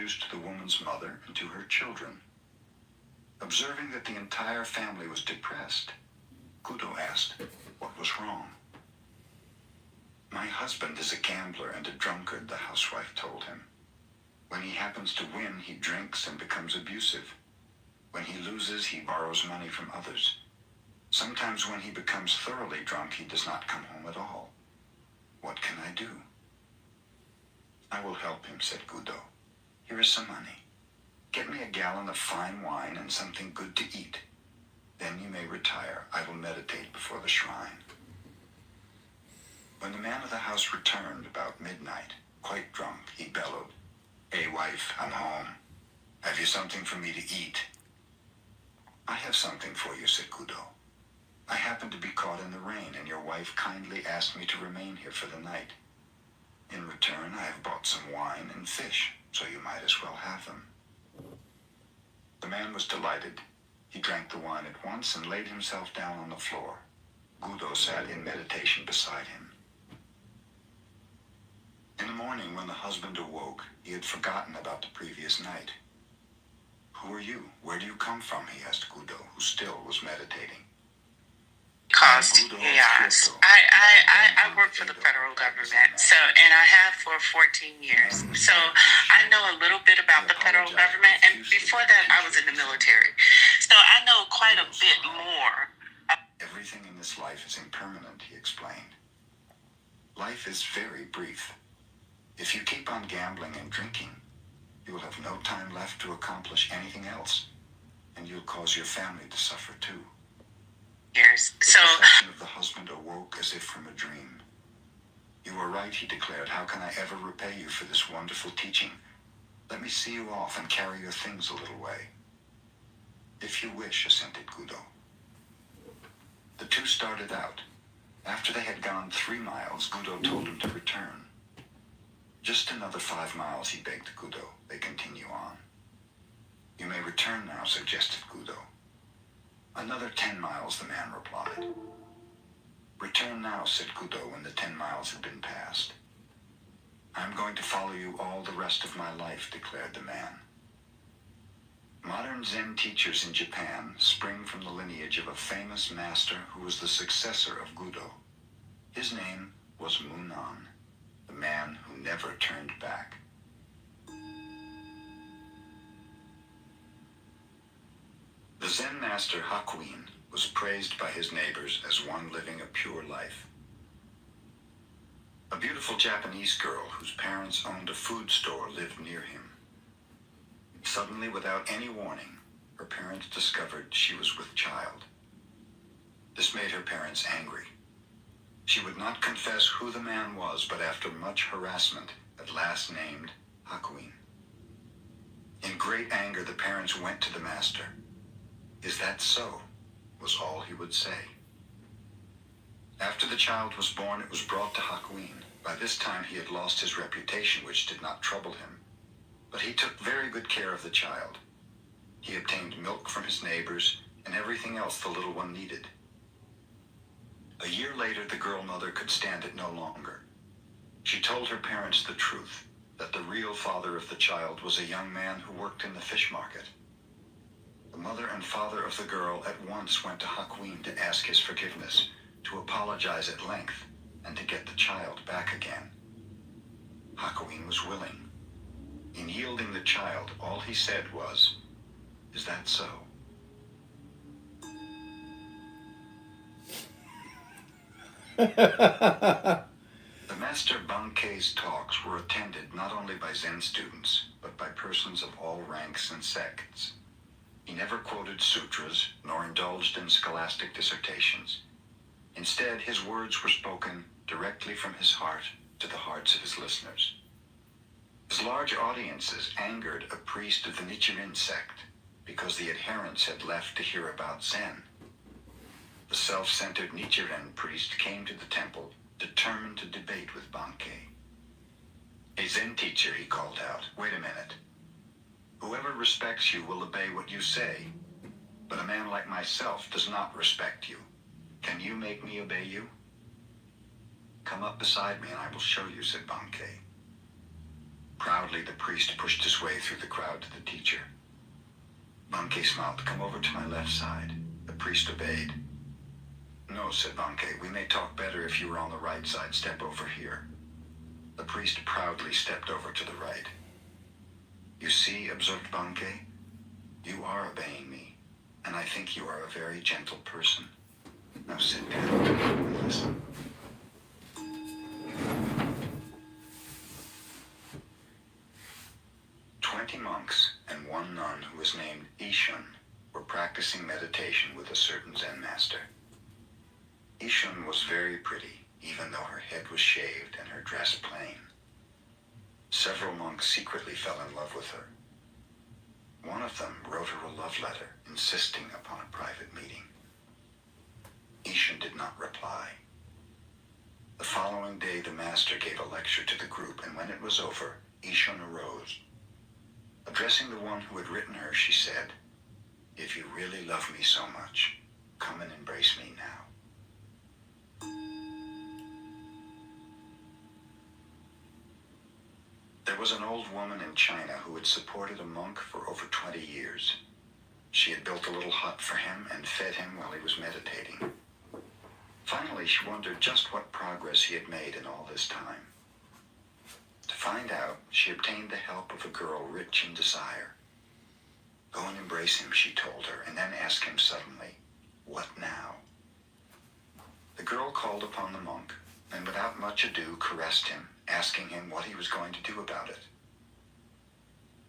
introduced to the woman's mother and to her children. Observing that the entire family was depressed, Gudo asked, what was wrong? My husband is a gambler and a drunkard, the housewife told him. When he happens to win, he drinks and becomes abusive. When he loses, he borrows money from others. Sometimes when he becomes thoroughly drunk, he does not come home at all. What can I do? I will help him, said Gudo. Here is some money. Get me a gallon of fine wine and something good to eat. Then you may retire. I will meditate before the shrine. When the man of the house returned about midnight, quite drunk, he bellowed, Hey, wife, I'm home. Have you something for me to eat? I have something for you, said Gudo. I happened to be caught in the rain, and your wife kindly asked me to remain here for the night. In return, I have bought some wine and fish, so you might as well have them. The man was delighted. He drank the wine at once and laid himself down on the floor. Gudo sat in meditation beside him. In the morning, when the husband awoke, he had forgotten about the previous night. Who are you? Where do you come from? He asked Gudo, who still was meditating. Yes, I work for the federal government, and I have for 14 years. So I know a little bit about the federal government, and before that I was in the military. So I know quite a bit more. Everything in this life is impermanent, he explained. Life is very brief. If you keep on gambling and drinking, you will have no time left to accomplish anything else, and you'll cause your family to suffer too. Years. The perception of the husband awoke as if from a dream. You are right, he declared. How can I ever repay you for this wonderful teaching? Let me see you off and carry your things a little way. If you wish, assented Gudo. The two started out. After they had gone 3 miles, Gudo told him to return. Just another 5 miles, he begged Gudo. They continue on. You may return now, suggested Gudo. Another 10 miles, the man replied. Return now, said Gudo when the 10 miles had been passed. I'm going to follow you all the rest of my life, declared the man. Modern Zen teachers in Japan spring from the lineage of a famous master who was the successor of Gudo. His name was Munan, the man who never turned back. The Zen master Hakuin was praised by his neighbors as one living a pure life. A beautiful Japanese girl whose parents owned a food store lived near him. Suddenly, without any warning, her parents discovered she was with child. This made her parents angry. She would not confess who the man was, but after much harassment, at last named Hakuin. In great anger, the parents went to the master. Is that so? Was all he would say. After the child was born, it was brought to Hakuin. By this time he had lost his reputation, which did not trouble him. But he took very good care of the child. He obtained milk from his neighbors and everything else the little one needed. A year later, the girl mother could stand it no longer. She told her parents the truth, that the real father of the child was a young man who worked in the fish market. The mother and father of the girl at once went to Hakuin to ask his forgiveness, to apologize at length, and to get the child back again. Hakuin was willing. In yielding the child, all he said was, "Is that so?" The Master Bankei's talks were attended not only by Zen students, but by persons of all ranks and sects. He never quoted sutras, nor indulged in scholastic dissertations. Instead, his words were spoken directly from his heart to the hearts of his listeners. His large audiences angered a priest of the Nichiren sect because the adherents had left to hear about Zen. The self-centered Nichiren priest came to the temple, determined to debate with Bankei. A Zen teacher, he called out, "Wait a minute. Whoever respects you will obey what you say, but a man like myself does not respect you. Can you make me obey you?" "Come up beside me and I will show you," said Bankei. Proudly, the priest pushed his way through the Bankei smiled. "Come over to my left side." The priest obeyed. "No," said Bankei. "We may talk better if you were on the right side. Step over here." The priest proudly stepped over to the right. "You see," observed Bankei, "you are obeying me, and I think you are a very gentle person. Now sit down and listen." Monks and one nun who was named Ishun were practicing meditation with a certain Zen master. Ishun was very pretty, even though her head was shaved and her dress plain. Several monks secretly fell in love with her. One of them wrote her a love letter, insisting upon a private meeting. Ishun did not reply. The following day, the master gave a lecture to the group, and when it was over, Ishun arose. Addressing the one who had written her, she said, "If you really love me so much, come and embrace me now." There was an old woman in China who had supported a monk for over 20 years. She had built a little hut for him and fed him while he was meditating. Finally, she wondered just what progress he had made in all this time. To find out, she obtained the help of a girl rich in desire. "Go and embrace him," she told her, and then asked him suddenly, "What now?" The girl called upon the monk, and without much ado caressed him, asking him what he was going to do about it.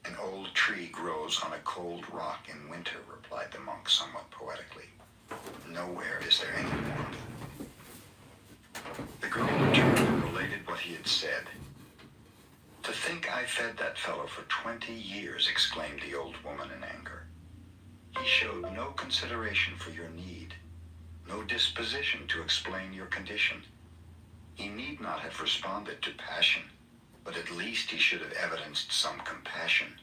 "An old tree grows on a cold rock in winter," replied the monk somewhat poetically. "Nowhere is there any warmth." The girl returned and related what he had said. "To think I fed that fellow for 20 years, exclaimed the old woman in anger. "He showed no consideration for your need, no disposition to explain your condition. He need not have responded to passion, but at least he should have evidenced some compassion."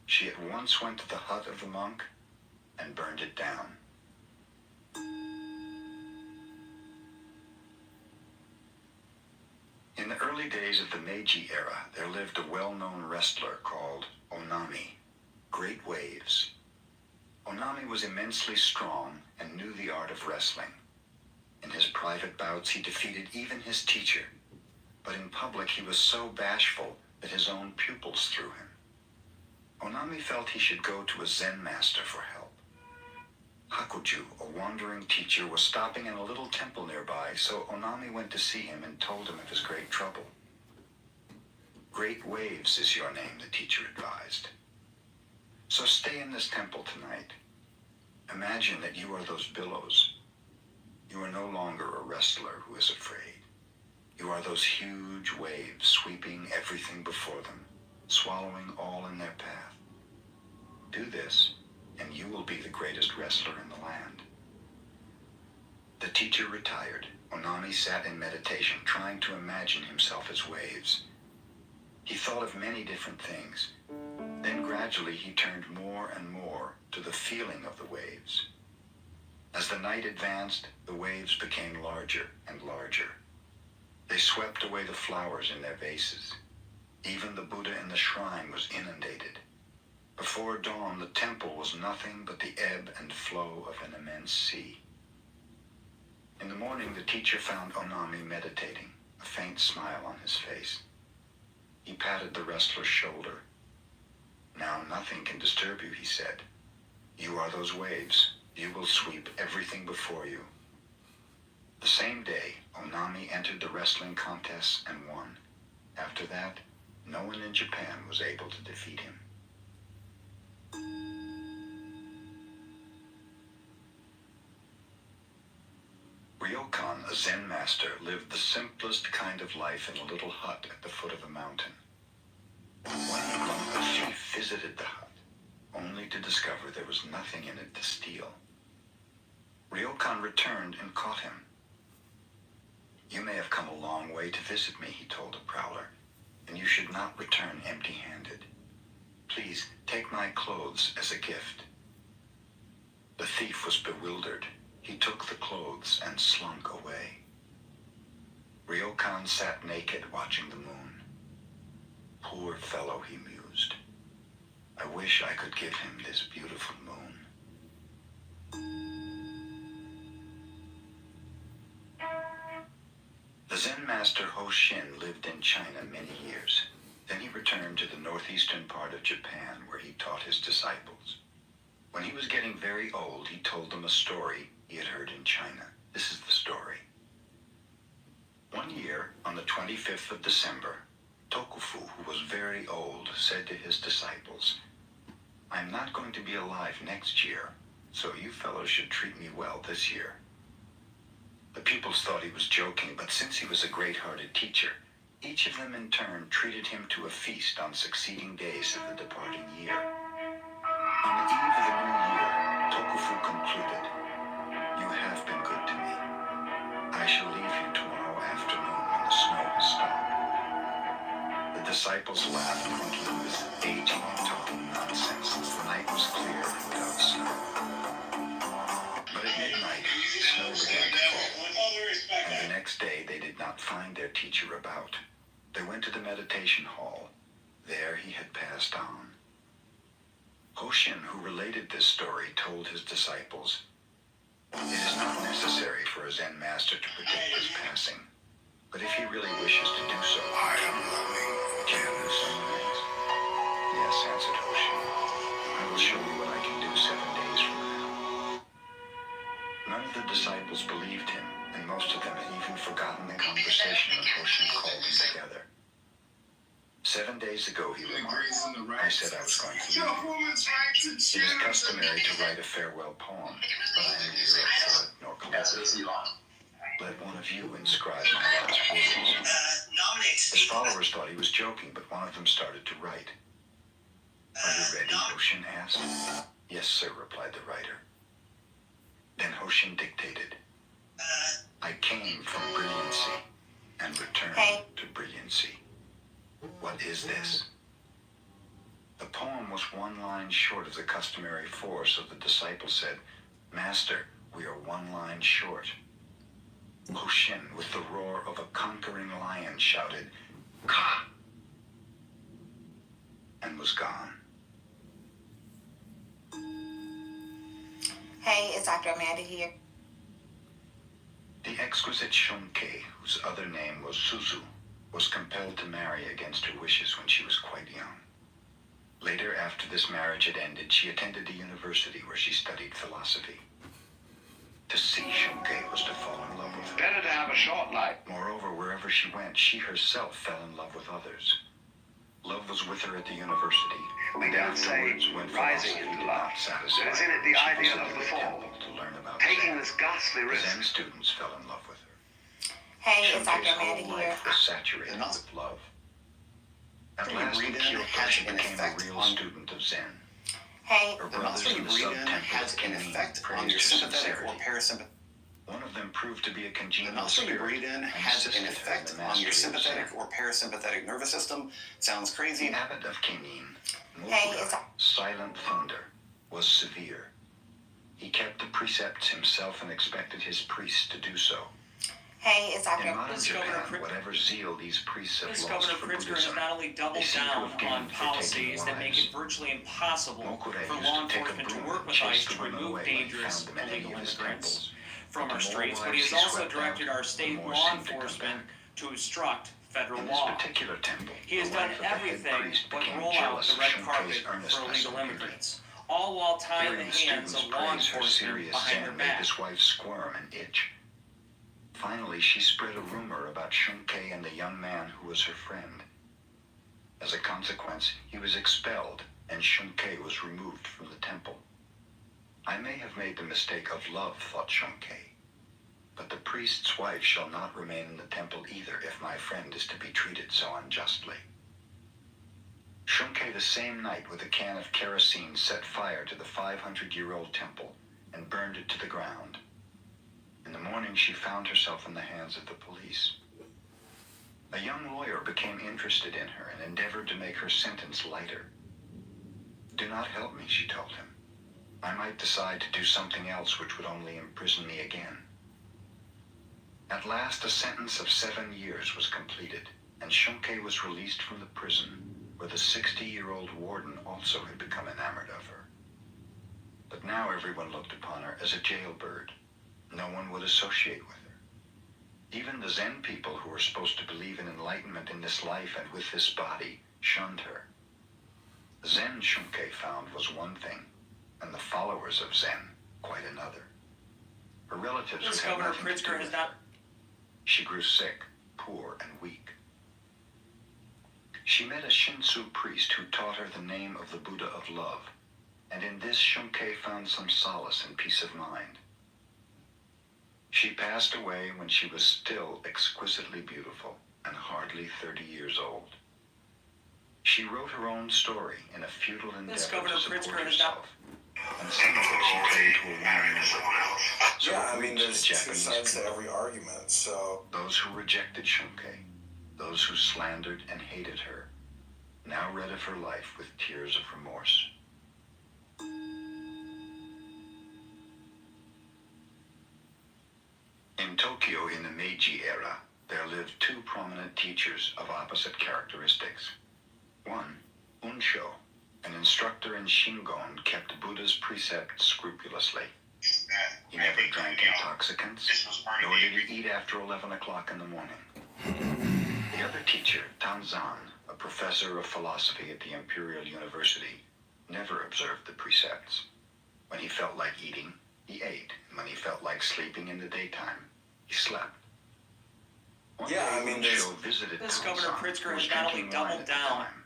She at once went to the hut of the monk and burned it down. In the early days of the Meiji era, there lived a well-known wrestler called Onami, Great Waves. Onami was immensely strong and knew the art of wrestling. In his private bouts, he defeated even his teacher, but in public he was so bashful that his own pupils threw him. Onami felt he should go to a Zen master for help. Hakuju, a wandering teacher, was stopping in a little temple nearby, so Onami went to see him and told him of his great trouble. "Great Waves is your name," the teacher advised. "So stay in this temple tonight. Imagine that you are those billows. You are no longer a wrestler who is afraid. You are those huge waves sweeping everything before them, swallowing all in their path. Do this, and you will be the greatest wrestler in the land." The teacher retired. Onami sat in meditation, trying to imagine himself as waves. He thought of many different things. Then gradually he turned more and more to the feeling of the waves. As the night advanced, the waves became larger and larger. They swept away the flowers in their vases. Even the Buddha in the shrine was inundated. Before dawn, the temple was nothing but the ebb and flow of an immense sea. In the morning, the teacher found Onami meditating, a faint smile on his face. He patted the wrestler's shoulder. "Now nothing can disturb you," he said. "You are those waves. You will sweep everything before you." The same day, Onami entered the wrestling contests and won. After that, no one in Japan was able to defeat him. Ryokan, a Zen master, lived the simplest kind of life in a little hut at the foot of a mountain. One evening, a thief visited the hut, only to discover there was nothing in it to steal. Ryokan returned and caught him. "You may have come a long way to visit me," he told the prowler, "and you should not return empty-handed. Please take my clothes as a gift." The thief was bewildered. He took the clothes and slunk away. Ryokan sat naked watching the moon. "Poor fellow," he mused. "I wish wish I could give him this beautiful moon. The Zen master Ho Shin lived in China many years. Then he returned to the northeastern part of Japan where he taught his disciples. When he was getting very old, he told them a story he had heard in China. This is the story. One year, on the 25th of December, Tokufu, who was very old, said to his disciples, "I'm not going to be alive next year, so you fellows should treat me well this year." The pupils thought he was joking, but since he was a great-hearted teacher, each of them in turn treated him to a feast on succeeding days of the departing year. On the eve of the new year, Tokufu concluded, "You have been good to me. I shall leave you tomorrow afternoon when the snow has stopped." The disciples laughed, thinking he was age-long talking nonsense since the night was clear and without snow. But at midnight, snow began to fall, and the next day they did not find their teacher about. They went to the meditation hall. There he had passed on. Hoshin, who related this story, told his disciples, "It is not necessary for a Zen master to predict his passing, but if he really wishes to do so, I am willing. Can you do someone else?" "Yes," answered Hoshin. "I will show you what I can do 7 days from now." None of the disciples believed him, and most of them had even forgotten the conversation when Hoshin called them together. 7 days ago, he remarked, "I said I was going to leave you. It is customary to write a farewell poem, but I am neither a poet nor clever. Let one of you inscribe my last words." His followers thought he was joking, but one of them started to write. "Are you ready?" Hoshin asked. "Yes, sir," replied the writer. Then Hoshin dictated, "I came from brilliancy and returned to brilliancy. What is this?" The poem was one line short of the customary 4, so the disciple said, "Master, we are 1 line short." Hoshin, with the roar of a conquering lion, shouted, "Ka!" and was gone. Hey, it's Dr. Amanda here. The exquisite Shonkei, whose other name was Suzu, was compelled to marry against her wishes when she was quite young. Later, after this marriage had ended, she attended a university where she studied philosophy. To see Shonkei was to fall in love with her. Better to have a short life. Moreover, wherever she went, she herself fell in love with others. Love was with her at the university, We and don't say afterwards, when rising philosophy into did love. not satisfy There's in it the she idea visited of the a fall. temple to learn about Taking Zen. this ghastly The risk. Zen students fell in love with her. Hey, it's Dr. Shonkei's Amanda whole here. life was saturated with love. At last, in Kyoto, she became a real student of Zen. Hey, Her The brothers muscle you in the breathe in sub-temple has of an Kinnin effect on praised your her sympathetic or sincerity. parasympathetic. One of them proved to be a The congenial muscle you spirit breathe in and has assisted an her in effect the on your mastery of sympathetic Zen. or parasympathetic nervous system. Sounds crazy. The abbot of Kinnin, Hey, it's Mokura, Silent Thunder, was severe. He kept the precepts himself and expected his priests to do so. hey, it's Dr. In modern This Governor Japan, Pri- whatever zeal these priests have This lost Governor for Pritzker has Buddhism, not only doubled they seem to down have on gained for taking policies that make wives. it virtually impossible Mokure for used law to take a enforcement to broom work and with chase ICE the to women remove away when he dangerous found them in any illegal of his immigrants temples. from But our the more streets, but he wives has he also swept directed out, our the state more law seemed to come enforcement back. to obstruct federal In this law. particular temple, He has the done wife of the head everything priest but became roll out jealous the of red Shonkei's carpet for earnestness illegal and beauty. immigrants, all while tying Hearing the the hands students of law praise her enforcement serious behind her Zen made back. his wife squirm and itch. Finally, she spread a rumor about Shonkei and the young man who was her friend. As a consequence, he was expelled, and Shonkei was removed from the temple. I may have made the mistake of love, thought Shonkei, but the priest's wife shall not remain in the temple either if my friend is to be treated so unjustly. Shonkei the same night with a can of kerosene set fire to the 500-year-old temple and burned it to the ground. In the morning, she found herself in the hands of the police. A young lawyer became interested in her and endeavored to make her sentence lighter. "Do not help me," she told him. "I might decide to do something else which would only imprison me again." At last, a sentence of 7 years was completed, and Shonkei was released from the prison. where the 60-year-old warden also had become enamored of her. But now everyone looked upon her as a jailbird. No one would associate with her. Even the Zen people who were supposed to believe in enlightenment in this life and with this body shunned her. Zen, Shunke found, was one thing, and the followers of Zen quite another. Her relatives would have Governor nothing to do Pritzker has with not. her. She grew sick, poor, and weak. She met a Shinsu priest who taught her the name of the Buddha of love, and in this Shunke found some solace and peace of mind. She passed away when she was still exquisitely beautiful and hardly 30 years old. She wrote her own story in a futile endeavor Governor to support Pritzker has not. herself, and some of it she told to a woman member. So Yeah, I it mean, reached there's the two Japanese sides to people, every argument, so... those who rejected Shunke, those who slandered and hated her, now read of her life with tears of remorse. In Tokyo in the Meiji era, there lived two prominent teachers of opposite characteristics. One, Unsho, an instructor in Shingon, kept Buddha's precepts scrupulously. He never drank intoxicants, nor did he eat after 11 o'clock in the morning. The other teacher, Tanzan, a professor of philosophy at the Imperial University, never observed the precepts. When he felt like eating, he ate, and when he felt like sleeping in the daytime, he slept. One Yeah, day, I mean, Unsho visited Governor Tanzan, Pritzker who was has not only drinking doubled wine at the down. time.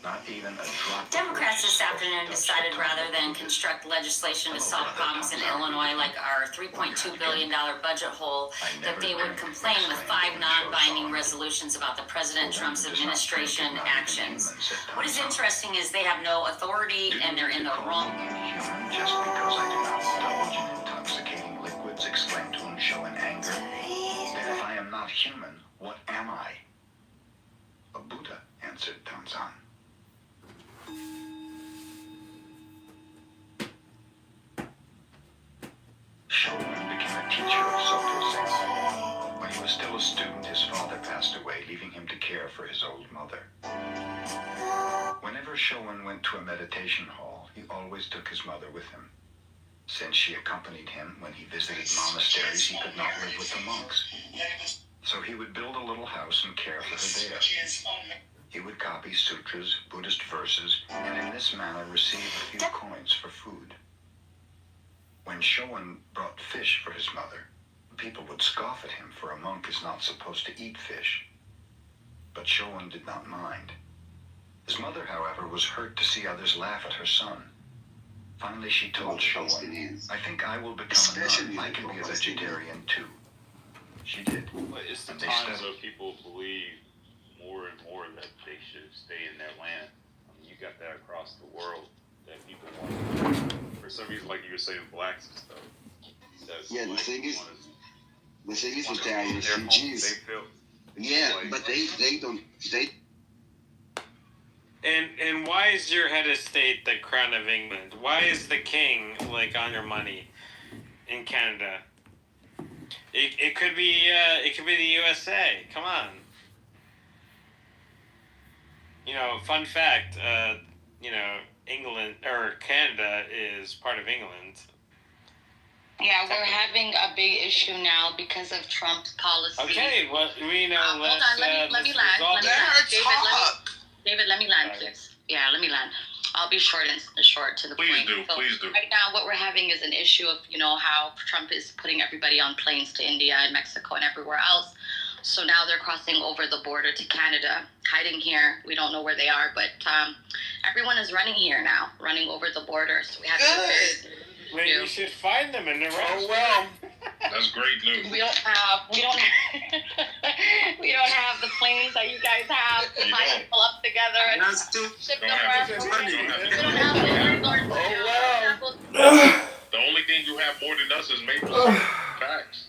Not even a drop of Democrats this religious afternoon touched decided the rather than tongue of construct legislation to Hello, solve brother, problems in Tom. Illinois like our $3.2 billion budget hole, I that never they would drank, complain with explained 5 Unsho non-binding solemnly. resolutions about the President Well, Trump's then, it does not drink administration it, not even actions. human, said What is Tanzan. interesting is they have no authority Do you and they're in mean to the call wrong. me inhuman just because I do not indulge in intoxicating liquids, exclaimed Unsho in anger. Then if I am not human, what am I? A Buddha, answered Tanzan. Shogun became a teacher of Soto Zen. When he was still a student, his father passed away, leaving him to care for his old mother. Whenever Shogun went to a meditation hall, he always took his mother with him. Since she accompanied him when he visited monasteries, he could not live with the monks. So he would build a little house and care for her there. He would copy sutras, Buddhist verses, and in this manner receive a few coins for food. When Shogun brought fish for his mother, people would scoff at him, for a monk is not supposed to eat fish. But Shogun did not mind. His mother, however, was hurt to see others laugh at her son. Finally, she told Shogun, "I think I will become a nun. I can be a vegetarian too." She did. But it's the And they times studied. of people believe more and more that they should stay in their land. I mean, you got that across the world that people want. For some reason, like you were saying, blacks and stuff. That Yeah, the blacks thing is- wanna- The thing is wanna with that, leave their home, refugees. they feel Yeah, like- but they don't. And why is your head of state the crown of England? Why is the king like on your money in Canada? It could be the USA. Come on. You know, fun fact. You know, England or Canada is part of England. Yeah, we're having a big issue now because of Trump's policy. Okay, well we know. Hold on, let me land. resolve Let me that. land. David, let me land, Sorry. please. Yeah, let me land. I'll be short to the point. Please do. Right now, what we're having is an issue of, how Trump is putting everybody on planes to India and Mexico and everywhere else. So now they're crossing over the border to Canada, hiding here. We don't know where they are, but everyone is running here now, running over the border. So we have to. We should find them and arrest Oh, well. That's great news. We don't have the planes that you guys have to fly people up together and That's too. ship them Don't have around. it. We don't have the airport. Oh, well. The only thing you have more than us is maple. Facts.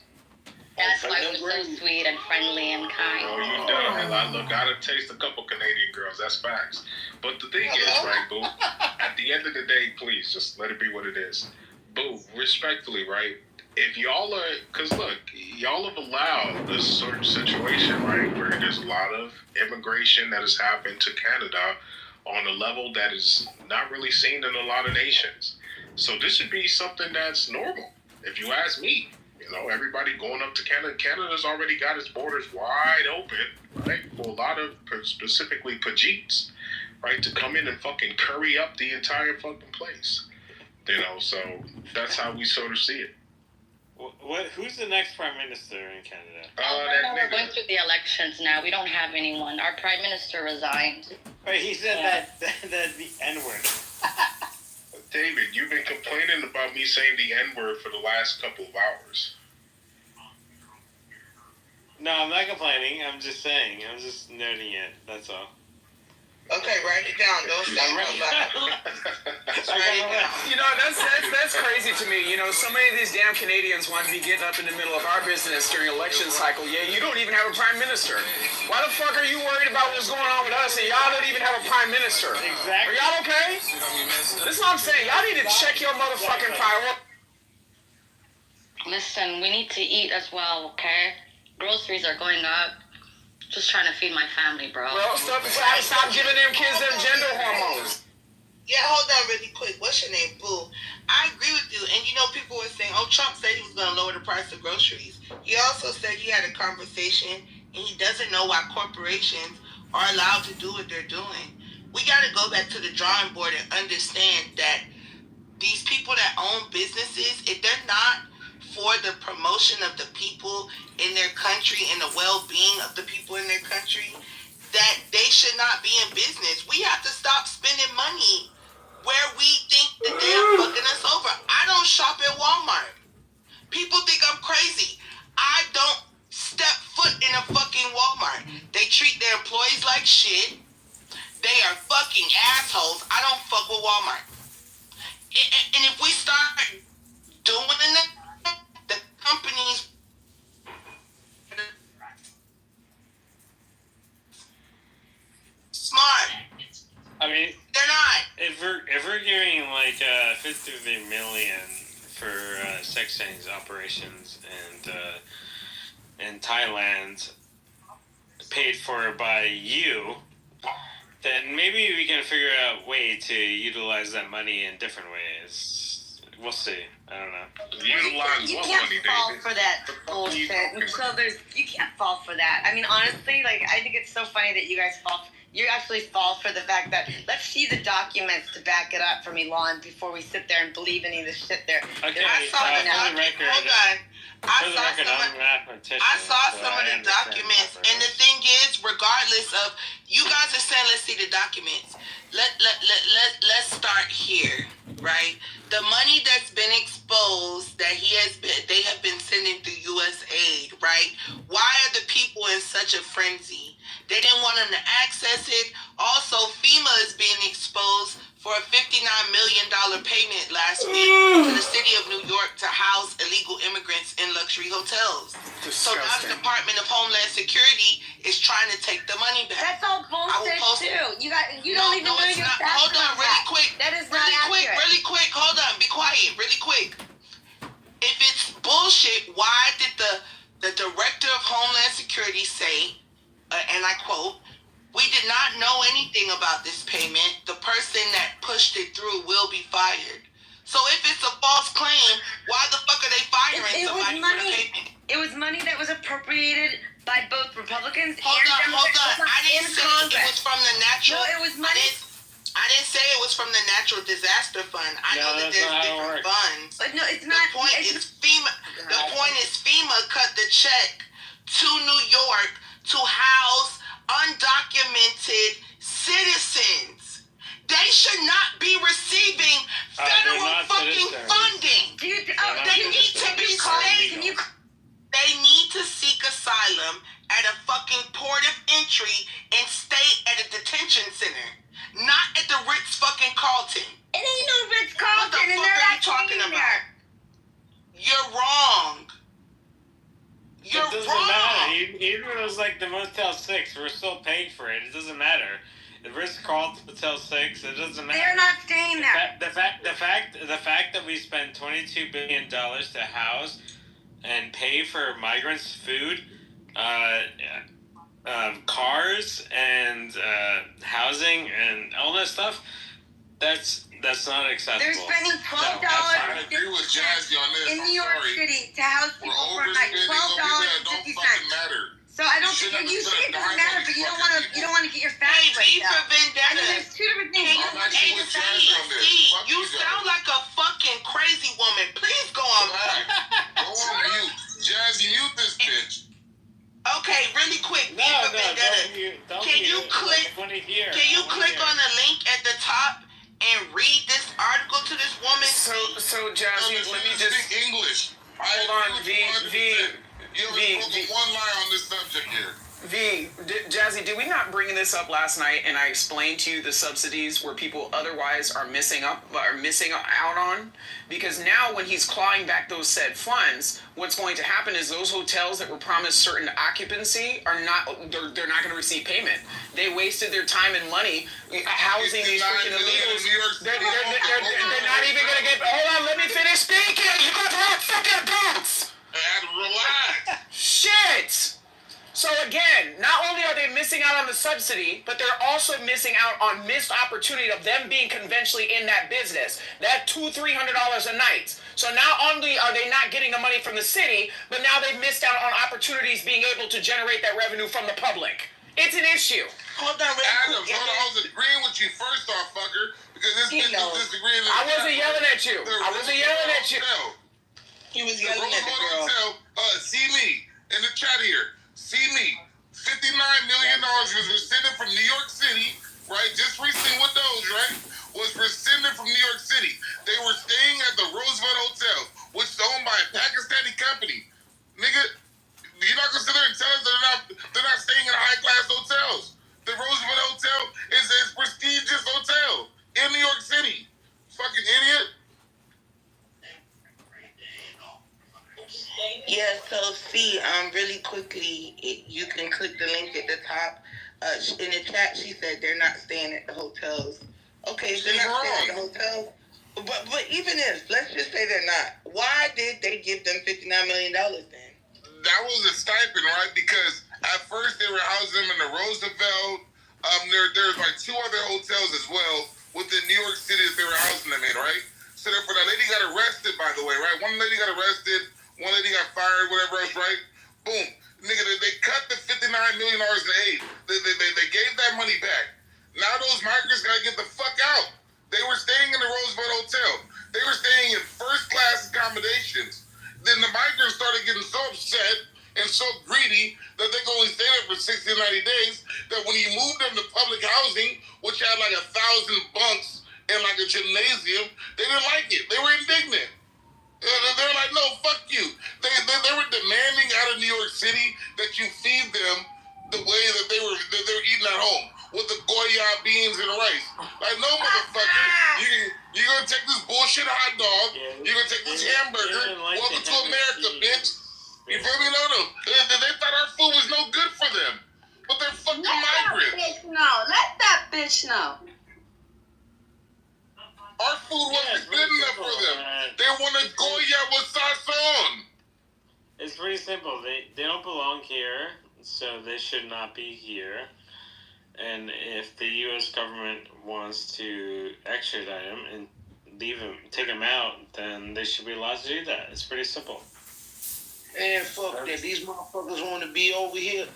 That's why we're so sweet and friendly and kind. Oh, you done. I gotta taste a couple Canadian girls. That's facts. But the thing is, right, Boo? At the end of the day, please just let it be what it is. Boo, respectfully, right? If y'all are, cause look, y'all have allowed this sort of situation, right, where there's a lot of immigration that has happened to Canada on a level that is not really seen in a lot of nations. So this should be something that's normal, if you ask me. You know, everybody going up to Canada. Canada's already got its borders wide open, right, for a lot of specifically Pajeets, right, to come in and fucking curry up the entire fucking place. You know, so that's how we sort of see it. Who's the next prime minister in Canada? Right now we're going through the elections now. We don't have anyone. Our prime minister resigned. Wait, he said that the N-word. David, you've been complaining about me saying the N-word for the last couple of hours. No, I'm not complaining. I'm just saying. I'm just noting it. That's all. Okay, write it down. Don't say nobody. Just write it down. You know, that's crazy to me. You know, so many of these damn Canadians want to be getting up in the middle of our business during election cycle. Yeah, you don't even have a prime minister. Why the fuck are you worried about what's going on with us and y'all don't even have a prime minister? Exactly. Are y'all okay? This is what I'm saying. Y'all need to check your motherfucking priorities. Listen, we need to eat as well, okay? Groceries are going up. Just trying to feed my family, bro. Bro, stop giving them kids them gender hormones. Yeah, hold on really quick. What's your name? Boo. I agree with you. And you know, people were saying, oh, Trump said he was going to lower the price of groceries. He also said he had a conversation and he doesn't know why corporations are allowed to do what they're doing. We got to go back to the drawing board and understand that these people that own businesses, if they're not for the promotion of the people in their country and the well-being of the people in their country, that they should not be in business. We have to stop spending money where we think that they are fucking us over. I don't shop at Walmart. People think I'm crazy. I don't step foot in a fucking Walmart. They treat their employees like shit. They are fucking assholes. I don't fuck with Walmart. And if we start doing that, the companies smart. I mean, they're not. If we're giving like 53 million for sex change operations in Thailand, paid for by you, then maybe we can figure out a way to utilize that money in different ways. We'll see. I don't know. Utilize You what can't money, fall David? for that bullshit. Until you can't fall for that. I mean, honestly, like, I think it's so funny that you guys you actually fall for the fact that let's see the documents to back it up from Elon before we sit there and believe any of this shit there. Okay, I saw for the the record, hold on. for the record, I'm a mathematician. I saw so some of I the documents, understand and the thing is, regardless of you guys are saying, let's see the documents. Let's start here, right? The money that's been exposed that they have been sending through U.S. aid, right? Why are the people in such a frenzy? They didn't want them to access it. Also, FEMA is being exposed for a $59 million payment last week to the city of New York to house illegal immigrants in luxury hotels. Disgusting. So now the Department of Homeland Security is trying to take the money back. That's all bullshit too. You don't even know your facts. Hold on, really quick. That is not accurate. Really quick. Hold on. Be quiet. Really quick. If it's bullshit, why did the Director of Homeland Security say, and I quote, "We did not know anything about this payment. The person that pushed it through will be fired." So if it's a false claim, why the fuck are they firing somebody for the payment? It was money that was appropriated by both Republicans Hold and on. Democrats I didn't say it was from the natural. No, it was money. I didn't say it was from the Natural Disaster Fund. I know that there's different funds. But no, it's not. The point is FEMA. The point is FEMA cut the check to New York to house undocumented citizens. They should not be receiving federal fucking funding. They need to be staying. They need to seek asylum at a fucking port of entry and stay at a detention center, not at the Ritz fucking Carlton. It ain't no Ritz Carlton, What the and fuck they're are you not talking staying about? You're wrong. You're It doesn't wrong. matter. Even if it was like the Motel 6, we're still paying for it. It doesn't matter. The Ritz-Carlton Motel 6, it doesn't matter. They're not staying there. The fact that we spend $22 billion to house and pay for migrants' food, cars and housing and all that stuff, that's not acceptable. They're spending $12 I agree with Jazzy on this. in New York City to house people for like $12.50. So I don't think you say it doesn't matter, but you don't want to get your facts right now. I mean, there's two different things. You sound like a fucking crazy woman. Please go on. Go on mute. Jazzy, mute this bitch. Okay, really quick. Don't Can you click on the link at the top and read this article to this woman? So Jazzy, let me just speak English. Hold on, V. You haven't spoken one line on this subject here. Jazzy, did we not bring this up last night? And I explained to you the subsidies where people otherwise are missing out on. Because now, when he's clawing back those said funds, what's going to happen is those hotels that were promised certain occupancy are not. They're not going to receive payment. They wasted their time and money housing these freaking illegals. They're not even going to get. Hold on, let me finish speaking. You got the wrong fucking boots. And relax. Shit. So again, not only are they missing out on the subsidy, but they're also missing out on missed opportunity of them being conventionally in that business. That $200-300 a night. So not only are they not getting the money from the city, but now they've missed out on opportunities being able to generate that revenue from the public. It's an issue. Hold on, Adams, I was agreeing with you first off, fucker, because this bitch was disagreeing. I wasn't yelling at you. I wasn't yelling at you. He was yelling at the girl. See me in the chat here. See me. $59 million was rescinded from New York City, right? Just recently with those, right? Was rescinded from New York City. They were staying at the Roosevelt Hotel, which is owned by a Pakistani company. Nigga, you're not gonna sit there and tell us they're not staying in high-class hotels. The Roosevelt Hotel is a prestigious hotel in New York City. Fucking idiot. Yeah, so see, really quickly, you can click the link at the top. In the chat, she said they're not staying at the hotels. Okay, they're not staying at the hotels. But even if, let's just say they're not, why did they give them $59 million then? That was a stipend, right? Because at first they were housing them in the Roosevelt. There's like two other hotels as well within New York City that they were housing them in, right? So therefore, that lady got arrested, by the way, right? One lady got arrested. One lady got fired, whatever else, right? Boom. Nigga, they cut the $59 million in aid. They gave that money back. Now those migrants gotta get the fuck out. They were staying in the Roosevelt Hotel. They were staying in first-class accommodations. Then the migrants started getting so upset and so greedy that they could only stay there for 60 to 90 days, that when you moved them to public housing, which had like 1,000 bunks and like a gymnasium, they didn't like it. They were indignant. They're like, no, fuck you. They were demanding out of New York City that you feed them the way that they were eating at home, with the Goya beans and rice. Like, no, motherfucker. You're gonna take this bullshit hot dog. You're gonna take this hamburger. Welcome to America, bitch. You feel me? No. They thought our food was no good for them, but they're fucking migrants. Let that bitch know. Our food wasn't good enough for them. They wanted Goya with sauce on. It's pretty simple. They don't belong here, so they should not be here. And if the U.S. government wants to extradite them and take them out, then they should be allowed to do that. It's pretty simple. Man, fuck that. These motherfuckers want to be over here.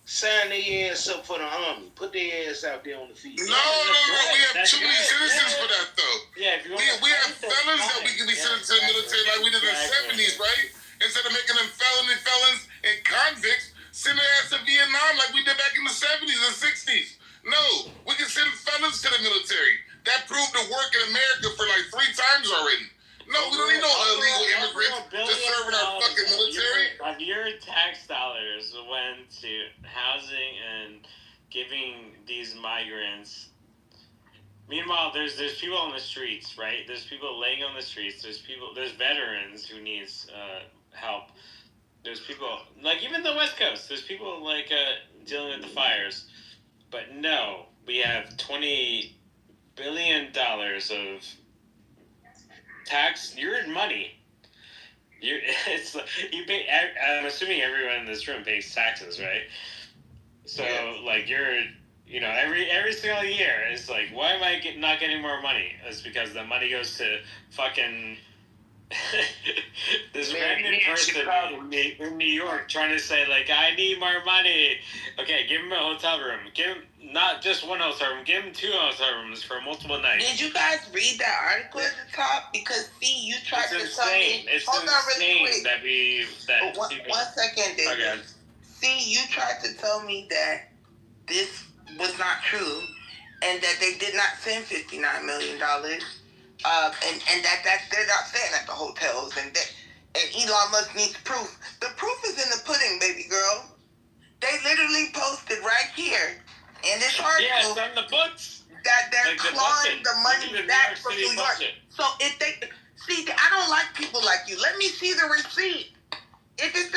Sign their ass up for the army. Put their ass out there on the field. No. We have too many citizens for that, though. Yeah, we have felons that we can be sent to the military like we did in the 70s, right? Instead of making them felons and convicts, send their ass to Vietnam like we did back in the 70s and 60s. No, we can send felons to the military. That proved to work in America for like 3 times already. No, we don't need no illegal immigrants to serve in our fucking military. Your tax dollars went to housing and giving these migrants. Meanwhile, there's people on the streets, right? There's people laying on the streets. There's veterans who needs help. There's people like even the West Coast. There's people like dealing with the fires. But no, we have $20 billion of tax. You're in money. I'm assuming everyone in this room pays taxes, right? So like you're, every single year it's like, why am I not getting more money? It's because the money goes to fucking this random person in New York trying to say like, I need more money. Okay, give him a hotel room. Give him not just one hotel room. Give him 2 hotel rooms for multiple nights. Did you guys read that article at the top? Because see, you tried to tell me. It's Hold on, really quick. One second, David. Okay. See, you tried to tell me that this was not true, and that they did not send $59 million. And that they're not staying at the hotels, and Elon Musk needs proof. The proof is in the pudding, baby girl. They literally posted right here in this article. Yeah, it's on the books. That they're like clawing the money back from New York. So if they see, I don't like people like you. Let me see the receipt. If it's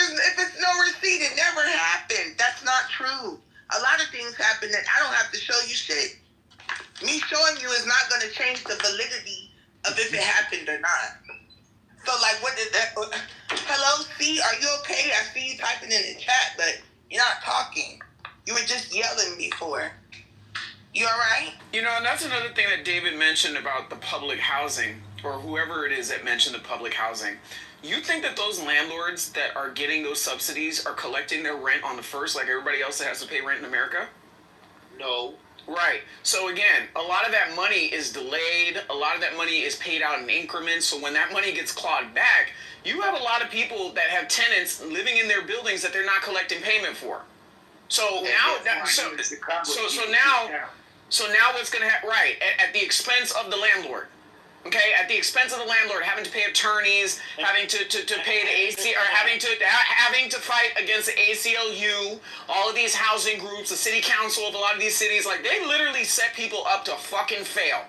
no receipt, it never happened. That's not true. A lot of things happen that I don't have to show you shit. Me showing you is not going to change the validity of if it happened or not. So, like, what did that... Hello, C, are you okay? I see you typing in the chat, but you're not talking. You were just yelling before. You all right? And that's another thing that David mentioned about the public housing, or whoever it is that mentioned the public housing. You think that those landlords that are getting those subsidies are collecting their rent on the first, like everybody else that has to pay rent in America? No. Right. So again, a lot of that money is delayed. A lot of that money is paid out in increments. So when that money gets clawed back, you have a lot of people that have tenants living in their buildings that they're not collecting payment for. So now what's going to happen? Right, at the expense of the landlord. Okay, at the expense of the landlord, having to pay attorneys, having to pay the AC, or having to fight against the ACLU, all of these housing groups, the city council of a lot of these cities, like they literally set people up to fucking fail.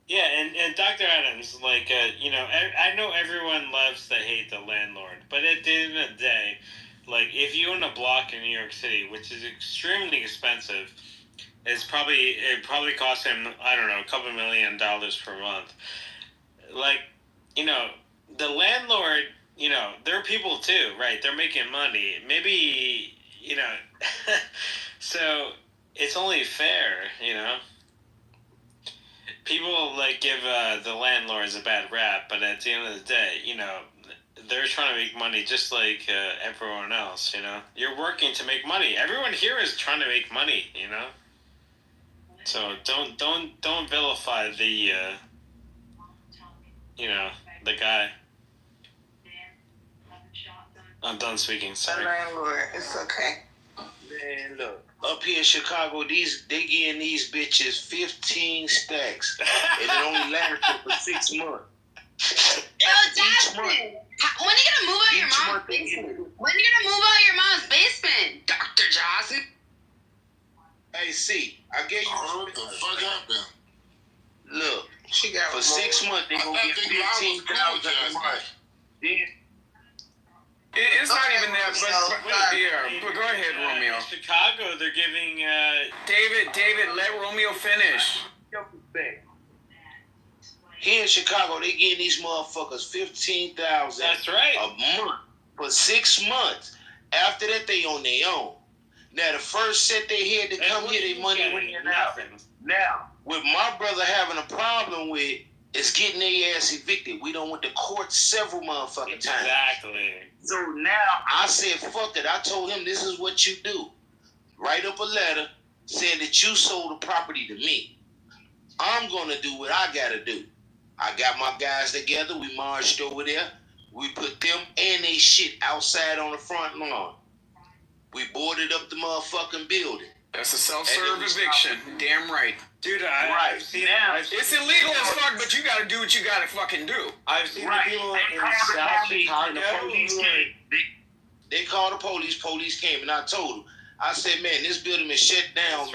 Yeah, and Dr. Adams, like, I know everyone loves to hate the landlord, but at the end of the day, like, if you own a block in New York City, which is extremely expensive, it probably costs him, I don't know, a couple $1 million per month. Like, the landlord, they're people too, right? They're making money. Maybe, so it's only fair, People, like, give the landlords a bad rap, but at the end of the day, they're trying to make money just like everyone else, You're working to make money. Everyone here is trying to make money, So don't vilify the the guy. I'm done speaking. Sorry. Landlord, it's okay. Man, look. Up here in Chicago, they getting these bitches 15 stacks, and it only lasts for 6 months. Yo, Justin, when are you gonna move out your mom's basement? When are you gonna move out your mom's basement, Dr. Johnson? Hey, C, I gave you. What the fuck happened? Look, she got for 6 months they gonna get 15,000 a month. Then it's not even that, but go ahead, Romeo. In Chicago, they're giving David, let Romeo finish. Here in Chicago, they getting these motherfuckers 15,000. That's right. A month for 6 months. After that, they on their own. Now, the first set they had to come here, their money went out. Now, what my brother having a problem with is getting their ass evicted. We done went to court several motherfucking times. Exactly. So now, I said, fuck it. I told him, this is what you do. Write up a letter saying that you sold the property to me. I'm going to do what I got to do. I got my guys together. We marched over there. We put them and they shit outside on the front lawn. We boarded up the motherfucking building. That's a self-serve eviction. Damn right. Dude, I've seen now, it's illegal as fuck, but you gotta do what you gotta fucking do. I've seen the people in South Chicago. They called the police. Police came, and I told them, I said, man, this building is shut down,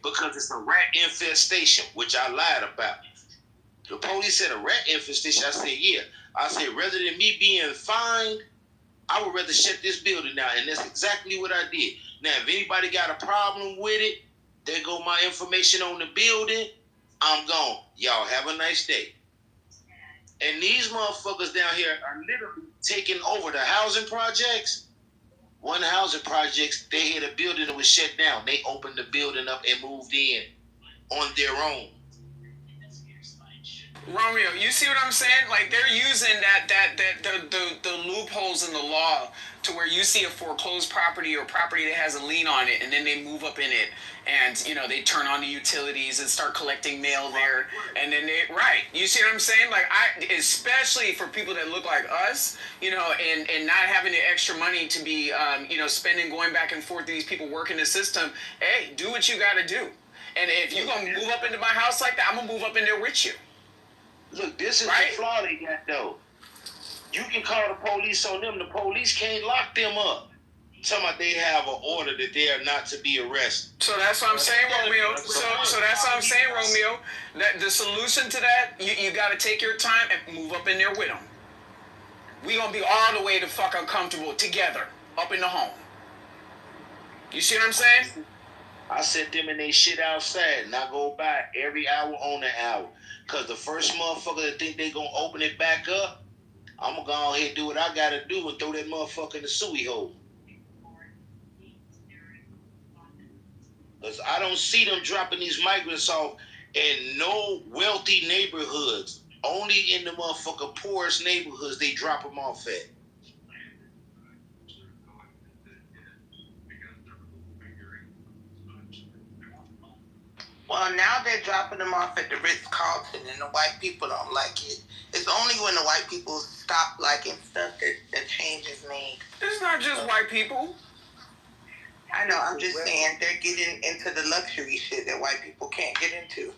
because it's a rat infestation, which I lied about. The police said a rat infestation. I said, yeah. I said, rather than me being fined, I would rather shut this building down, and that's exactly what I did. Now, if anybody got a problem with it, there go my information on the building. I'm gone. Y'all have a nice day. And these motherfuckers down here are literally taking over the housing projects. One housing projects, they had a building that was shut down. They opened the building up and moved in on their own. Romeo, you see what I'm saying? Like they're using the loopholes in the law to where you see a foreclosed property or property that has a lien on it, and then they move up in it, and they turn on the utilities and start collecting mail there, and then you see what I'm saying? Like especially for people that look like us, and not having the extra money to be spending going back and forth to these people working the system. Hey, do what you got to do, and if you're gonna move up into my house like that, I'm gonna move up in there with you. Look, this is the flaw they got, though. You can call the police on them. The police can't lock them up. Talking about they have an order that they are not to be arrested. So that's what I'm saying, Romeo. So that's what I'm saying, Romeo. That the solution to that, you got to take your time and move up in there with them. We gonna be all the way to fuck uncomfortable together up in the home. You see what I'm saying? I set them in their shit outside, and I go by every hour on the hour. Because the first motherfucker that think they going to open it back up, I'm going to go ahead and do what I got to do and throw that motherfucker in the suey hole. Because I don't see them dropping these migrants off in no wealthy neighborhoods. Only in the motherfucking poorest neighborhoods they drop them off at. Well, now they're dropping them off at the Ritz-Carlton, and the white people don't like it. It's only when the white people stop liking stuff that change is made. It's not just white people. I know, I'm just saying they're getting into the luxury shit that white people can't get into.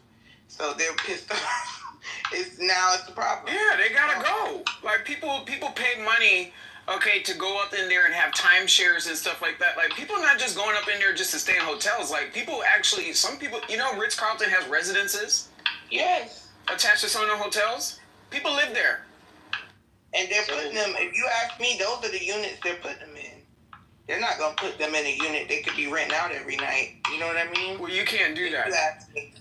So they're pissed off. It's a problem. Yeah, they gotta go. Like people pay money, to go up in there and have timeshares and stuff like that. Like people not just going up in there just to stay in hotels. Like some people, Ritz-Carlton has residences. Yes. Attached to some of the hotels. People live there. And they're putting them, if you ask me, those are the units they're putting them in. They're not going to put them in a unit they could be renting out every night. You know what I mean? Well, you can't do that. You ask me.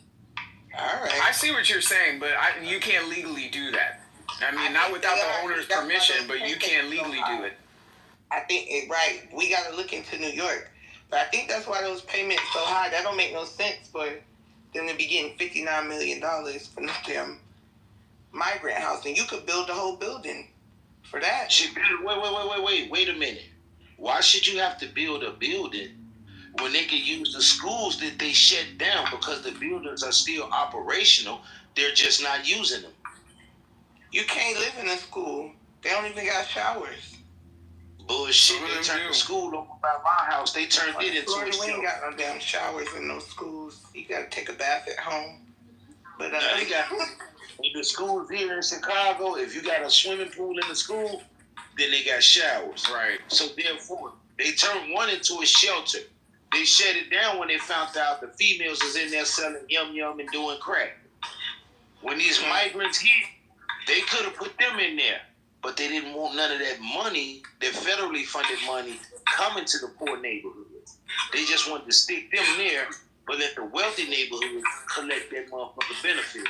All right. I see what you're saying, but you can't legally do that. I mean, not without the owner's permission, but you can't legally do it. I think we got to look into New York. But I think that's why those payments so high. That don't make no sense for them to be getting $59 million for no damn migrant housing. You could build the whole building for that. Wait a minute. Why should you have to build a building when they can use the schools that they shut down because the buildings are still operational? They're just not using them. You can't live in a school. They don't even got showers. Bullshit. They turned the school over by my house. They turned it into a we ain't got no damn showers in those schools. You got to take a bath at home. But they got in the schools here in Chicago. If you got a swimming pool in the school, then they got showers. Right. So therefore, they turned one into a shelter. They shut it down when they found out the females was in there selling yum and doing crack. When these migrants hit, they could have put them in there, but they didn't want none of that money, that federally funded money, coming to the poor neighborhoods. They just wanted to stick them there, but let the wealthy neighborhoods collect that motherfucking benefit.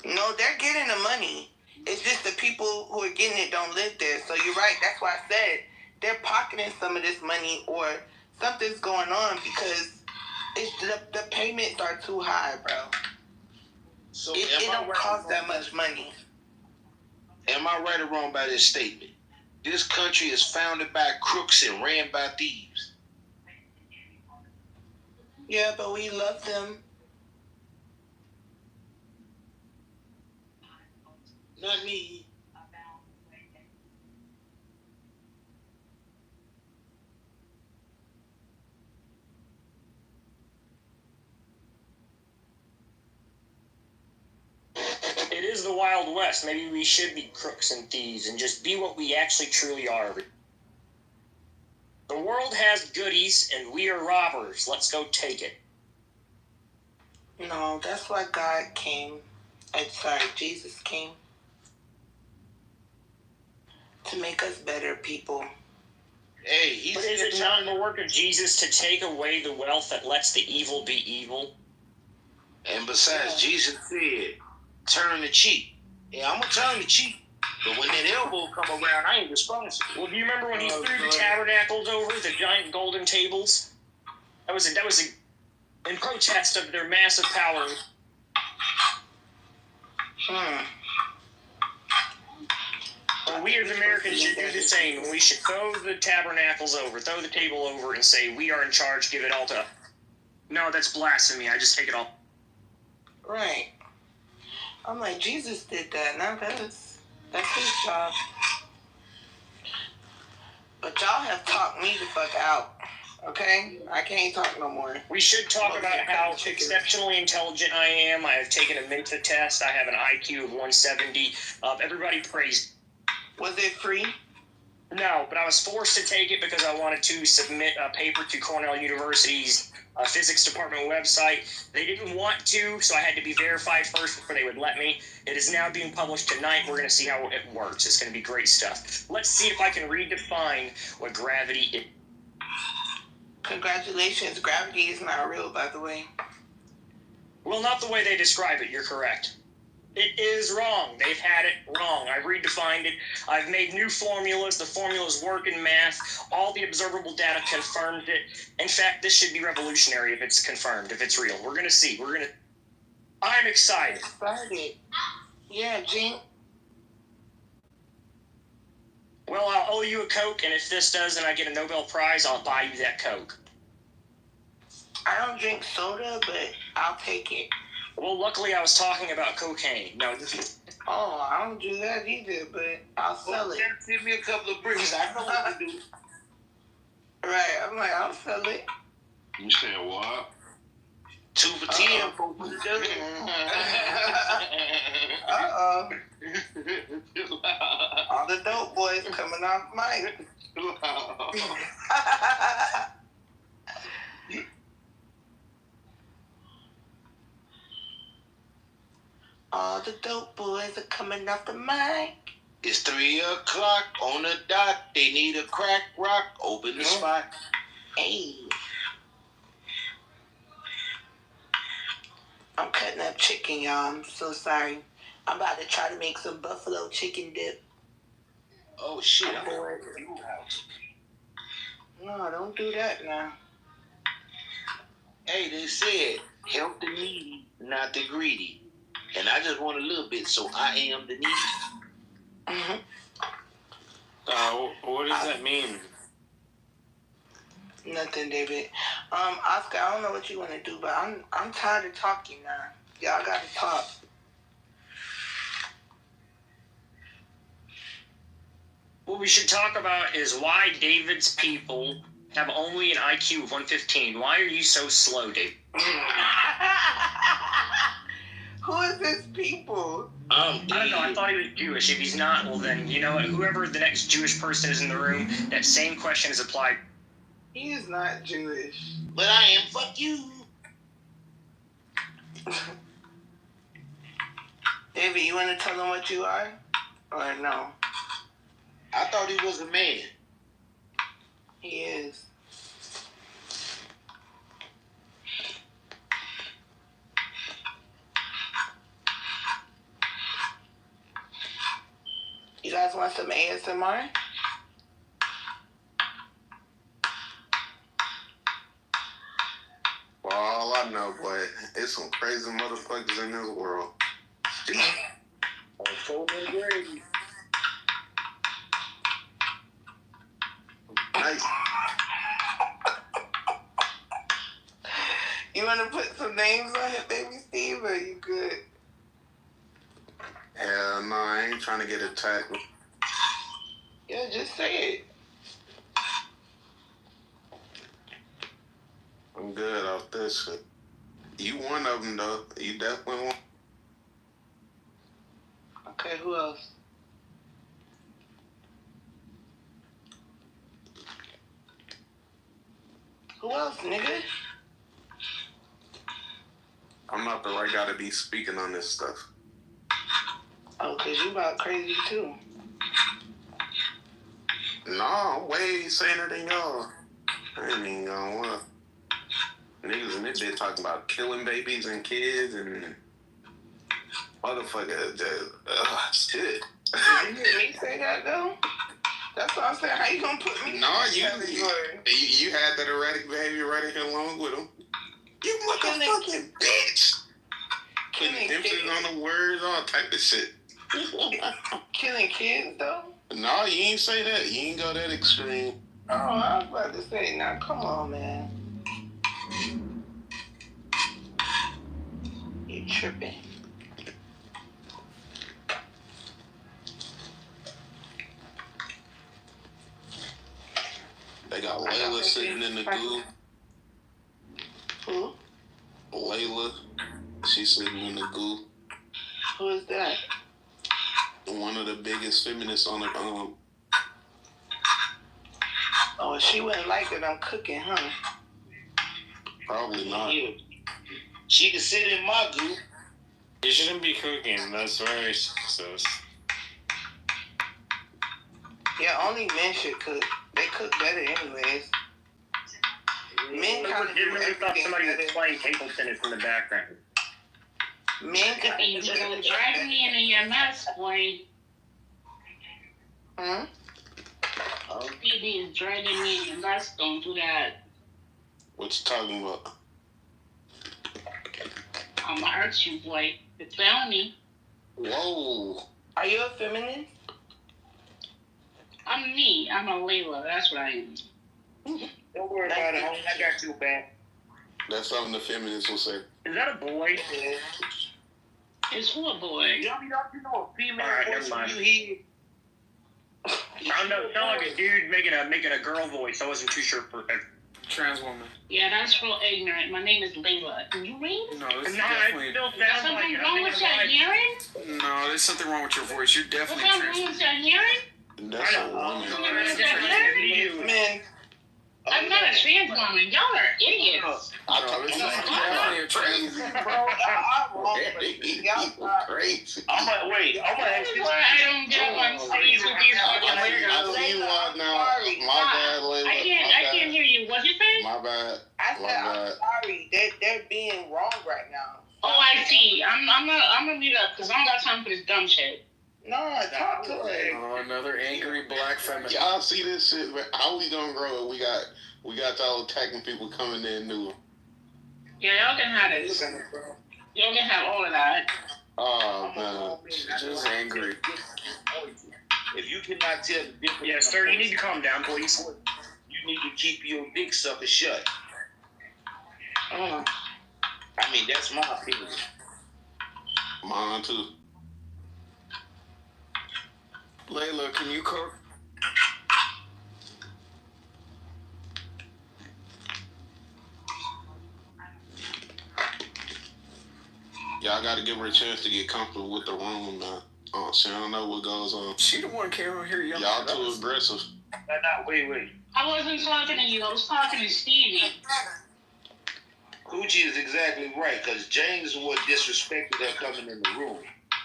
No, they're getting the money. It's just the people who are getting it don't live there. So you're right. That's why I said they're pocketing some of this money or something's going on because it's the payments are too high, bro. So it don't cost that much money. Am I right or wrong by this statement? This country is founded by crooks and ran by thieves. Yeah, but we love them. Not me. It is the Wild West. Maybe we should be crooks and thieves and just be what we actually truly are. The world has goodies and we are robbers. Let's go take it. No, that's why God came. Jesus came. To make us better people. Hey, but is it not the work of Jesus to take away the wealth that lets the evil be evil? And besides, Jesus said, turn the cheek. Yeah, I'm going to turn the cheek. But when that elbow come around, I ain't responsible. Well, do you remember when he threw the tabernacles over, the giant golden tables? That was in protest of their massive power. Well, we as Americans should do the same. We should throw the tabernacles over, throw the table over, and say, we are in charge, give it all to... No, that's blasphemy. I just take it all. Right. I'm like, Jesus did that. Now that's his job. But y'all have talked me the fuck out. Okay? I can't talk no more. We should talk about how exceptionally intelligent I am. I have taken a mental test. I have an IQ of 170. Everybody praised. Was it free? No, but I was forced to take it because I wanted to submit a paper to Cornell University's physics department website. They didn't want to, so I had to be verified first before they would let me. It is now being published tonight. We're going to see how it works. It's going to be great stuff. Let's see if I can redefine what gravity is. Congratulations. Gravity is not real, by the way. Well, not the way they describe it. You're correct. It is wrong. They've had it wrong. I've redefined it. I've made new formulas. The formulas work in math. All the observable data confirmed it. In fact, this should be revolutionary if it's confirmed, if it's real. We're going to see. I'm excited. Yeah, Gene. Well, I'll owe you a Coke, and if this does and I get a Nobel Prize, I'll buy you that Coke. I don't drink soda, but I'll take it. Well, luckily I was talking about cocaine. No, this is... Oh, I don't do that either, but I'll sell it. Give me a couple of bricks. I know what to do. Right, I'm like, I'll sell it. You saying what? 2 for 10, 4 for the dozen. Uh-oh. All the dope boys coming off mic. All the dope boys are coming off the mic. It's 3 o'clock on the dot. They need a crack rock. Open the spot. Hey. I'm cutting up chicken, y'all. I'm so sorry. I'm about to try to make some buffalo chicken dip. Oh, shit. I'm bored. No, don't do that now. Hey, they said, help the needy, not the greedy. And I just want a little bit, so I am the needy. Mm-hmm. What does that mean? Nothing, David. Oscar, I don't know what you want to do, but I'm tired of talking now. Y'all got to talk. What we should talk about is why David's people have only an IQ of 115. Why are you so slow, Dave? Who is this people? I don't know. I thought he was Jewish. If he's not, well then, you know what? Whoever the next Jewish person is in the room, that same question is applied. He is not Jewish. But I am. Fuck you. David, you want to tell them what you are? Or no? I thought he was a man. He is. You guys want some ASMR? Well, all I know, boy, it's some crazy motherfuckers in this world. Nice. You want to put some names on it, baby Steve, or you good? Hell no, I ain't trying to get attacked. Yeah, just say it. I'm good off this shit. You one of them, though. You definitely one. Okay, who else? Who else, nigga? I'm not the right guy to be speaking on this stuff. Oh, because you about crazy, too. No, I'm way saner than y'all. I ain't even gonna lie. Niggas in this bitch talking about killing babies and kids and motherfucker, shit. Did you hear me say that though? That's what I'm saying. How you gonna put me? No, you had that erratic behavior right in here along with him. You motherfucking bitch. Putting emphasis on the words, all type of shit. Killing kids though? No, you ain't say that. You ain't go that extreme. Oh, I was about to say, now come on, man. You tripping. They got Layla sitting in the goo. Who? Layla. She's sitting in the goo. Who is that? One of the biggest feminists on the Oh, she wouldn't like that I'm cooking, huh? Probably not. Yeah. She can sit in my goo. You shouldn't be cooking. That's very sus. Yeah, only men should cook. They cook better anyways. Men I kind of do legitimately thought everything somebody was better. playing table tennis in the background. Men kind of You do gonna everything drag better. me into your mess, boy. Hmm? OPD is dragging me in your mess. Don't do that. What you talking about? I'm gonna hurt you, boy. You found me. Whoa. Are you a feminist? I'm me. I'm a Layla. That's what I am. Don't worry about it, homie. I got you back. That's something the feminists will say. Is that a boy? It's who a boy? You know a female Alright, voice never mind. when you hear. I don't know. It sounded like a dude making a girl voice. I wasn't too sure for Trans woman. Yeah, that's real ignorant. My name is Layla. Can you read? No, this is No, definitely. it still Is sounds like something it. wrong with your hearing? No, there's something wrong with your voice. You're What's definitely wrong trans. with your hearing? That's a woman. Something wrong with your hearing? Men. I'm not a trans woman. Y'all are idiots. No, this is definitely a trans. Bro, I'm wrong for you. Y'all Crazy. I'm gonna ask This is you. why I don't get on stage with these fucking I weirdos. see you out now. My bad, Layla. I can't hear you. What you say? My bad. I said, My I'm bad. sorry. They're being wrong right now. Oh, I see. I'm gonna mute up because I don't got time for this dumb shit. No, talk to her. Oh, another angry black feminist. Y'all see this shit, man? How we gonna grow it? We got y'all attacking people coming in new. Yeah, y'all can have this. Y'all can have all of that. Oh man. Just angry. If you cannot tell the difference, Yeah, sir, you need to calm down, please. you need to keep your dick sucker shut. I mean, that's my opinion. Mine too. Layla, can you cook? Y'all gotta give her a chance to get comfortable with the room, man. She don't know what goes on. She the one came over here yelling Y'all at too us. aggressive. Wait. I wasn't talking to you. I was talking to Stevie. Coochie is exactly right, because James is what disrespected her coming in the room,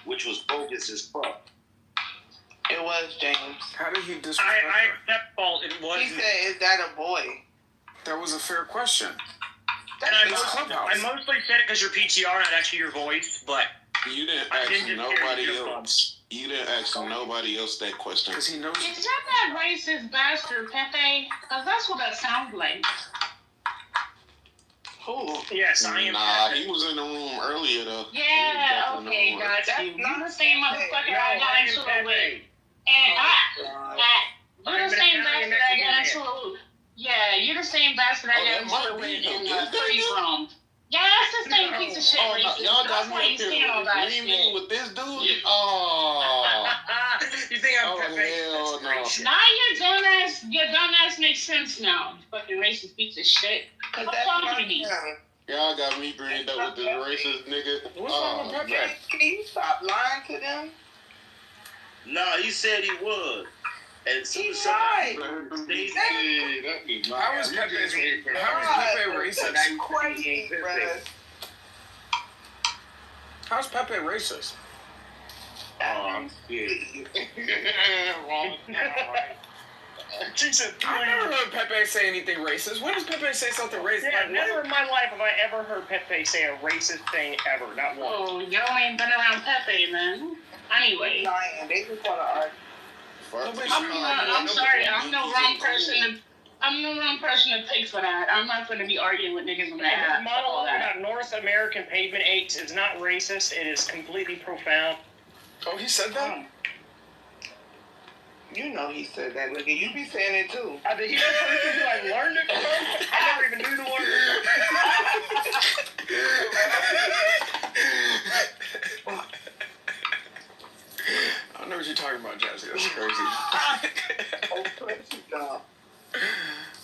which was bogus as fuck. It was James. How did he disrespect I her? accept fault. It was. He said, is that a boy? That was a fair question. And I It's Clubhouse. mostly said it because your PTR, not actually your voice, but You didn't I ask didn't just nobody hear your else. You didn't ask nobody else that question. Because he knows. Is that racist bastard, Pepe? Because that's what that sounds like. Who? yes, I am. Nah, he was in the room earlier though. Yeah, okay, got That's you. You not the same motherfucker No, I got I am into it Pepe. with. And you're the same bastard I got into it with. Yeah, you're the same bastard I got into it with in the freeze room. Yeah, that's the same piece of shit. Oh, no, racist. y'all got That's me why you up stand all here that with shit. with this dude. Oh, You think I'm oh Pepe? hell That's great no. shit. Now your dumb ass makes sense now. You fucking racist piece of shit. Because Stop that's talking not to me. him. Y'all got me greened up with this racist nigga. What's wrong with Pepe? Yeah, can you stop lying to them? Nah, he said he was. And soon He's as somebody right. How is Pepe racist? That's crazy, bruh. How's Pepe racist? She said, I never heard Pepe say anything racist. When does Pepe say something racist? yeah, Like, never what? in my life have I ever heard Pepe say a racist thing ever. Not once. Oh, y'all ain't been around Pepe, then. Anyway, lying. They just want to argue. I'm sorry. I'm the wrong person. I'm the wrong person to pick for that. I'm not going to be arguing with niggas on the app. The monologue about North American pavement apes is not racist. It is completely profound. Oh, he said that? You know he said that, nigga. You be saying it too. He's the person who I learned it from. I never even knew the word. I don't know what you're talking about, Jazzy. That's crazy.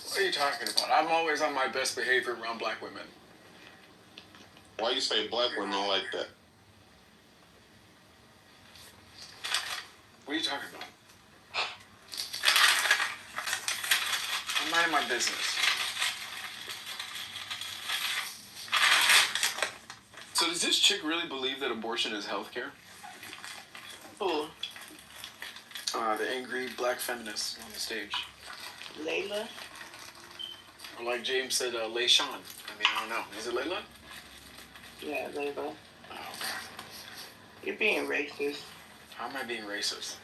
What are you talking about? I'm always on my best behavior around black women. Why you say black women like that? What are you talking about? I'm minding my business. So does this chick really believe that abortion is healthcare? Who? The angry black feminist on the stage. Layla? Or like James said, Leishan. I mean, I don't know. Is it Layla? Yeah, Layla. Oh, okay. You're being racist. How am I being racist?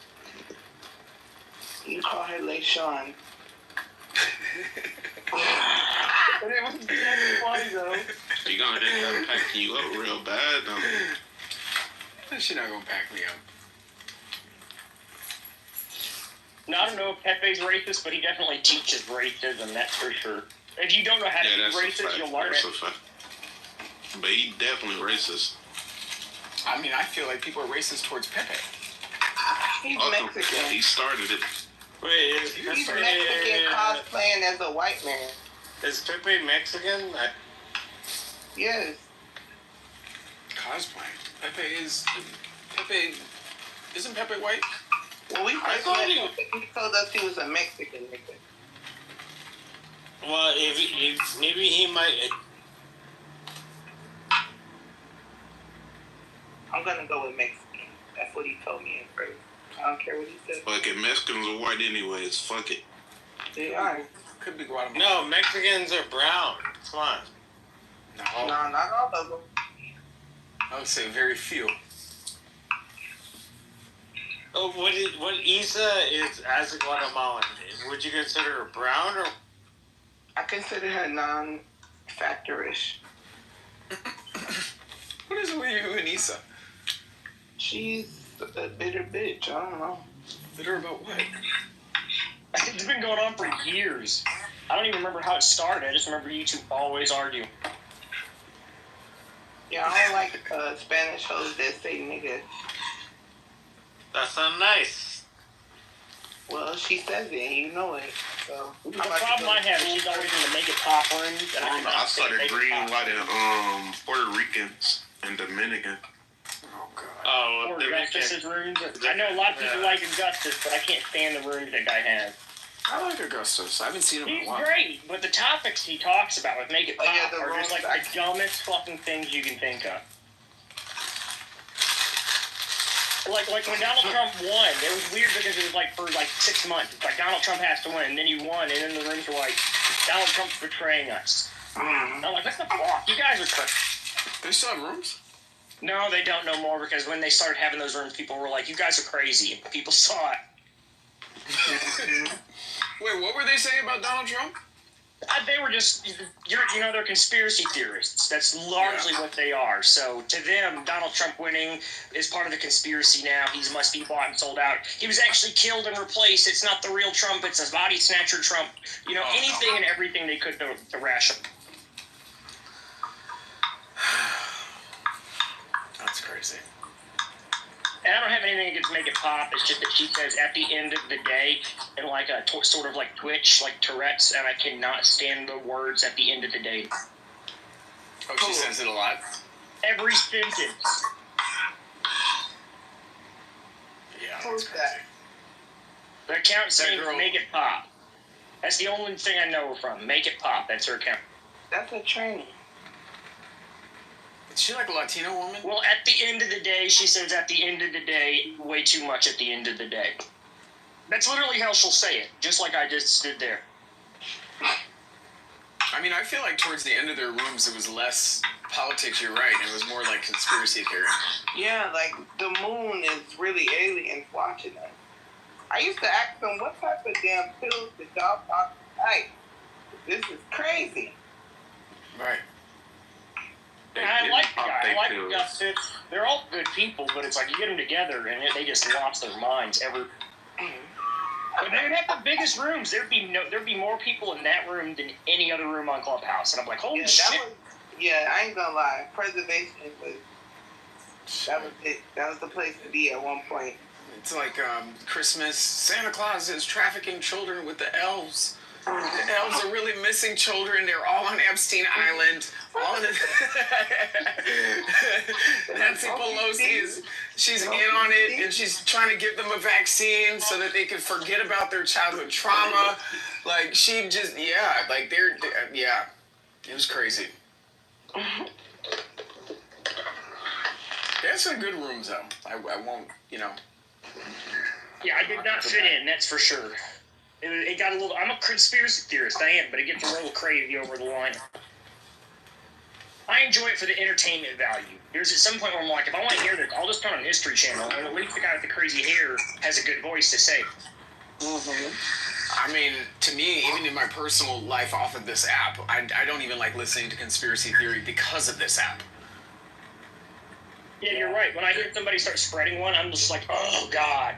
You call her Leishan. But it was funny though. You gonna end up packing you up real bad, though. She's not gonna pack me up. Now, I don't know if Pepe's racist, but he definitely teaches racism, that's for sure. If you don't know how to be racist, you'll learn it. That's a fact. But he definitely racist. I mean, I feel like people are racist towards Pepe. He's Mexican. He started it. Wait, He's Mexican cosplaying as a white man. Is Pepe Mexican? Yes. Cosplaying. Isn't Pepe white? Well, we first met him, he told us he was a Mexican nigga. Well, if maybe he might. I'm gonna go with Mexican. That's what he told me at first. I don't care what he said. Fuck it, Mexicans are white anyways. Fuck it. They are. Could be Guatemala. No, Mexicans are brown. Come on. No, not all of them. I would say very few. Oh, what Isa is as a Guatemalan? Would you consider her brown or? I consider her non-factorish. What is it with you and Issa? She's a bitter bitch. I don't know. Bitter about what? It's been going on for years. I don't even remember how it started. I just remember you two always argue. Yeah, I don't like Spanish hoes that say nigga. That's not nice. Well, she says it, and you know it. So The problem I have is she's always in the make it pop rooms. And I don't know. I started green lighting Puerto Ricans and Dominican. Oh god. Oh, Or Augustus's rooms. I know a lot of people like Augustus, but I can't stand the rooms that guy has. I like Augustus. I haven't seen him in a He's while. great, but the topics he talks about with Make It Pop yeah, the are just like wrong the dumbest fucking things you can think of. Like when Donald Trump won, it was weird because it was like for like 6 months. It's like Donald Trump has to win, and then he won, and then the rooms were like, Donald Trump's betraying us. And I'm like, what the fuck? You guys are crazy. They still have rooms? No, they don't no more because when they started having those rooms, people were like, you guys are crazy. People saw it. Wait, what were they saying about Donald Trump? They were just, they're conspiracy theorists. That's largely what they are. So to them, Donald Trump winning is part of the conspiracy now. He must be bought and sold out. He was actually killed and replaced. It's not the real Trump. It's a body snatcher Trump. Anything and everything they could to rash him. That's crazy. And I don't have anything against Make It Pop. It's just that she says at the end of the day, in like a sort of like Twitch, like Tourette's, and I cannot stand the words at the end of the day. Oh, she says it a lot? Every sentence. Yeah, that's crazy. The account saying Make It Pop. That's the only thing I know her from. Make It Pop. That's her account. That's a training. Is she like a Latino woman? Well, at the end of the day, she says at the end of the day, way too much at the end of the day. That's literally how she'll say it, just like I just did there. I mean, I feel like towards the end of their rooms, it was less politics, you're right. It was more like conspiracy theory. Yeah, like the moon is really aliens watching us. I used to ask them, what type of damn pills did y'all pop tonight? This is crazy. Right. I like the guy. I like the guy. They're all good people, but it's like you get them together and they just lost their minds. But they'd have the biggest rooms. There'd be more people in that room than any other room on Clubhouse. And I'm like, holy shit. I ain't gonna lie. Preservation was it. That was the place to be at one point. It's like Christmas. Santa Claus is trafficking children with the elves. The elves are really missing children. They're all on Epstein Island. All the Nancy Pelosi she's in on it, and she's trying to give them a vaccine so that they can forget about their childhood trauma. Like she just it was crazy. There's some good rooms though. I won't, Yeah, I did not fit in, that's for sure. It got a little. I'm a conspiracy theorist, I am, but it gets a little crazy over the line. I enjoy it for the entertainment value. There's at some point where I'm like, if I want to hear this, I'll just turn on History Channel, and at least the guy with the crazy hair has a good voice to say. I mean, to me, even in my personal life off of this app, I don't even like listening to conspiracy theory because of this app. Yeah, you're right. When I hear somebody start spreading one, I'm just like, oh, God.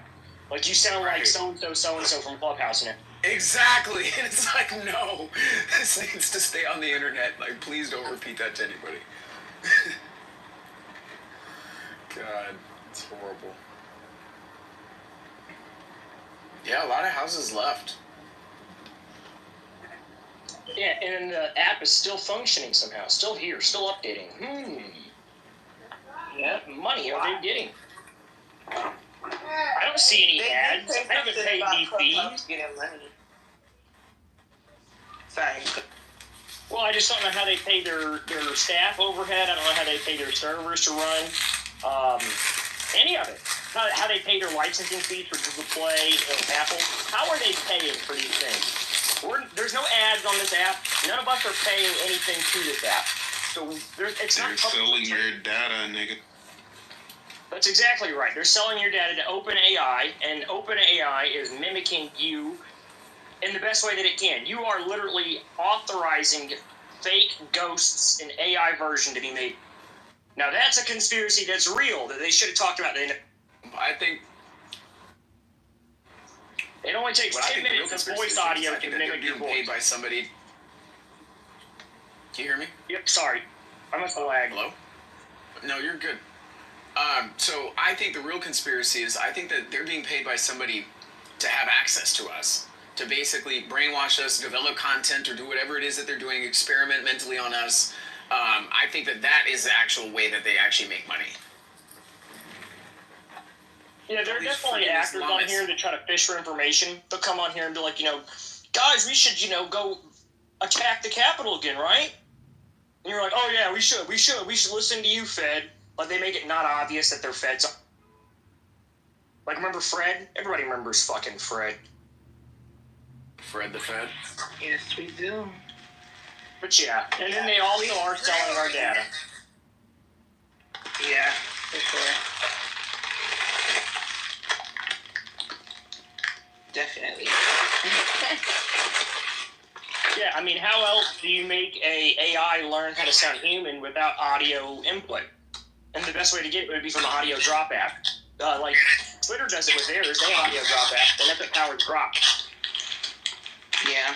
Like, you sound like so-and-so from Clubhouse now. Exactly. And it's like, no. This needs to stay on the internet. Like, please don't repeat that to anybody. God, it's horrible. Yeah, a lot of houses left. Yeah, and the app is still functioning somehow. Still here. Still updating. Yeah, money are they getting? I don't see any ads. I haven't paid any fees. Sorry. Well, I just don't know how they pay their staff overhead. I don't know how they pay their servers to run. Any of it. How they pay their licensing fees for Google Play and Apple. How are they paying for these things? There's no ads on this app. None of us are paying anything to this app. So it's not selling your data, nigga. That's exactly right. They're selling your data to OpenAI, and OpenAI is mimicking you in the best way that it can. You are literally authorizing fake ghosts in AI version to be made. Now that's a conspiracy that's real that they should have talked about. I think it only takes 10 minutes of voice audio to mimic your voice. Paid by somebody. Can you hear me? Yep. Sorry, I must have lagged. Hello? No, you're good. So I think the real conspiracy is I think that they're being paid by somebody to have access to us, to basically brainwash us, develop content, or do whatever it is that they're doing, experiment mentally on us. I think that is the actual way that they actually make money. Yeah, there are definitely actors on here that try to fish for information. They'll come on here and be like, guys, we should, go attack the Capitol again, right? And you're like, oh yeah, we should listen to you, Fed. Like, they make it not obvious that they're feds. Like, remember Fred? Everybody remembers fucking Fred. Fred the Fed? Yes, we do. But yeah, and then they also are selling our data. Yeah, for sure. Definitely. Yeah, I mean, how else do you make a AI learn how to sound human without audio input? And the best way to get it would be from an audio drop app. Like Twitter does it with theirs. They audio drop app, and that's a powered drop. Yeah.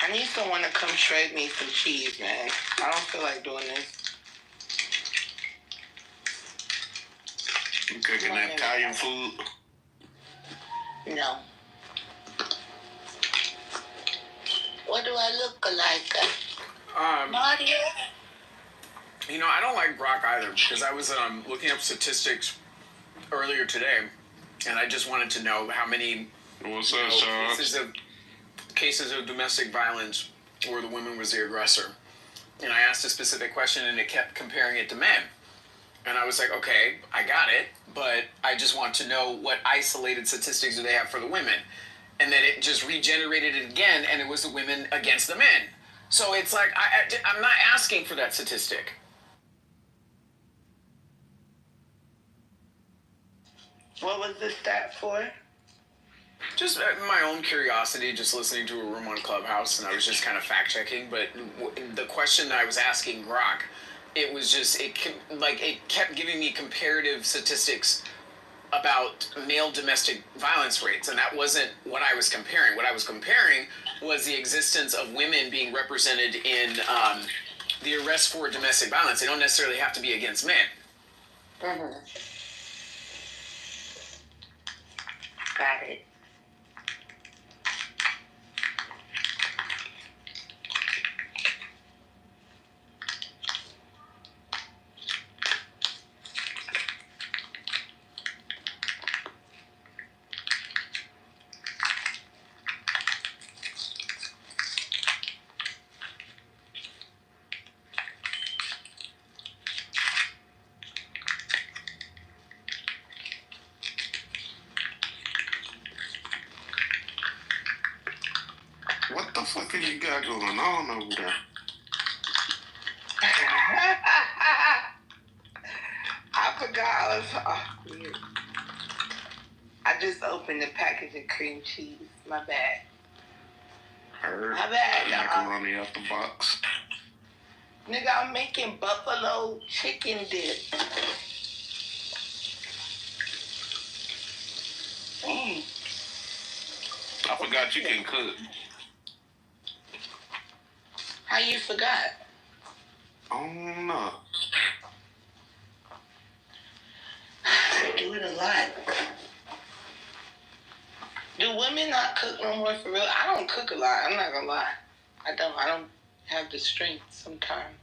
I need someone to come shred me some cheese, man. I don't feel like doing this. You cooking that Italian food? No. What do I look like? Mario? I don't like Brock either because I was looking up statistics earlier today, and I just wanted to know how many cases of domestic violence where the woman was the aggressor. And I asked a specific question, and it kept comparing it to men. And I was like, okay, I got it, but I just want to know what isolated statistics do they have for the women. And then it just regenerated it again, and it was the women against the men. So it's like, I'm not asking for that statistic. What was the stat for? Just my own curiosity, just listening to a room on Clubhouse, and I was just kind of fact checking. But the question that I was asking Grok, it was just it kept giving me comparative statistics about male domestic violence rates, and that wasn't what I was comparing. What I was comparing was the existence of women being represented in the arrest for domestic violence. They don't necessarily have to be against men. Mm-hmm. Got it. What the fuck have you got going on over there? I forgot I was weird. I just opened the package of cream cheese. My bad. Heard. My bad, Macaroni out the box. Nigga, I'm making buffalo chicken dip. I forgot you can cook. How you forgot? I don't know. I do it a lot. Do women not cook no more for real? I don't cook a lot. I'm not gonna lie. I don't have the strength sometimes.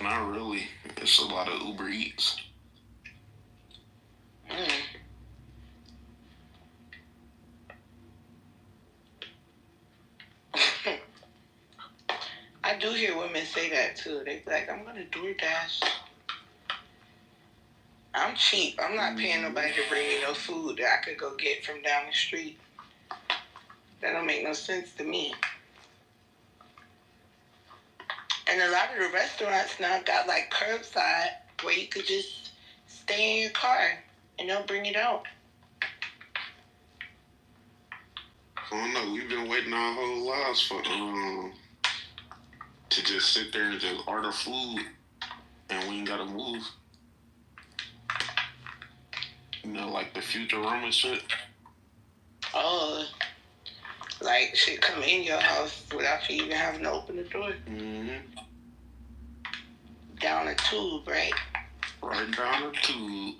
Not really. It's a lot of Uber Eats. I do hear women say that too. They be like, I'm gonna DoorDash. I'm cheap. I'm not paying nobody to bring me no food that I could go get from down the street. That don't make no sense to me. And a lot of the restaurants now got like curbside where you could just stay in your car and they'll bring it out. I don't know. We've been waiting our whole lives for to just sit there and just order food, and we ain't gotta move. You know, like the Futurama shit. Oh, like shit come in your house without you even having to open the door. Mm-hmm. Down a tube, right? Right down the tube.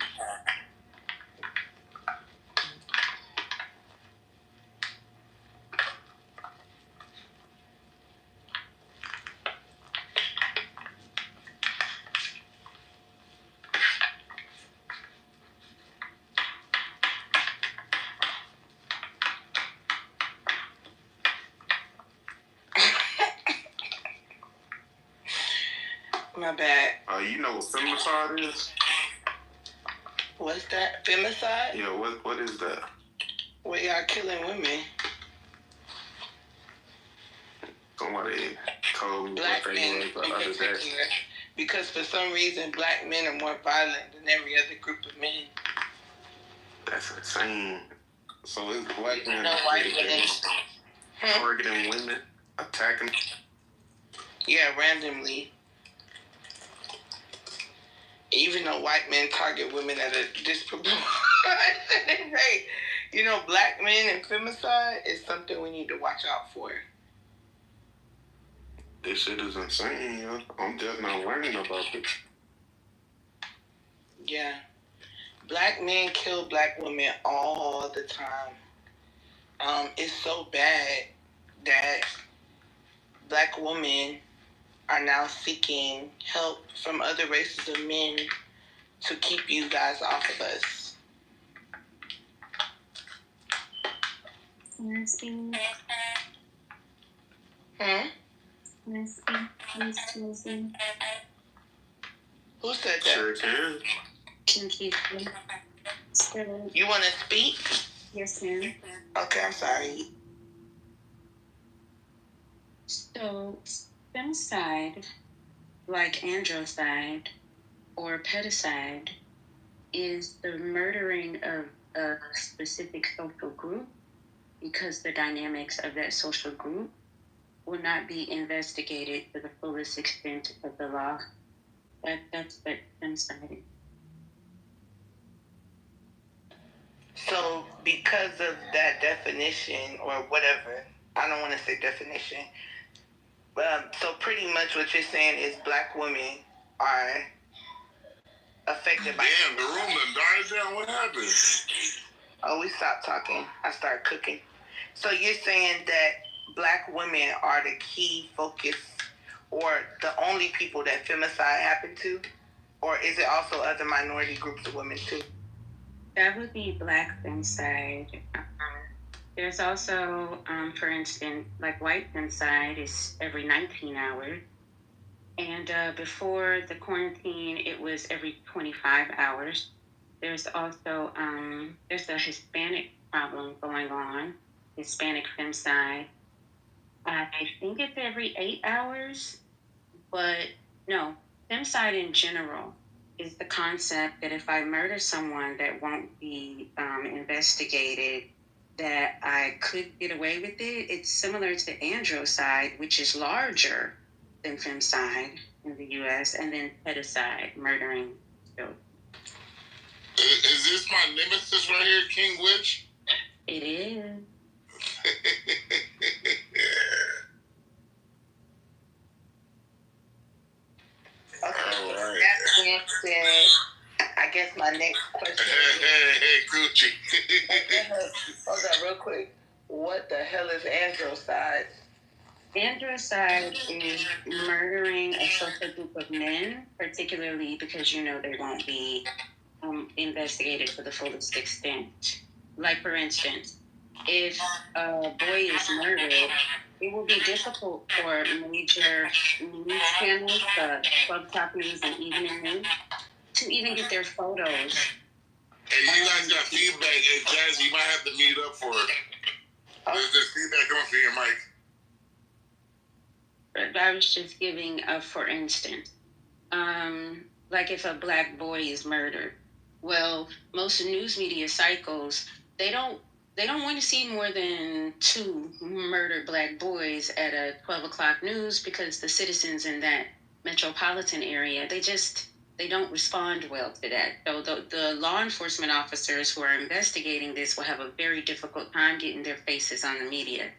My bad. You know what femicide is? What's that? Femicide? Yeah, what is that? Where y'all killing women. Somebody told me Black what they men was the other day. Because for some reason, black men are more violent than every other group of men. That's insane. So it's black men white women targeting women, attacking. Yeah, randomly. Even though white men target women at a disproportionate rate, you know, black men and femicide is something we need to watch out for. This shit is insane, yo. I'm just not learning about it. Yeah. Black men kill black women all the time. It's so bad that black women are now seeking help from other races of men to keep you guys off of us. Can I speak? Hmm? Can I speak, please, Susie? Who said that? Sure can. Thank you. So, You want to speak? yes, ma'am. Okay, I'm sorry. So, femicide, like androcide or pedicide, is the murdering of a specific social group because the dynamics of that social group will not be investigated to the fullest extent of the law. That's what femicide is. So, because of that definition or whatever, I don't want to say definition. So pretty much what you're saying is black women are affected by. Damn, the room done died down. What happened? Oh, we stopped talking. I started cooking. So you're saying that black women are the key focus or the only people that femicide happen to? Or is it also other minority groups of women too? That would be black femicide. There's also, for instance, like white femicide is every 19 hours. And before the quarantine, it was every 25 hours. There's also, there's a Hispanic problem going on, Hispanic femicide. I think it's every 8 hours, but no, femicide in general is the concept that if I murder someone that won't be investigated, that I could get away with it. It's similar to androcide, which is larger than femicide in the U.S., and then pedicide, murdering children. Is this my nemesis right here, King Witch? It is. Okay, right. that being said, I guess my next question Hey, Gucci. hold on real quick. What the hell is androcide? Androcide is murdering a social group of men, particularly because they won't be investigated to the fullest extent. Like, for instance, if a boy is murdered, it will be difficult for major news channels, Club Top News and Evening News, to even get their photos. Hey, you guys got feedback. Hey, Jazzy, you might have to mute up for it. There's feedback coming from your mic. But I was just giving a for instance. Like if a black boy is murdered, well, most news media cycles, they don't want to see more than 2 murdered black boys at a 12 o'clock news because the citizens in that metropolitan area, they don't respond well to that. So the law enforcement officers who are investigating this will have a very difficult time getting their faces on the media.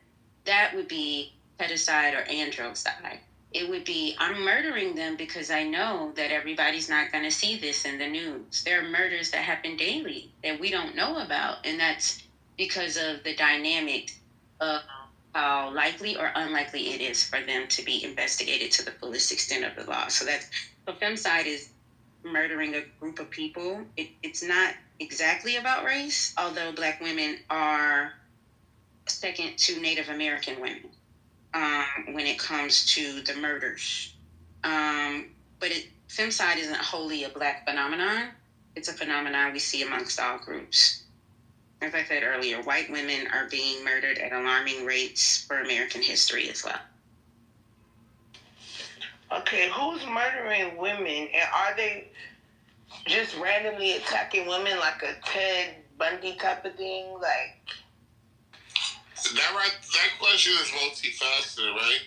That would be pedicide or androcide. It would be, I'm murdering them because I know that everybody's not going to see this in the news. There are murders that happen daily that we don't know about, and that's because of the dynamic of how likely or unlikely it is for them to be investigated to the fullest extent of the law. So femicide is murdering a group of people. It's not exactly about race, although black women are second to Native American women when it comes to the murders. But femicide isn't wholly a black phenomenon. It's a phenomenon we see amongst all groups. As I said earlier, white women are being murdered at alarming rates for American history as well. Okay, who's murdering women? And are they just randomly attacking women like a Ted Bundy type of thing? Like, That question is multifaceted, right?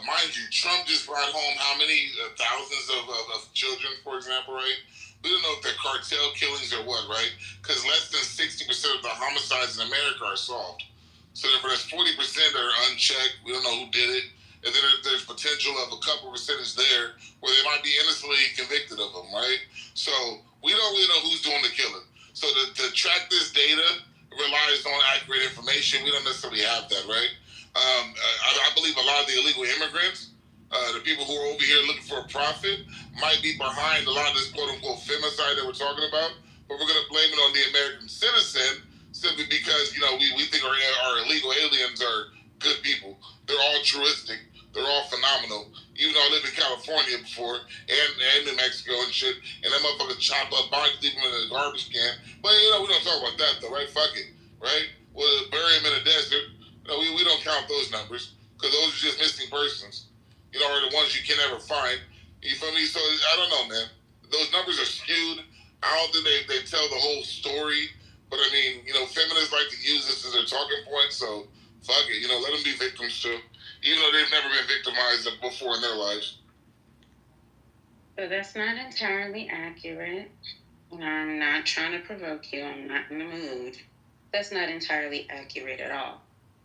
Mind you, Trump just brought home how many thousands of children, for example, right? We don't know if they're cartel killings or what, right? Because less than 60% of the homicides in America are solved. So therefore, there's 40% that are unchecked. We don't know who did it. And then there's potential of a couple percentage there where they might be innocently convicted of them, right? So we don't really know who's doing the killing. So to track this data relies on accurate information. We don't necessarily have that, right? I believe a lot of the illegal immigrants, the people who are over here looking for a profit, might be behind a lot of this quote-unquote femicide that we're talking about. But we're going to blame it on the American citizen simply because, we think our illegal aliens are good people. They're altruistic. They're all phenomenal. Even though I lived in California before and New Mexico and shit, and that motherfucker chop up bodies, leave them in a garbage can. But we don't talk about that though, right? Fuck it, right? We'll bury them in a desert. We don't count those numbers because those are just missing persons. Or the ones you can never find. You feel me? So I don't know, man. Those numbers are skewed. I don't think they tell the whole story. But I mean, feminists like to use this as their talking point. So fuck it, let them be victims too, even though they've never been victimized before in their lives. So that's not entirely accurate. I'm not trying to provoke you. I'm not in the mood. That's not entirely accurate at all.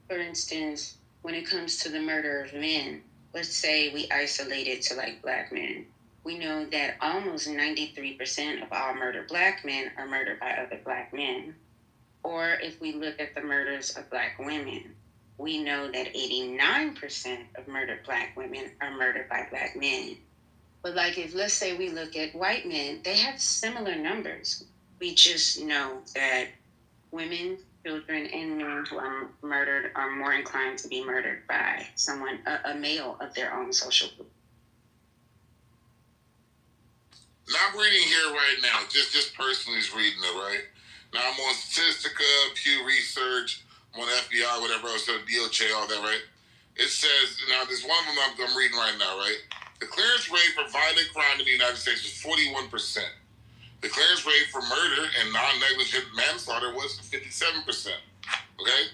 For instance, when it comes to the murder of men, let's say we isolate it to like black men. We know that almost 93% of all murdered black men are murdered by other black men. Or if we look at the murders of black women, we know that 89% of murdered black women are murdered by black men. But like if let's say we look at white men, they have similar numbers. We just know that women, children, and men who are murdered are more inclined to be murdered by someone, a male of their own social group. Now I'm reading here right now, just personally is reading it, right? Now I'm on Statistica, Pew Research, I'm on FBI, whatever else, DOJ, all that, right? It says, now there's one of them I'm reading right now, right? The clearance rate for violent crime in the United States was 41%. The clearance rate for murder and non-negligent manslaughter was 57%. Okay?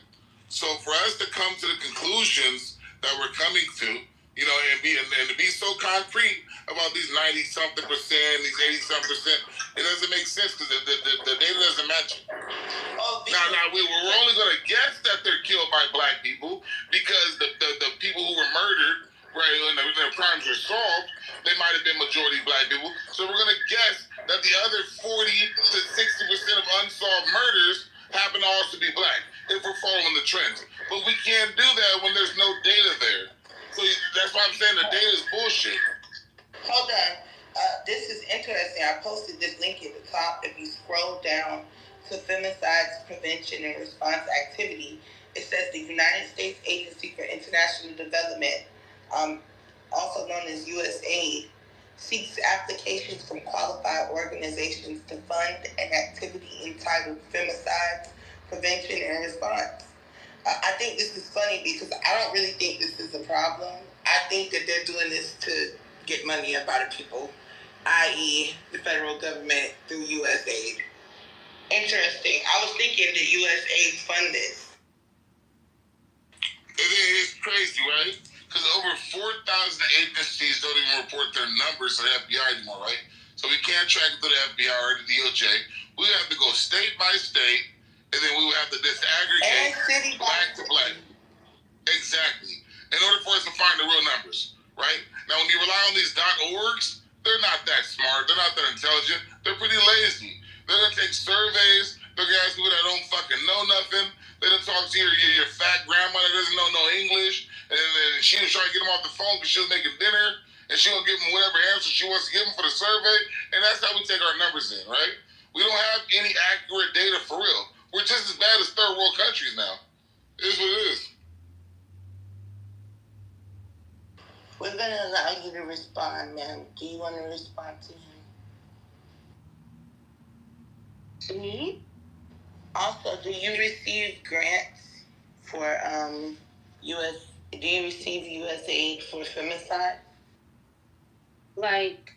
So for us to come to the conclusions that we're coming to, and to be so concrete about these 90-something percent, these 80-something percent, it doesn't make sense because the data doesn't match it. Now we're only going to guess that they're killed by black people because the people who were murdered, right, when their crimes were solved, they might have been majority black people. So we're going to guess that the other 40 to 60% of unsolved murders happen to also be black, if we're following the trends. But we can't do that when there's no data there. So that's why I'm saying the data is bullshit. Hold on. This is interesting. I posted this link at the top. If you scroll down to femicides prevention and response activity, it says the United States Agency for International Development, also known as USAID, seeks applications from qualified organizations to fund an activity entitled Femicides Prevention and Response. I think this is funny because I don't really think this is a problem. I think that they're doing this to get money up out of people, i.e. the federal government through USAID. Interesting. I was thinking that USAID fund this. It's crazy, right? Because over 4,000 agencies don't even report their numbers to the FBI anymore, right? So we can't track it to the FBI or the DOJ. We have to go state by state, and then we would have to disaggregate black to black. Exactly. In order for us to find the real numbers, right? Now, when you rely on these .orgs, they're not that smart. They're not that intelligent. They're pretty lazy. They're going to take surveys. They're going to ask people that don't fucking know nothing. They're going to talk to your fat grandma that doesn't know no English. And then she was trying to get them off the phone because she was making dinner. And she will give them whatever answer she wants to give them for the survey. And that's how we take our numbers in, right? We don't have any accurate data for real. We're just as bad as third world countries now. It is what it is. We're going to allow you to respond, ma'am. Do you want to respond to him? To me? Also, do you receive grants for do you receive USAID for femicide? Like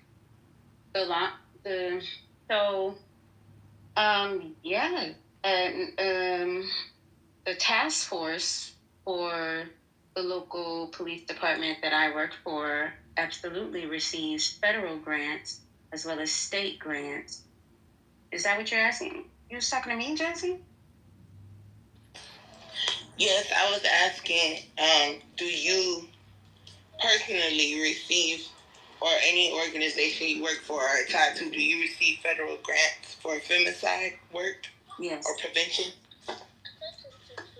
yeah. The task force for the local police department that I work for absolutely receives federal grants as well as state grants. Is that what you're asking? You was talking to me, Jesse? Yes, I was asking, do you personally receive, or any organization you work for or tied to, do you receive federal grants for femicide work? Yes. Or prevention?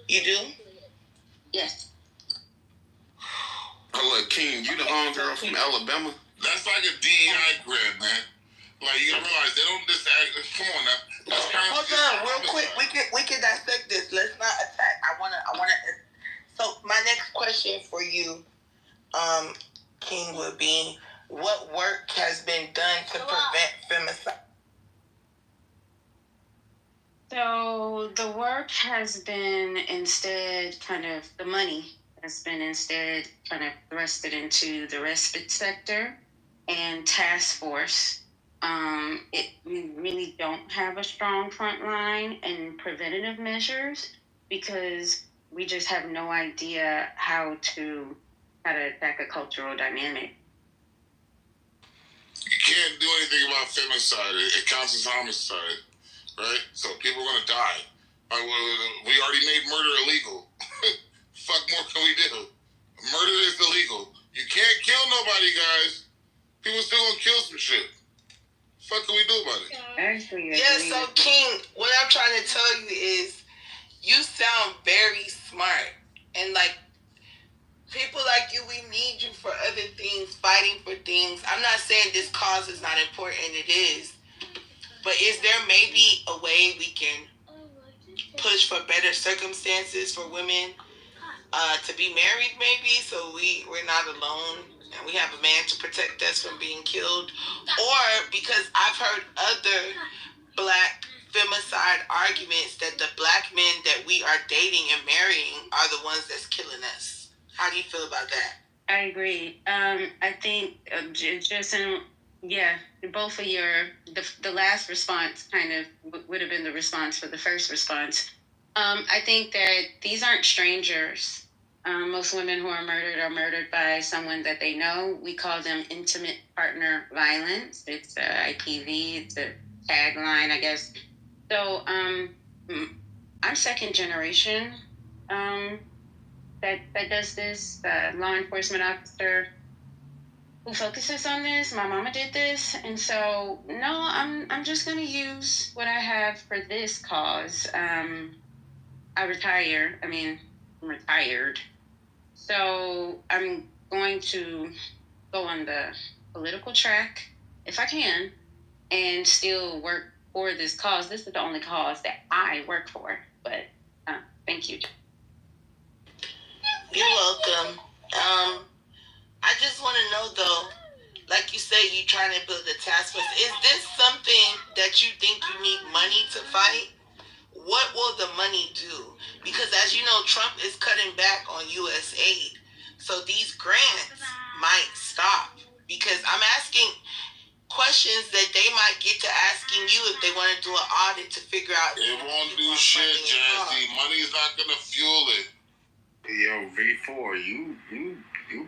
You do? Yes. Oh, look, King, you the girl from Alabama? That's like a DEI grant, man. Like, you gotta realize they don't just act. Come on now. That's kind of. Hold on, real quick. We can dissect this. Let's not attack. I wanna. So my next question for you, King, would be, what work has been done to prevent femicide? So the work has been instead the money has been instead kind of thrusted into the respite sector and task force. We really don't have a strong front line and preventative measures because we just have no idea how to attack a cultural dynamic. You can't do anything about femicide. It counts as homicide, right? So people are going to die. We already made murder illegal. Fuck more can we do? Murder is illegal. You can't kill nobody, guys. People still going to kill some shit. Fuck can we do about it? Yeah, so King, what I'm trying to tell you is you sound very smart. And like, people like you, we need you for other things, fighting for things. I'm not saying this cause is not important, it is. But is there maybe a way we can push for better circumstances for women to be married maybe, so we're not alone and we have a man to protect us from being killed? Or because I've heard other black femicide arguments that the black men that we are dating and marrying are the ones that's killing us. How do you feel about that? I agree. I think both of the last response kind of would have been the response for the first response. I think that these aren't strangers. Most women who are murdered by someone that they know. We call them intimate partner violence. It's IPV. It's a tagline, I guess. So I'm second generation that does this. Law enforcement officer who focuses on this. My mama did this, and so no, I'm just gonna use what I have for this cause. I'm retired. So I'm going to go on the political track if I can and still work for this cause. This is the only cause that I work for. But thank you. You're welcome. I just want to know though, like you say, you're trying to build a task force. Is this something that you think you need money to fight? What will the money do? Because as you know, Trump is cutting back on U.S. aid. So these grants might stop. Because I'm asking questions that they might get to asking you if they want to do an audit to figure out. It won't do shit, Jazzy. Money's not going to fuel it. Yo, V4, you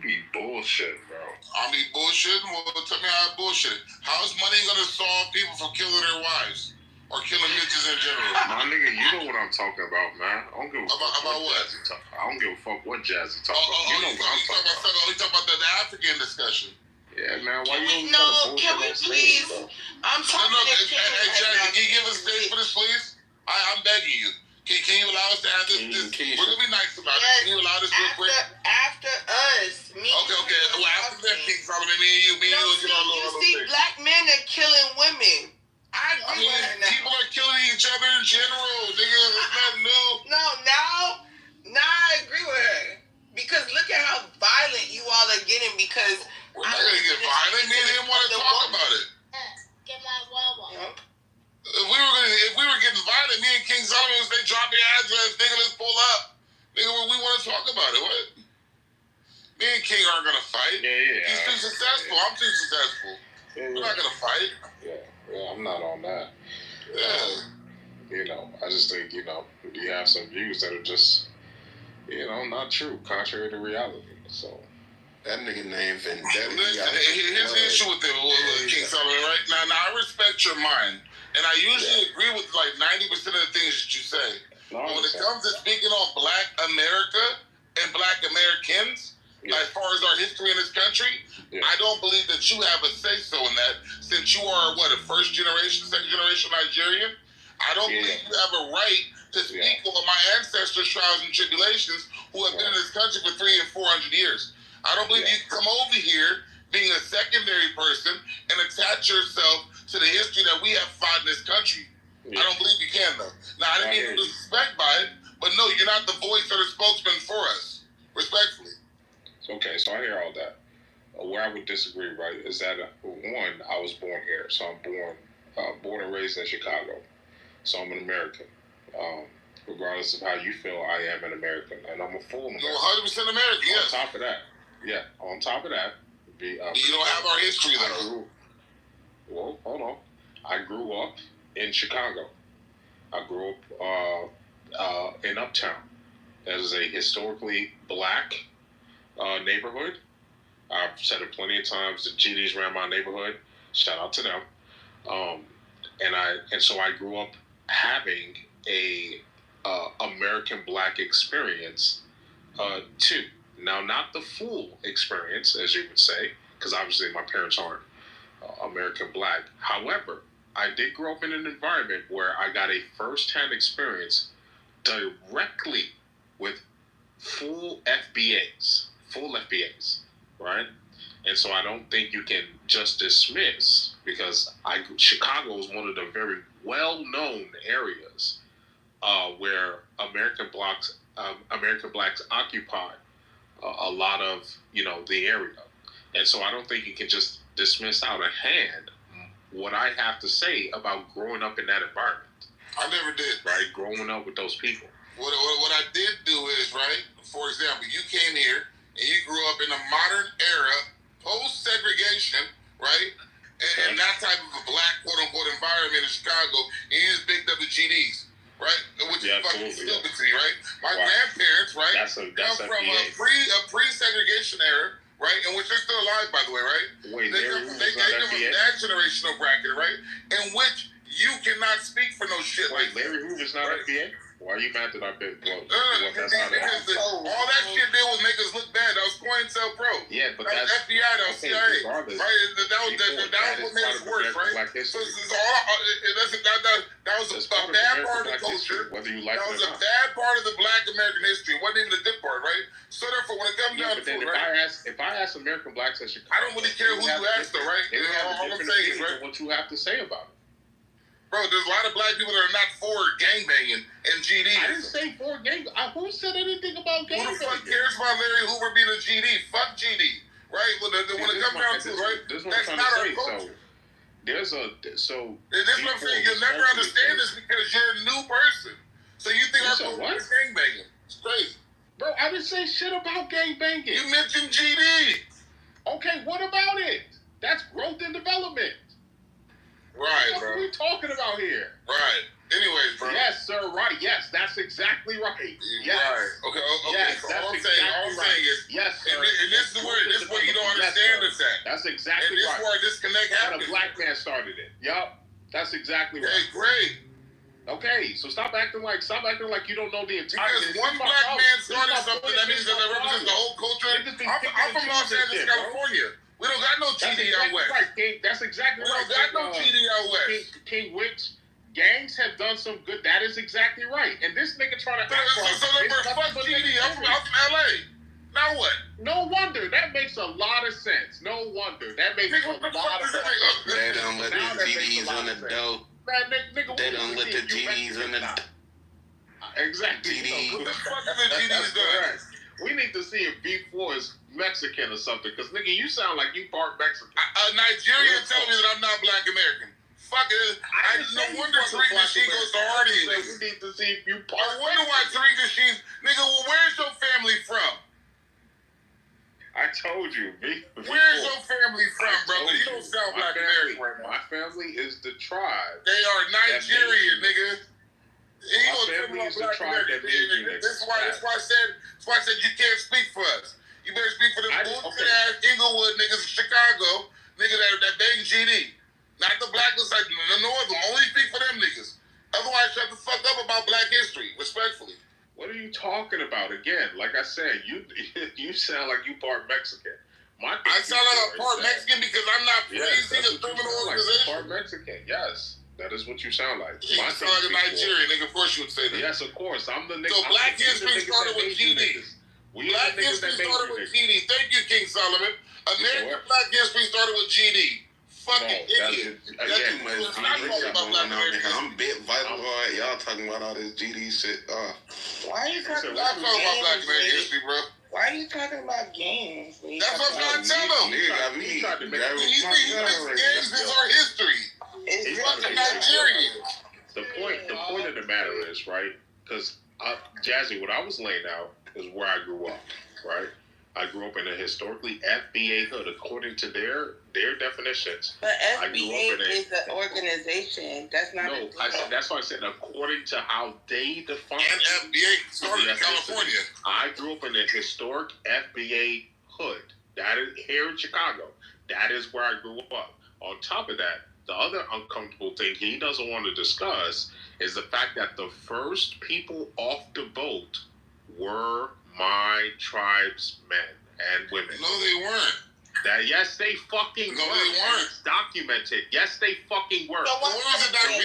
be bullshit, bro. I be bullshitting? Well, tell me how I bullshit. How's money going to solve people from killing their wives? Or killing bitches in general? My nigga, you know what I'm talking about, man. I don't give a fuck about what? Jazzy talk. I don't give a fuck what Jazzy talking about. You know what I'm talking about. We talking about the African discussion. Yeah, man. Why you can we please? I'm talking to Hey, Jazzy, can you give us a stage for this, please? I'm begging you. Can you allow us to have this? We're going to be nice about it. Can you allow this real quick? After us. Okay. Well, after that, King Solomon, me and you get on a little you see, black men are killing women. I agree with her now. People are killing each other in general. Nigga, it's not new. No, now I agree with her. Because look at how violent you all are getting because... We're not going to get violent. Me and him want to talk about it. Get my Wawa. If we were getting violent, me and King Solomon would say, drop your address, nigga, let's pull up. Nigga, we want to talk about it. What? Me and King aren't going to fight. Yeah. He's too successful. I'm too successful. We're not going to fight. Yeah, I'm not on that. Yeah. I just think, you have some views that are just, not true, contrary to reality. So that nigga named Vendetta. Listen, here's the issue with King Solomon, right? Now I respect your mind, and I usually agree with like 90% of the things that you say. But when it comes to speaking on Black America and Black Americans, as far as our history in this country, I don't believe that you have a say-so in that, since you are, a first generation, second generation Nigerian. I don't believe you have a right to speak on my ancestors' trials and tribulations who have been in this country for 300 and 400 years. I don't believe you can come over here being a secondary person and attach yourself to the history that we have fought in this country. I don't believe you can, though. Now, I didn't mean to disrespect by it, but no, you're not the voice or the spokesman for us. Respectfully. Okay, so I hear all that. Where I would disagree, right, is that one, I was born here, so I'm born and raised in Chicago, so I'm an American. Regardless of how you feel, I am an American, and I'm a full American. You're 100% American, yes. On top of that, you don't have our history, though. Well, hold on. I grew up in Chicago. I grew up in Uptown. That is a historically black neighborhood. I've said it plenty of times. The GDs ran my neighborhood. Shout out to them. And so I grew up having a American black experience too. Now, not the full experience, as you would say, because obviously my parents aren't American black. However, I did grow up in an environment where I got a first-hand experience directly with full FBAs, right? And so I don't think you can just dismiss, because Chicago is one of the very well-known areas where American blacks occupy a lot of the area, and so I don't think you can just dismiss out of hand what I have to say about growing up in that environment. I never did. Right, growing up with those people. What I did do is, right, for example, you came here and you grew up in a modern era, post-segregation, right, and that type of a black, quote-unquote, environment in Chicago, and you just big WGDs, right, which is fucking stupid to me, right? My grandparents, right, come from a pre-segregation era, right, in which they're still alive, by the way, right? They came from that generational bracket, right, in which you cannot speak for no shit like that. Larry Hoover's not FBA? Why are you mad that I picked? Well, because all that shit did was make us look bad. That was COINTELPRO. Yeah, but that was FBI. That was CIA. Right? That was what made us worse, right? So that was a bad part of the culture. Whether you like it or not. That was a bad part of the Black American history. It wasn't even the good part, right? So therefore, when it comes down to it, right? If I ask American blacks in Chicago, I don't really care who you ask, though, right? All I'm saying is, right? What you have to say about it. Bro, there's a lot of black people that are not for gangbanging and GD. I didn't say for gang. Who said anything about gangbanging? Who the fuck cares about Larry Hoover being a GD? Fuck GD, right? When it comes down to it, right? That's not our culture. This is what I'm saying. You'll never understand this because you're a new person. So you think our culture is gangbanging. It's crazy. Bro, I didn't say shit about gangbanging. You mentioned GD. Okay, what about it? That's growth and development. Right, what are we talking about here? Right. Anyways, bro. Yes, sir. Right. Yes, that's exactly right. Yes. Right. Okay. Yes, so all I'm saying is, yes, sir. And this is where you don't understand this at. That's exactly right. And this is where a disconnect happens. And a black man started it. Yup. That's exactly right. Hey, great. Okay, so stop acting like you don't know the entire. Because one black man started something, that means that represents the whole culture. I'm from Los Angeles, California. We don't got no GD out west. Right. That's exactly right. We don't got no GD out west. King Witch, gangs have done some good. That is exactly right. And this nigga trying to act so fuck GD. I'm from LA. Now what? No wonder. That makes a lot of sense. No wonder. That makes a lot of sense. They don't let the GDs on the dough. They don't let the GDs on the dough. Exactly. What the fuck is the GDs doing? We need to see if B4 is Mexican or something, because nigga, you sound like you part Mexican. Nigerian tell me that I'm not Black American. Fuck it. No wonder Tariq Nasheed goes to Hardy. We need to see if you part. I wonder why Tariq Nasheed, nigga. Well, where's your family from? I told you, Where's your family from, brother? You don't sound Black American right now. My family is the tribe. They are Nigerian, nigga. My family is the tribe that made you. That's why I said you can't speak for us. You better speak for the bullshit ass Inglewood niggas in Chicago, nigga that bang GD. Not the black ones, like the northern. Only speak for them niggas. Otherwise, shut the fuck up about black history, respectfully. What are you talking about? Again, like I said, you sound like you part Mexican. I sound like I'm part Mexican because I'm not praising a criminal organization. Part Mexican, yes. That is what you sound like. You sound like a Nigerian, nigga. Of course you would say that. Yes, of course. I'm the nigga. So black history started with GD. Black history started with GD. Thank you, King Solomon. American black history started with GD. Fucking idiot. That's too much. I'm bit vital. Y'all talking about all this GD shit. Why are you talking about Black American history, bro? Why are you talking about games? That's what I'm trying to tell him. Nigga got me. He thinks games is our history. He's fucking Nigerian. The point of the matter is, right? Because Jazzy, what I was laying out is where I grew up, right? I grew up in a historically FBA hood, according to their definitions. But FBA is an organization. That's not. No, that's why I said according to how they define. And FBA started in California. I grew up in a historic FBA hood. That is here in Chicago. That is where I grew up. On top of that, the other uncomfortable thing he doesn't want to discuss is the fact that the first people off the boat were my tribesmen and women. No, they weren't. Yes, they fucking were. No, they weren't. It's documented. Yes, they fucking were. So what was the document?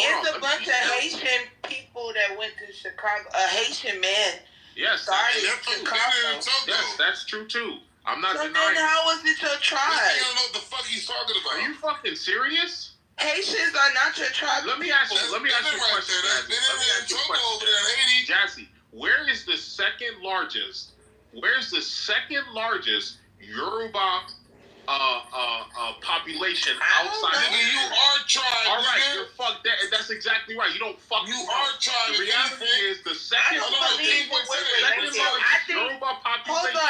It's a bunch of Haitian people that went to Chicago. A Haitian man. Yes, started in Chicago. Yes, that's true too. I'm not denying. Then how was it your tribe? I don't know what the fuck he's talking about. Are you fucking serious? Haitians are not your tribe. Let me ask you a question. Jazzy, where is the second largest? Where's the second largest Yoruba population outside of you are tribe. All right, you're fucked. That's exactly right. You don't fuck. You are tribe. The reality is the second largest Yoruba population. Hold on,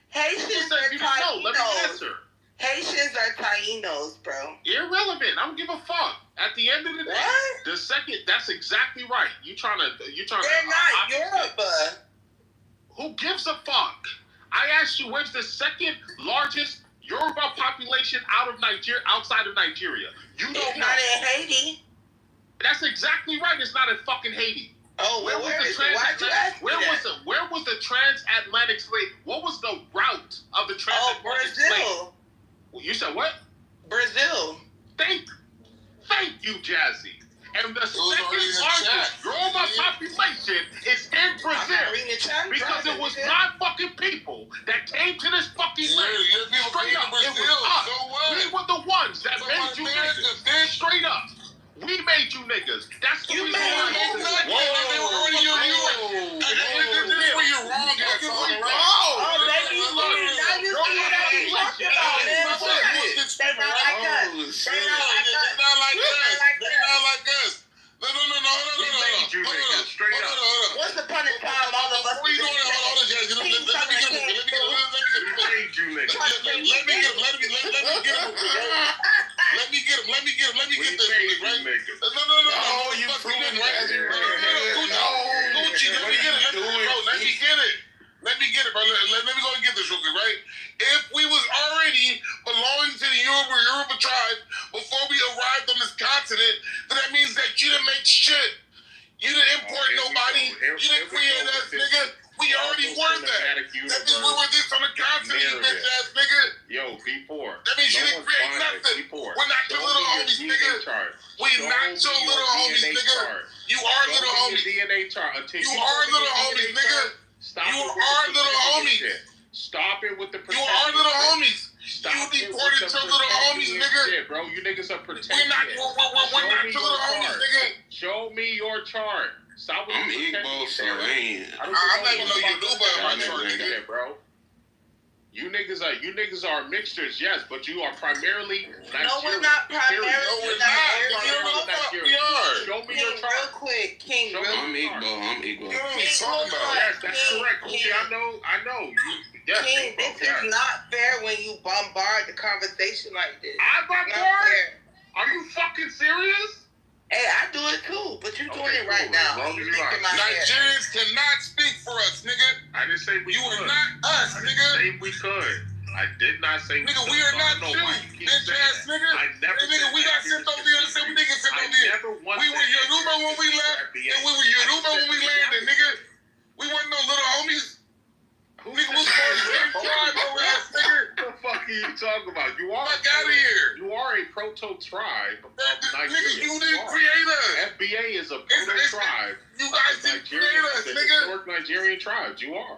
Haitians are Tainos. Let me answer. Haitians are Tainos, bro. Irrelevant. I don't give a fuck. At the end of the day, the second. That's exactly right. You trying to. They're not Yoruba. Who gives a fuck? I asked you, where's the second largest Yoruba population outside of Nigeria? You don't know. It's not in Haiti. That's exactly right. It's not in fucking Haiti. Oh, where was it? Where was the transatlantic slave? What was the route of the transatlantic slave? Brazil. You said what? Brazil. Thank you, Jazzy. And the second largest Yoruba population is in Brazil because it was my fucking people that came to this fucking land. Straight up, it was us. We were the ones that made you niggas. Straight up. We made you niggas. That's the reason why. Once upon a time, all of us. Let me get this, right? No, you proving right. Gucci, let me get it, bro. Let me get it, bro. Let me go and get this real quick, right? If we was already belonging to the Yoruba tribe before we arrived on this continent, then that means that you didn't make shit. You didn't import nobody. You didn't create us, nigga. We already were that. That means we were this on the continent, you bitch ass nigga. Yo, B4. That means you didn't create nothing. We're not your little homies, nigga. We not your little homies, nigga. You are little homies. DNA chart. You are little homies, nigga. You are little homies. Stop it with the You are little homies. You deported your little homies, nigga. Bro, you niggas are protected. We're not your little homies, nigga. Show me your chart. Stop with I'm Igbo, so I ain't. I'm not even know you knew about my chart, nigga. Bro. You niggas are mixtures, yes, but you are primarily Nigerian. No, we're not primarily. No, we're not. We are. Show me your chart. Real quick, King. I'm Igbo. You know what I'm talking about? Yes, that's correct. Gucci, I know. Yes, King, this is not fair when you bombard the conversation like this. I bombard? Are you fucking serious? Hey, I do it too, but you're doing it right now. Nigerians cannot speak for us, nigga. I didn't say we could. You are not us, nigga. I didn't say we could. I did not say nigga, we are not you, bitch ass nigga. I never nigga, we got sent over there the same niggas sent over there. We were Yoruba when we left, and we were Yoruba when we landed, nigga. We weren't no little homies. Nigga was first tribe, over ass nigga. What the fuck are you talking about? You are fuck out of here. You are a proto tribe of Nigeria. Nigga, you didn't create us. FBA is a proto tribe. You guys didn't create us, nigga. Historic Nigerian tribes. You are.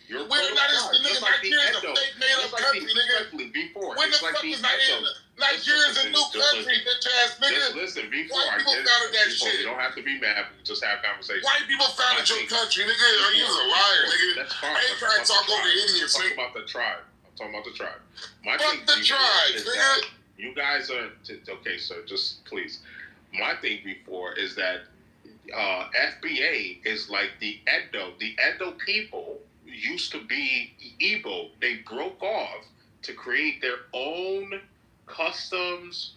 We're not as nigga. Nigeria's a fake made up country, nigga. Before. When the fuck is Nigeria? Nigeria's a new country, bitch ass nigga. Just listen, before White I people get founded that before, shit. you don't have to be mad. We just have conversation. White people founded your country, nigga. You a liar, nigga. That's fine. I ain't trying to talk over idiots, I'm nigga. talking about the tribe. I'm talking about the tribe. My Fuck thing the before tribe, is nigga. that you guys are okay, sir. Just please. My thing before is that FBA is like the Edo. The Edo people used to be Igbo. They broke off to create their own customs,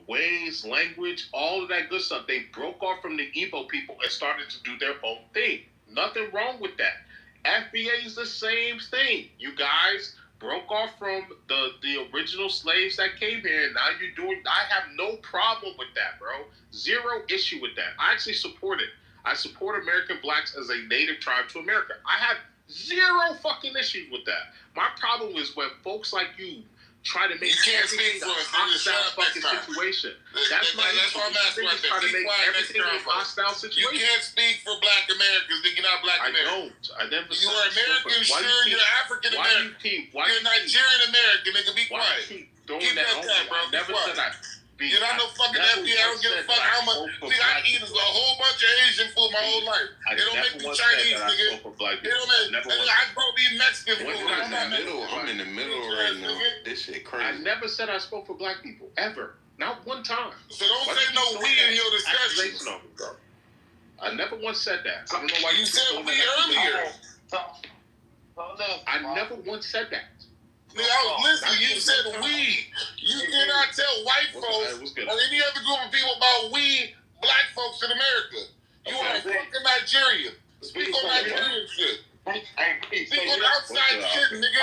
ways, language, all of that good stuff. They broke off from the Igbo people and started to do their own thing. Nothing wrong with that. FBA is the same thing. You guys broke off from the original slaves that came here, and now you're doing. I have no problem with that, bro. Zero issue with that. I actually support it. I support American blacks as a native tribe to America. I have zero fucking issues with that. My problem is when folks like you try to make everything a hostile fucking situation. That's why I'm asking right there. Be quiet next time, a hostile situation. You can't speak for black Americans, nigga. You're not black American. I never. You are American, sure. You're African American. You're Nigerian American, nigga. Be quiet. Keep that tight, bro. Never said I. You're not no fucking FBI. I don't give a fuck how much. Nigga, I eat a whole bunch of Asian food my whole life. It don't make me Chinese, nigga. It don't make. I grew up eating Mexican food. I'm in the middle right now. This shit crazy. I never said I spoke for black people ever. Not one time. So don't say no we in your discussion. I never once said that. I don't know why you said we earlier. I never once said that. Nigga, I was listening. You said we. You cannot tell white folks or any other group of people about we black folks in America. You are a fucking Nigerian. Speak on Nigerian shit. Speak on outside shit, nigga.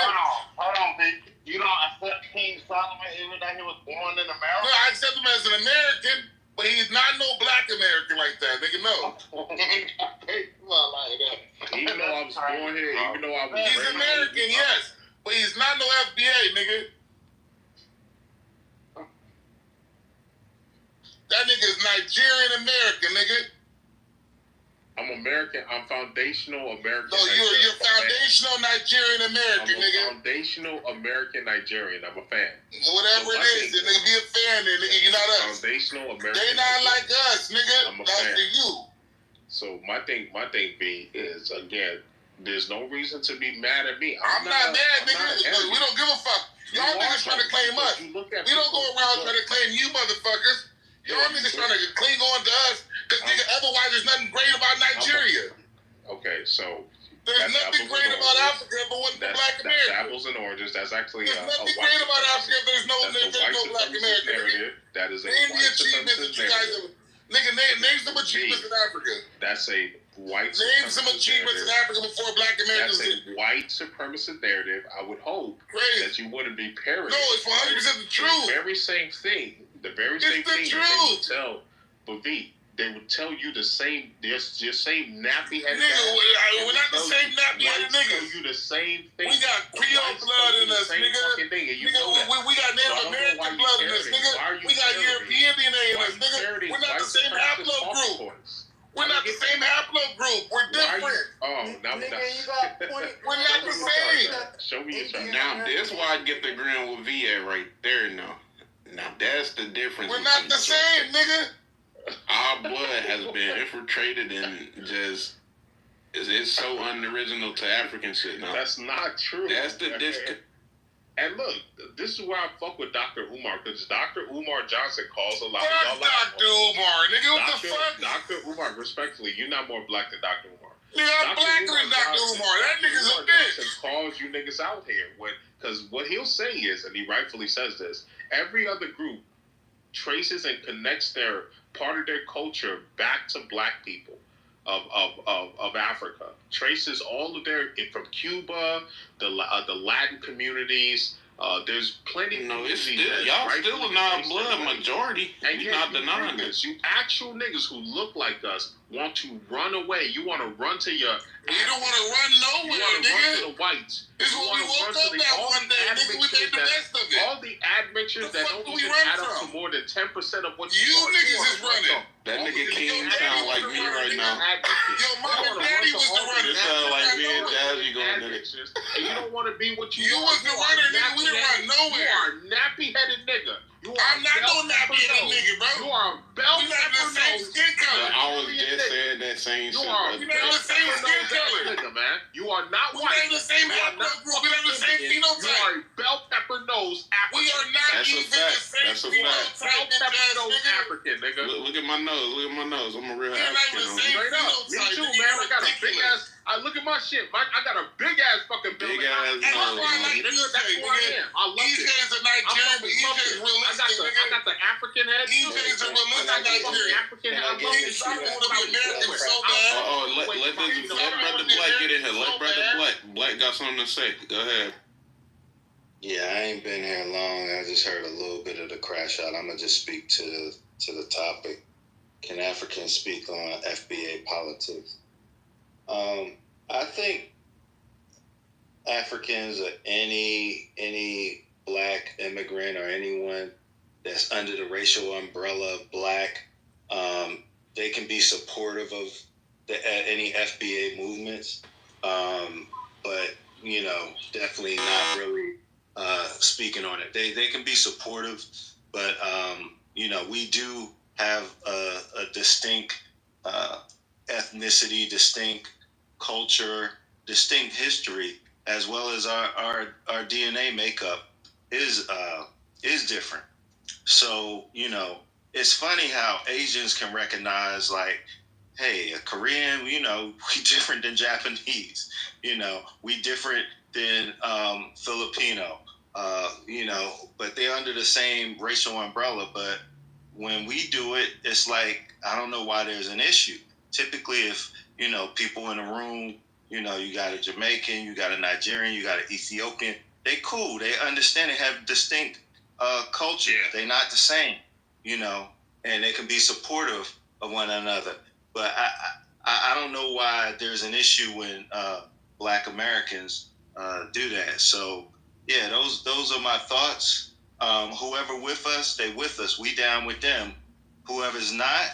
Hold on, B. You don't accept King Solomon even though he was born in America? No, I accept him as an American, but he's not no black American like that, nigga. No. Even though I was born here, even though I was he's American, yes. But he's not no FBA, nigga. That nigga is Nigerian American, nigga. I'm American. I'm foundational American. No, you're foundational Nigerian American, nigga. Foundational American Nigerian. I'm a fan. Whatever it is, nigga, be a fan then, nigga. You're not us. Foundational American. They not like us, nigga. I'm a That's fan. for you. So my thing, B, is again. There's no reason to be mad at me. I'm not mad, nigga. We don't give a fuck. Y'all niggas trying to claim us. We don't go around trying to claim you motherfuckers. Y'all niggas trying to cling on to us because nigga, otherwise there's nothing great about Nigeria. Okay, so there's nothing great about Africa but what the black America. That's apples and oranges. That's actually there's nothing great about Africa if there's no black America. Narrative. That is a name the achievements that you guys have. Nigga, name some achievements in Africa. That's a white. Name some achievements in Africa before black Americans. That's a white supremacist narrative. I would hope that you wouldn't be parroting. No, it's 100% the truth. The very same thing. The very same thing that they would tell Bavi. They would tell you the same. Your same nappy headed. Nigga, we're not the same nappy headed niggas. Tell you the same thing. We got Creole blood in us, nigga. We got Native American blood in us, nigga. We got European DNA in us, nigga. We're not the same haplogroup. We're not the same haplogroup. We're different. We're not the same. Show me your chart. Now, that's why I get the ground with VA right there now. Now, that's the difference. We're not the same, nigga. Our blood has been infiltrated and just it's so unoriginal to African shit now. That's not true. That's the And look, this is where I fuck with Dr. Umar, because Dr. Umar Johnson calls a lot of y'all out. Dr. Umar, nigga, what the fuck? Dr. Umar, respectfully, you're not more black than Dr. Umar. Nigga, I'm blacker than Dr. Umar. That nigga's a bitch. Johnson calls you niggas out here because what he'll say is, and he rightfully says this, every other group traces and connects their part of their culture back to black people of Africa. Traces all of their from Cuba, the Latin communities. There's plenty. No, it's still y'all still a non-blood majority. And you're not denying this. You actual niggas who look like us want to run away. You want to run to your. You don't want to run nowhere, nigga. Run to the whites. This is what we woke up that one day, nigga. We made the best of it. All the admixtures that don't even add up to more than 10% of what you niggas is running. That nigga King sound like me right now. Yo, mom and daddy was the runner. It sound like me and Jazzy going at it. And you don't want to be what you was the runner, nigga. We didn't run nowhere. You are a nappy-headed nigga. I'm not no nappy in a nigga, bro. You are a bell We not the same skin color. I was just saying that same shit. You are We not the same skin color. nigga, man. You are not We white. not the same haplogroup. We not the same phenotype. You are a bell pepper nose African. We are not That's a even the fact. same That's a phenotype. Bell pepper nose nigga. African, nigga. Look at my nose. Look at my nose. I'm a real We're not African. even the homie. same Straight up. Me phenotype. too, nigga. man. You're I got a big ridiculous. ass. I look at my shit. I got a big ass fucking Big belly. ass Hey, nose. that's why I like Nigga, EJ, that's who I nigga. am. I love EJ it. is a Nigerian, but EJ is I realistic, nigga. got the African head. EJ is a realistic Nigerian. African head. I love He's it. trying to be American so bad. Let Brother Black get in here. Let Brother Black got something to say. Go ahead. Yeah, I ain't been here long. I just heard a little bit of the crash out. I'm gonna just speak to the topic. Can Africans speak on FBA politics? I think Africans or any black immigrant or anyone that's under the racial umbrella of black, they can be supportive of any FBA movements, but definitely not really speaking on it. They can be supportive, but we do have a distinct ethnicity, distinct culture, distinct history, as well as our DNA makeup is different. So it's funny how Asians can recognize, like, hey, a Korean, we different than Japanese, we different than Filipino, but they're under the same racial umbrella. But when we do it, it's like, I don't know why there's an issue. Typically, if, people in a room, you got a Jamaican, you got a Nigerian, you got an Ethiopian, they cool. They understand, they have distinct culture. Yeah. They're not the same, and they can be supportive of one another. But I don't know why there's an issue when Black Americans do that. So, yeah, those are my thoughts. Whoever with us, they with us. We down with them. Whoever's not,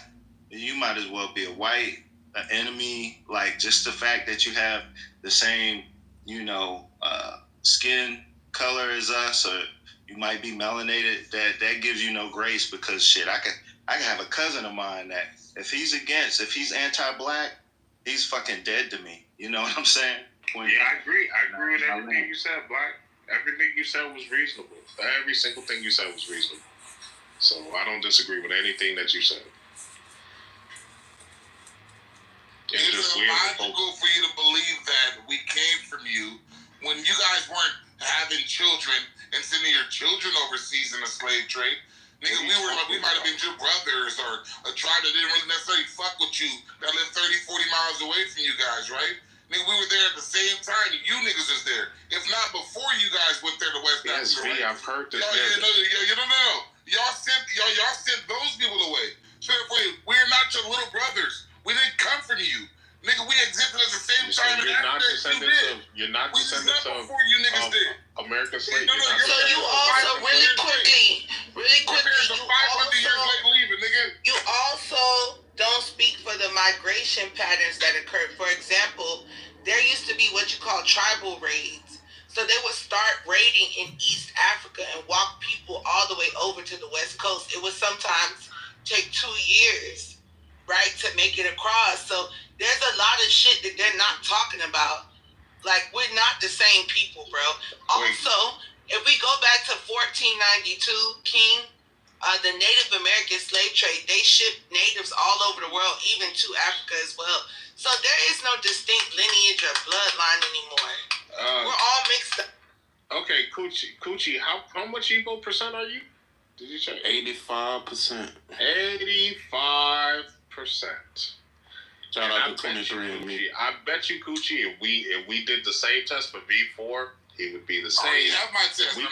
you might as well be a white, an enemy. Like, just the fact that you have the same, skin color as us, or you might be melanated, that gives you no grace. Because shit, I can have a cousin of mine that if he's anti-black, he's fucking dead to me. You know what I'm saying? Yeah, I agree. I agree with everything you said, Black. Everything you said was reasonable. Every single thing you said was reasonable. So I don't disagree with anything that you said. It's illogical for you to believe that we came from you when you guys weren't having children and sending your children overseas in the slave trade. Nigga, we might have been your brothers or a tribe that didn't really necessarily fuck with you, that lived 30, 40 miles away from you guys, right? Nigga, we were there at the same time you niggas was there. If not before you guys went there to West Africa, right? I've heard this. Y'all sent those people away. So we're not your little brothers. We didn't come from you. Nigga, we existed at the same time in Africa as you did. You're not descendants of before you niggas did. American slaves. So you also, really quickly, you also don't speak for the migration patterns that occurred. For example, there used to be what you call tribal raids. So they would start raiding in East Africa and walk people all the way over to the West Coast. It would sometimes take 2 years, right, to make it across. So there's a lot of shit that they're not talking about. Like, we're not the same people, bro. Also, if we go back to 1492, King, the Native American slave trade, they shipped natives all over the world, even to Africa as well. So there is no distinct lineage or bloodline anymore. We're all mixed up. Okay, Coochie, how much Igbo percent are you? Did you say 85%? 85%. Shout out to 23 and me. I bet you, Coochie, if we did the same test for V4, he would be the same. Oh, you have my test. He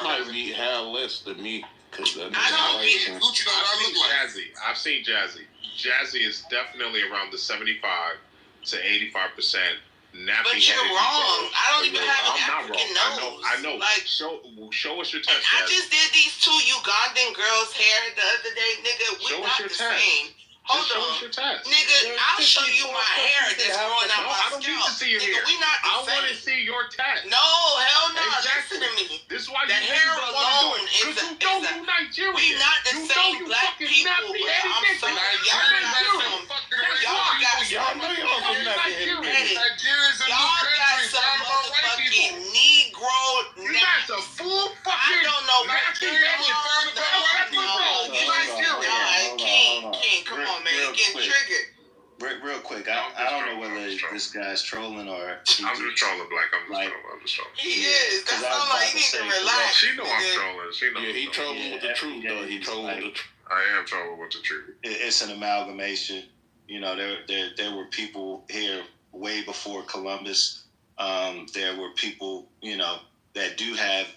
might be hell less than me. Cause I don't get it. Gucci, I look like Jazzy. I've seen Jazzy. Jazzy is definitely around the 75 to 85%. But you're wrong. I don't even have an African nose. I know. Like, show us your test. I just did these 2 Ugandan girls' hair the other day, nigga. We're not the same. Hold on. Nigga, I'll show you my hair that's growing out my scalp. I don't need to see your hair. We not the same. I want to see your test. No, hell no. Exactly. Listen to me. This is why the hair alone is people, nappy bro. headed I'm niggas. sorry. Y'all Y'all got some Nigerians a new y'all country. got It's some all about white people. motherfucking Negro. You got some full fucking. I don't know what Nigerian is found about white people. King, come on, man. You're getting triggered. Real quick, I don't know whether this guy's trolling or I'm just trolling, Black. I'm just trolling. He is. That's all like, you need to relax. She know I'm trolling. She know. Yeah, he trolling with the truth, though. He trolling with the truth. I am trolling with the truth. It's an amalgamation. You know, there were people here way before Columbus. There were people, you know, that do have,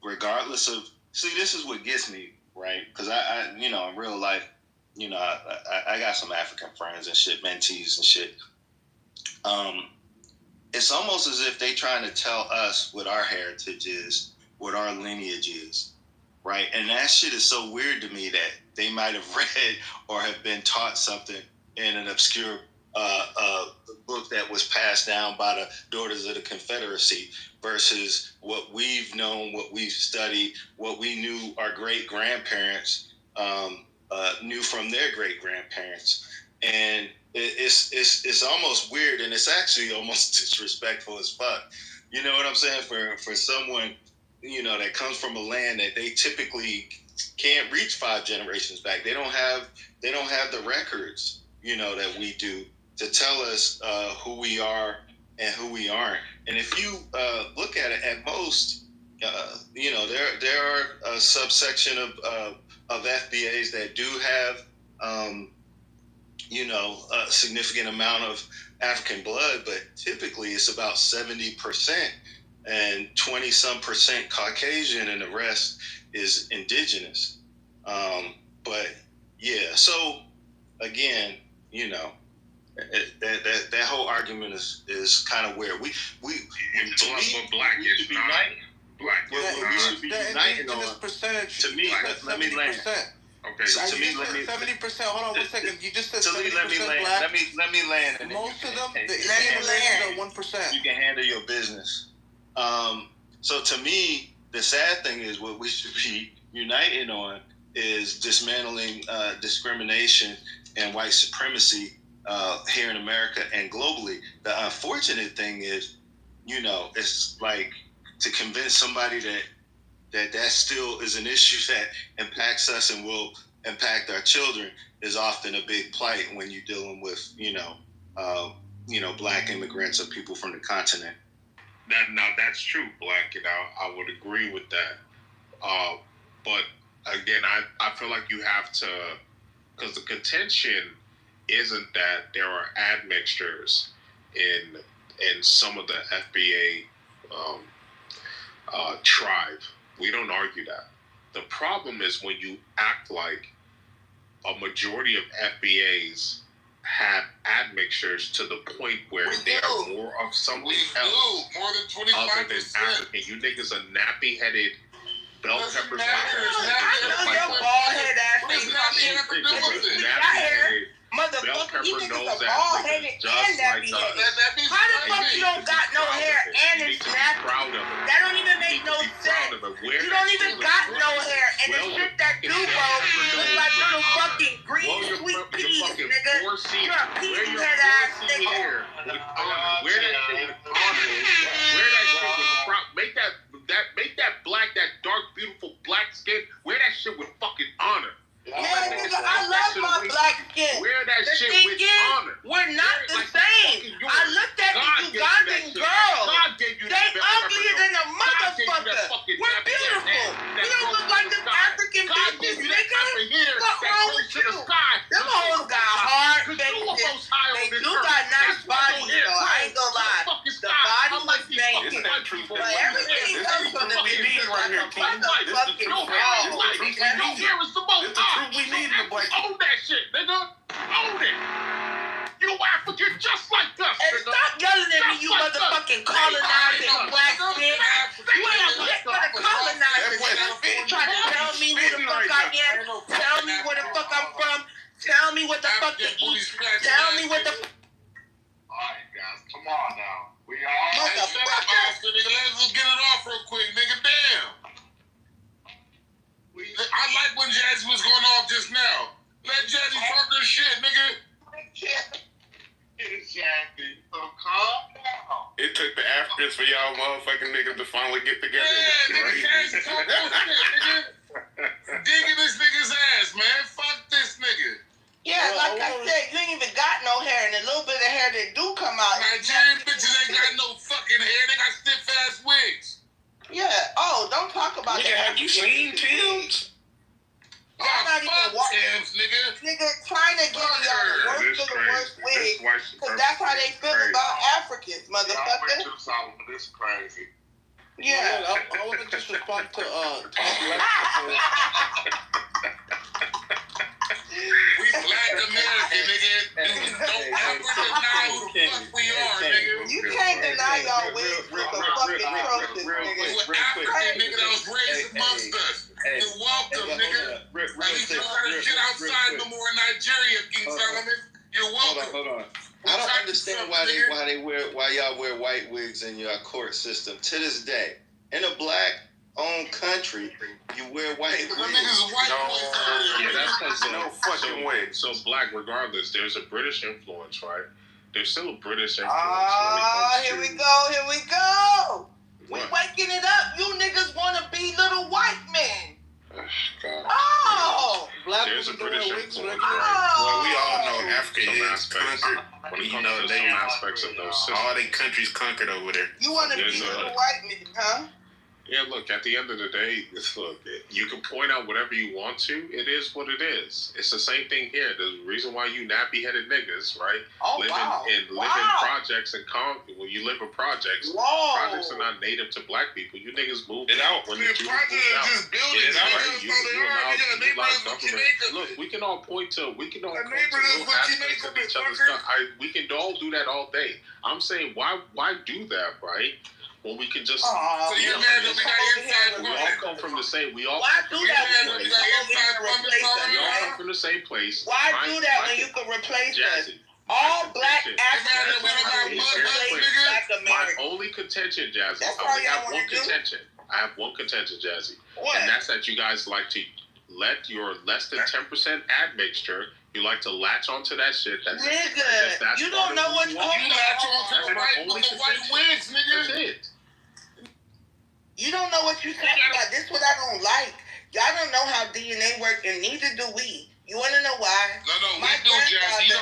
regardless of. See, this is what gets me, right? Because I, you know, in real life, you know, I got some African friends and shit, mentees and shit. It's almost as if they trying to tell us what our heritage is, what our lineage is, right? And that shit is so weird to me that they might have read or have been taught something in an obscure book that was passed down by the Daughters of the Confederacy versus what we've known, what we've studied, what we knew our great-grandparents knew from their great-grandparents. And it's almost weird, and it's actually almost disrespectful as fuck. You know what I'm saying? For someone, you know, that comes from a land that they typically can't reach 5 generations back. They don't have the records, you know, that we do to tell us who we are and who we aren't. And if you look at it, at most, you know, there are a subsection of FBAs that do have, you know, a significant amount of African blood, but typically it's about 70% and 20-some% Caucasian, and the rest is indigenous. But yeah, so again, you know, that whole argument is kind of weird. We to me, Black is not Black. We should be uniting on percentage. To me, let me land. Okay. So to me, let me 70%. Hold on 1 second. You just said 70% black. black. Let me land. And most of them, the land. are 1%. You can handle your business. So to me, the sad thing is what we should be uniting on is dismantling discrimination and white supremacy here in America and globally. The unfortunate thing is, you know, it's like to convince somebody that still is an issue that impacts us and will impact our children is often a big plight when you're dealing with, you know, black immigrants or people from the continent. Now that's true, Black, and I would agree with that. But again, I feel like you have to, because the contention isn't that there are admixtures in some of the FBA tribe. We don't argue that. The problem is when you act like a majority of FBAs have admixtures to the point where they are more of something else more than 25%. other than African. You niggas are nappy-headed bell peppers. I know your bald-headed ass. Motherfucker, you niggas are bald-headed and nappy-headed. How the fuck you don't got no hair and it's nappy? That don't even make no sense. You don't even got no hair, and the shit that do roll look like little fucking green sweet peas, nigga. You're a peas head ass nigga. Wear that shit with honor. Wear that shit with proud. Make that black, that dark, beautiful black skin. Wear that shit with fucking honor. Yeah, nigga, I love my black skin. Wear that shit with honor. We're not the same. I looked at the Ugandan girls. They uglier than a motherfucker. We're beautiful. We don't look like them African bitches, nigga. What's wrong with you? Them hoes got hard faces. They do got nice bodies, though. I ain't gonna lie. The body was banging. But everything else on the bitch right here, motherfucking wrong. We need the boy. Own that shit, nigga. Own it. You African just like us, and nigga. Stop yelling at me, you motherfucking colonizing black bitch. You ain't shit for the colonizers, nigga. Trying to tell me who the fuck I am. Tell me where the fuck I'm from. Tell me what the fuck to eat. Tell me what the... Alright, guys. Come on now. We all... Motherfucker. Let's just get it off real quick, nigga. Damn. I like when Jazzy was going off just now. y'all motherfucking niggas to finally get together. Yeah, nigga, Cassie talk that shit, nigga. Digging this nigga's ass, man. Fuck this nigga. Yeah, like I said, you ain't even got no hair, and the little bit of hair that do come out. Nigerian bitches ain't got no fucking hair. They got stiff ass wigs. Yeah. Oh, don't talk about Nigga, that. have you seen Tim's? Y'all not even watching. Tim's, nigga. Nigga trying to give y'all the worst of the worst wigs, because that's how they feel about Africans, motherfucker. This is crazy. Yeah. I want to just respond to We black American, nigga. Don't ever deny who the fuck we are, nigga. You can't deny y'all wigs with the fucking atrocious, nigga. We're African, nigga, that was raised amongst us. You're welcome, nigga. At least you don't gotta shit outside no more in Nigeria, King Solomon. You're welcome. Hold on. I don't understand why y'all wear white wigs in your court system to this day. In a black-owned country, you wear white wigs. Yeah, that's because no fucking way. So black, regardless, there's a British influence, right? There's still a British influence. Here we go. We waking it up. You niggas want to be little white men. Oh, there's a British influence, right? Well, we all know Africa is conquered. When it comes to some aspects of those systems. All they countries conquered over there. You want to be little white men, huh? Yeah, look, at the end of the day, look, you can point out whatever you want to. It is what it is. It's the same thing here. The reason why you nappy-headed niggas, right? Live in projects and when you live in projects, projects are not native to black people. You niggas moved it out when the Jews moved out. Just buildings, right? You allow government. Look, we can all point to little aspects of each other's stuff. We can all do that all day. I'm saying, why do that, right? When we can just, so you're mad that we got inside we all come from the same. We all Why do that come when you come from the same place. Why do that when you can replace us? All black Africans My only contention, Jazzy. I have one contention, Jazzy. And that's that you guys like to let your less than 10% admixture. You like to latch onto that shit. That's you don't know what you latch onto the white wigs, nigga. That's it. You don't know what you talking about. This is what I don't like. Y'all don't know how DNA works, and neither do we. You want to know why? No, we do, Jazzy.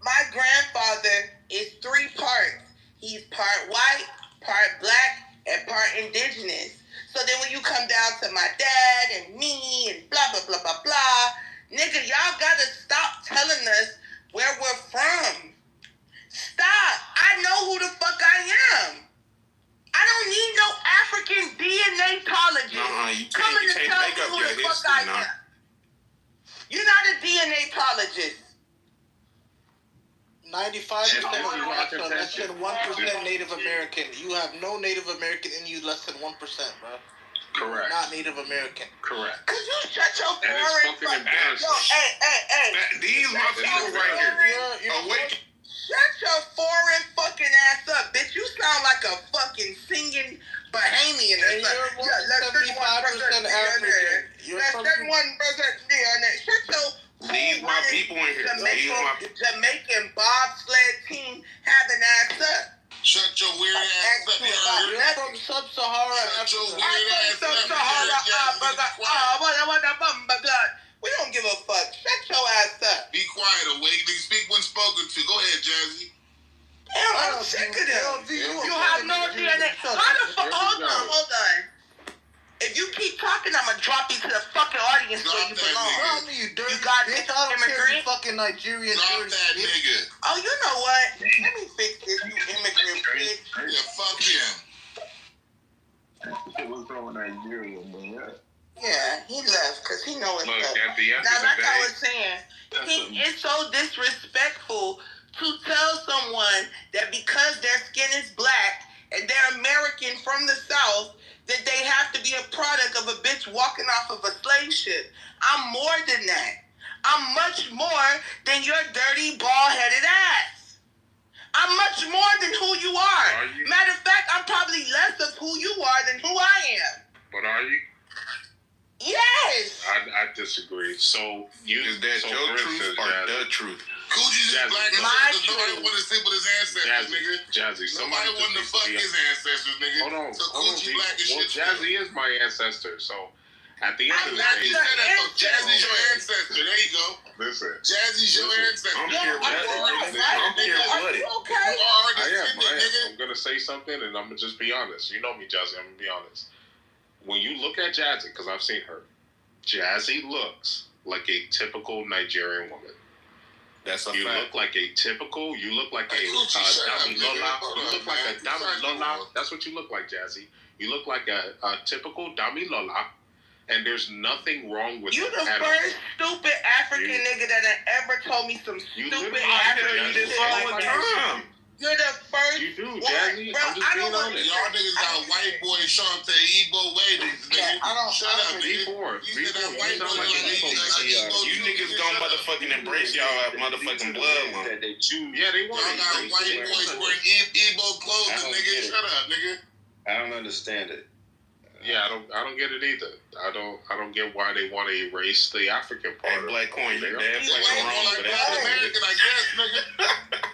My grandfather is 3 parts. He's part white, part black, and part indigenous. So then when you come down to my dad and me and blah, blah, blah, blah, blah, nigga, y'all gotta stop telling us where we're from. Stop. I know who the fuck I am. I don't need no African DNA-tologist you coming to can't tell make me up who your the fuck history, I nah. am. You're not a DNA-tologist. 95% of less than 1% Native American. You have no Native American in you, less than 1%, bro. Correct. Not Native American. Correct. Could you shut your And it's fucking embarrassing. Yo, hey. These my people right here. You're Awake. Shut your foreign fucking ass up, bitch. You sound like a fucking singing Bahamian. And you're 75% African. That's 31% DNA. Shut your These my people in here. Jamaican bobsled team having ass up. Shut your weird ass up, you heard? You're from Sub-Saharan Shut your Africa. weird ass up. We don't give a fuck. Shut your ass up. Be quiet, awake. Nigga, speak when spoken to. Go ahead, Jazzy. I'm sick of them. You have no DNA. How the fuck? Hold on. If you keep talking, I'm gonna drop you to the fucking audience where you belong. Tell me, you dirty You got bitch. this I don't care if you immigrant? fucking Nigerian Drop dirty that bitch. nigga. Oh, you know what? Let me fix this, you immigrant bitch. Yeah, fuck him. What's wrong with Nigeria, man? Yeah, he left because he knows Look, stuff. at the end Now, of the like I day, was saying, it's so disrespectful to tell someone that because their skin is black and they're American from the South, that they have to be a product of a bitch walking off of a slave ship. I'm more than that. I'm much more than your dirty, bald-headed ass. I'm much more than who you are. Matter of fact, I'm probably less of who you are than who I am. but are you? Yes. I disagree. So Is that your truth or the truth? Coochie just black as shit because nobody wanted to sleep with his ancestors, nigga. Jazzy, Nobody wanted to fuck his ancestors, nigga. Hold on. So Coochie black as shit. Jazzy is my ancestor, so at the end of the day. You said that, so Jazzy's your ancestor. There you go. Listen. Jazzy's your ancestor. I'm pure blooded. I'm pure blooded. Okay. I'm gonna say something, and I'm gonna just be honest. You know me, Jazzy. I'm gonna be honest. When you look at Jazzy, because I've seen her, Jazzy looks like a typical Nigerian woman. That's a you fact. look like a typical. You look like a Dami Lola. You look like a Dami Lola. That's what you look like, Jazzy. You look like a typical Dami Lola. And there's nothing wrong with you. it. The first stupid African nigga that ever told me some stupid African shit like that. You're the first. You do, Jazzy. Bro, I'm just being honest. Y'all niggas got white boy Shante Igbo Waitings, nigga. Shut up, nigga. You said that white boy you niggas don't motherfucking embrace y'all motherfucking bloodline. They choose. Yeah, they want to. Y'all got white boys wearing Igbo clothing, nigga. Shut up, nigga. I don't understand it. Yeah, I don't get it either. I don't get why they want to erase the African part. Hey, Black Coin, you damn wrong for that. American, I guess, nigga.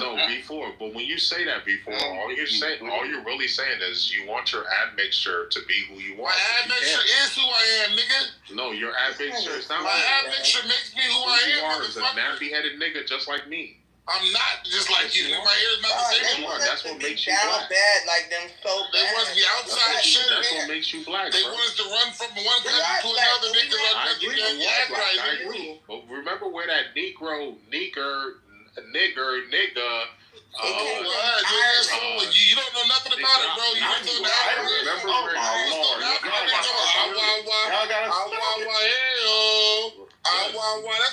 No, before, but when you say that before, all you're really saying is you want your admixture to be who you want. My admixture is who I am, nigga. No, your admixture is not. My admixture makes me who I am. You are is a nappy-headed nigga just like me. I'm not just like you. My hair's not the same. That's what makes you down black. bad like them so They want to be outside shit. That's what makes you black. They want us to run from one country to another because our country can't act right. I agree. But remember where that nigga. You don't know nothing about it, bro. You don't know that. Remember where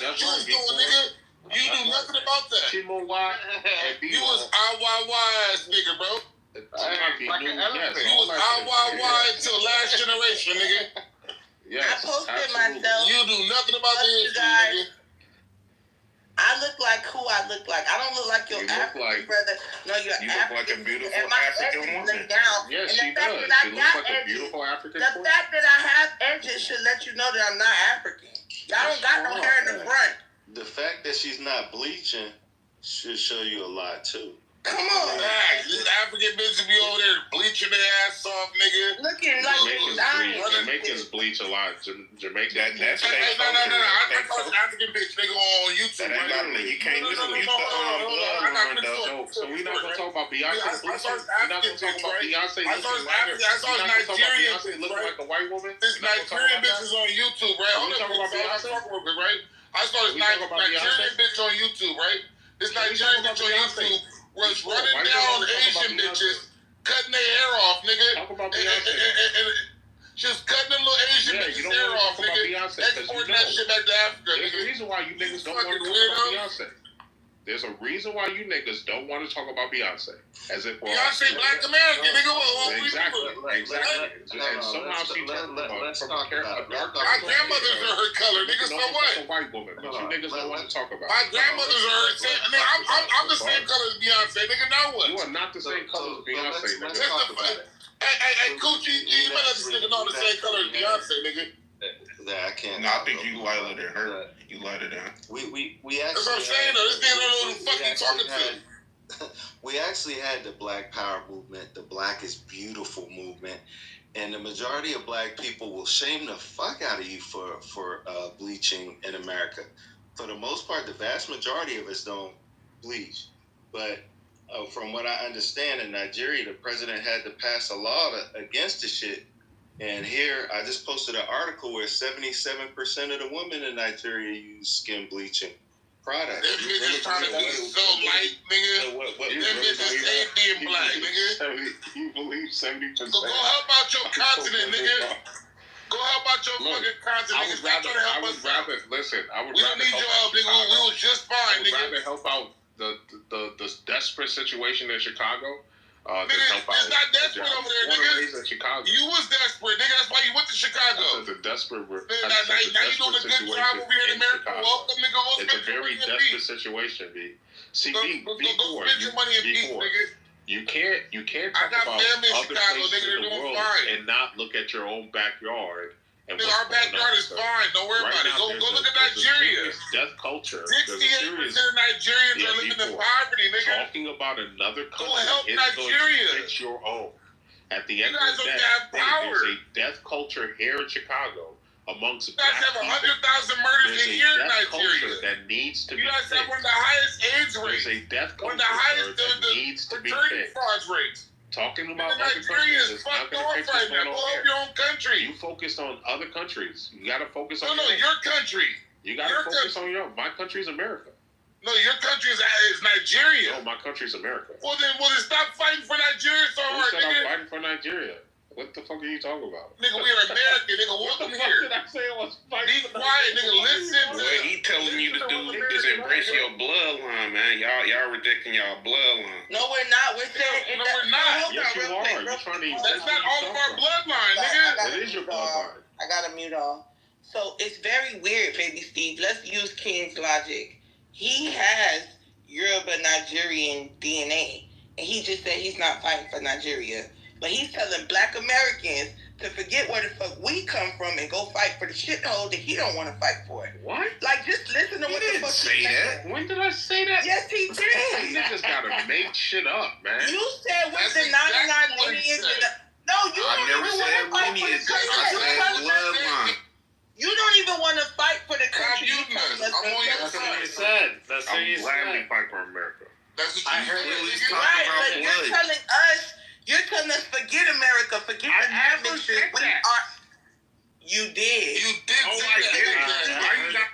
that's what you was doing, nigga. You do nothing about that. You was ass nigga, bro. You was until last generation, nigga. Yes, I posted myself. You do nothing about the history, nigga. I look like who I look like. I don't look like your African brother. No, you're you look like a beautiful African woman. Yes, she does. She looks like a beautiful African woman. The fact that I have edges should let you know that I'm not African. Y'all don't got no hair in the front. The fact that she's not bleaching should show you a lot too. Come on, these African bitches be over there bleaching their ass off, nigga. Looking like Jamaicans bleach a lot. Jamaican. That's no. I thought African bitch nigga on YouTube. You can't use the blood. So we're not gonna talk about Beyonce bleaching. We're not gonna talk about Beyonce. I saw Nigerian bitch look like a white woman. This Nigerian bitch is on YouTube, right? We talking about Beyonce, right? I saw this Nigerian bitch on YouTube, right? This Nigerian bitch on YouTube was running down Asian bitches, cutting their hair off, nigga. Talk about Beyonce. She was cutting them little Asian bitches' hair off, nigga. Exporting that shit back to Africa, nigga. There's a reason why you niggas don't want to talk about Beyonce. There's a reason why you niggas don't want to talk about Beyonce. As if Beyonce Black American, nigga. Exactly. And somehow she turned from a dark. My grandmothers are her color, nigga. So what? A white woman, but you niggas don't want to talk about. My grandmothers are her same. I'm the same color as Beyonce, nigga. Now what? You are not the same color as Beyonce, nigga. Hey, Coochie, you better let this nigga know the same color as Beyonce, nigga. I can't. No, I think you lighter than her. You lighter than. We actually. That's what I'm saying. Though. This nigga don't know who the fuck you talking to. We actually had the Black Power movement, the Black is Beautiful movement, and the majority of Black people will shame the fuck out of you for bleaching in America. For the most part, the vast majority of us don't bleach, but from what I understand, in Nigeria, the president had to pass a law against the shit. And here, I just posted an article where 77% of the women in Nigeria use skin bleaching products. That bitch is trying to be so light, nigga. That bitch is ain't being black, nigga. You believe 70%? So go help out your continent, nigga. Go help out your fucking continent, nigga. Stop trying to help us out. Listen, we don't need your help, nigga. We was just fine, nigga. I would rather help out the desperate situation in Chicago. Nigga, it's not desperate over there, nigga. Chicago. You was desperate, nigga. That's why you went to Chicago. It's a desperate. Now you doing a good job over here in America. Welcome, nigga. Go it's a very desperate situation, B. See, go spend your money in peace, nigga. You can't talk about other places in the world and not look at your own backyard And Nigga, our backyard is fine. Don't worry about it. Go look at Nigeria. Death culture. 68% of Nigerians are living in poverty, nigga. Talking about another country help is Nigeria. going to fix your own. At the end of the day, there's a death culture here in Chicago amongst black people. You guys have 100,000 murders a year in Nigeria. That needs to be fixed. You guys have one of the highest AIDS rates. There's a death culture one of the highest that needs to be fixed. Fraud rates. Talking about other Nigeria countries is is not fucked going to off fix right what's now. going Blow on up here. your own country. You focused on other countries. You got to focus on your country. You got to focus on your. My country's America. No, your country is Nigeria. No, my country's America. Well, then stop fighting for Nigeria so Who hard, said nigga. I'm fighting for Nigeria? What the fuck are you talking about? Nigga, we are American. Nigga, welcome here. Did I say I was fighting? Be quiet, nigga. Listen. What he telling you to do is embrace your bloodline, man. Y'all rejecting y'all bloodline. No, we're not. We're saying no, we're not. Yes, you are. You're trying to. That's not all of our bloodline, nigga. It is your bloodline. I gotta mute all. So it's very weird, baby Steve. Let's use King's logic. He has Yoruba Nigerian DNA, and he just said he's not fighting for Nigeria. But he's telling black Americans to forget where the fuck we come from and go fight for the shithole that he don't want to fight for. What? Like, just listen to what the fuck say that. When did I say that? Yes, he did. You just gotta make shit up, man. You said with the 99 lineage. No, you I don't never even said want to fight for the lineage. I country. said bloodline. You don't even want to fight for the country. I'm on your That's what you side. said. That's what you I'm gladly said. fight for America. That's what I you heard said, you was nigga. talking about Right, but you're blood. telling us forget America, forget the admixtures. We are. You did. You did Oh, say I that. did. Why you not?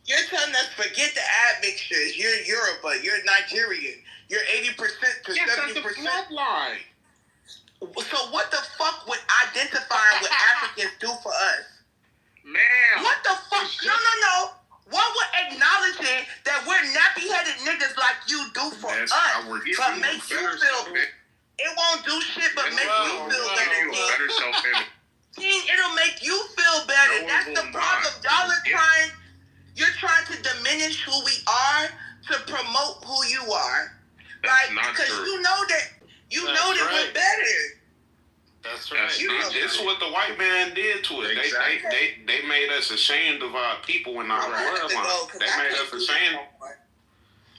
You're telling us forget the admixtures. You're Yoruba. You're Nigerian. You're 80% to Yes, that's 70%. the bloodline. So what the fuck would identifying with Africans do for us? Man. What the fuck? No. What would acknowledging that we're nappy-headed niggas like you do for That's us? how we're But getting makes you better feel. self-image. It won't do shit but make you feel better. Better self-image. King, it'll make you feel better. No, it That's the will problem. not. Y'all are Yeah. you're trying to diminish who we are to promote who you are. That's Like, not because true. you know that we're right. better. That's right. That's not. This is what the white man did to us. Exactly. They made us ashamed of our people and our bloodline. They made us ashamed.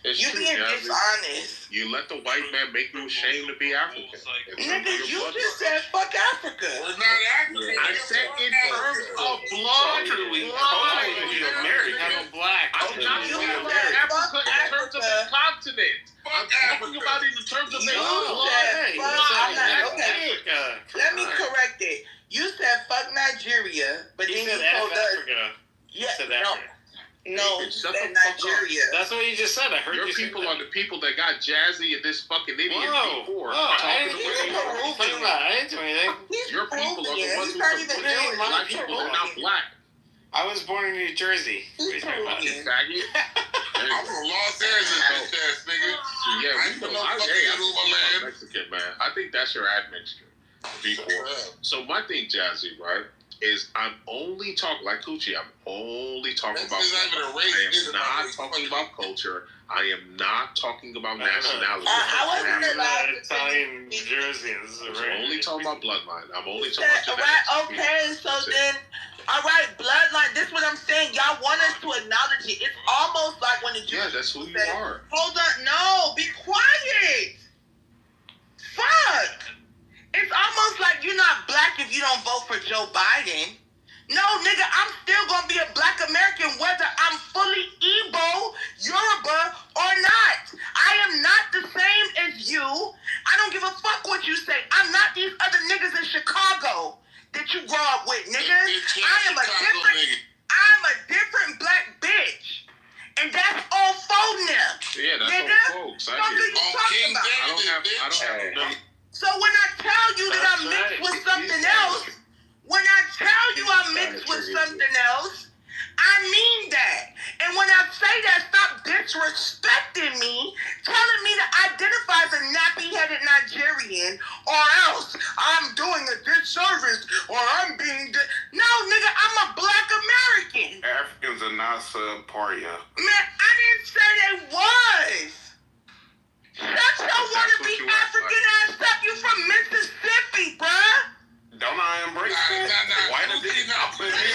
It's You true, being Jazzy. dishonest. You let the white man make you ashamed to be African. Nigga, you just said fuck Africa. We're not African. I said in terms of blood. We American. Black. I'm not You talking about said Africa fuck in terms of the Africa. continent. I'm talking about it in terms of You their said blood. fuck. I'm not, That's okay. Africa. Let me correct it. You said fuck Nigeria, but He then said you told us. Africa. Yeah, said no, Africa. no, Hey, you shut said the fuck up. Nigeria. That's what you just said. I heard Your you say people that. are the people that got Jazzy and this fucking idiot before. I Talking didn't the do way anything. they What are are. you talking about? I didn't do anything. He's Your people are Peruvian. the ones He's who not even support doing black it. people. They're not black. I was born in New Jersey. What are you talking about? Peruvian. Faggot. I'm from Los Angeles, bitch ass nigga. Yeah, I we ain't know. from no I fucking think Yoruba I'm land. Mexican, man. I think that's your admixture. Before. So my thing, Jazzy, right, is I'm only talking like Coochie. I'm only talking about. That's not even a race. I It's am about not race. talking about culture. I am not talking about nationality. I wasn't allowed to Italian Jerseyans. I'm only talking about bloodline. I'm only talking Said, about right, genetics. okay, so That's it. then, all right, bloodline, this is what I'm saying. Y'all want us to acknowledge it. It's almost like when the Jews Yeah, that's who you said, are. hold on, no, be quiet. Fuck. It's almost like you're not black if you don't vote for Joe Biden. No, nigga, I'm still gonna be a black American whether I'm fully Igbo, Yoruba, or not. I am not the same as you. I don't give a fuck what you say. I'm not these other niggas in Chicago that you grow up with, nigga. I'm a different black bitch. And that's all phone them. Yeah, that's nigga. all folks. I What hear are you. you talking about? I don't have So when I tell you that I'm mixed with something else, when I tell you I'm mixed with something else, I mean that. And when I say that, stop disrespecting me, telling me to identify as a nappy-headed Nigerian, or else I'm doing a disservice, or I'm being... No, nigga, I'm a black American. Africans are not subpar, yeah. Man, I didn't say they was. Shut your wanna-be African ass up. You from Mississippi, bruh. Don't I embrace that? Why did they not put it in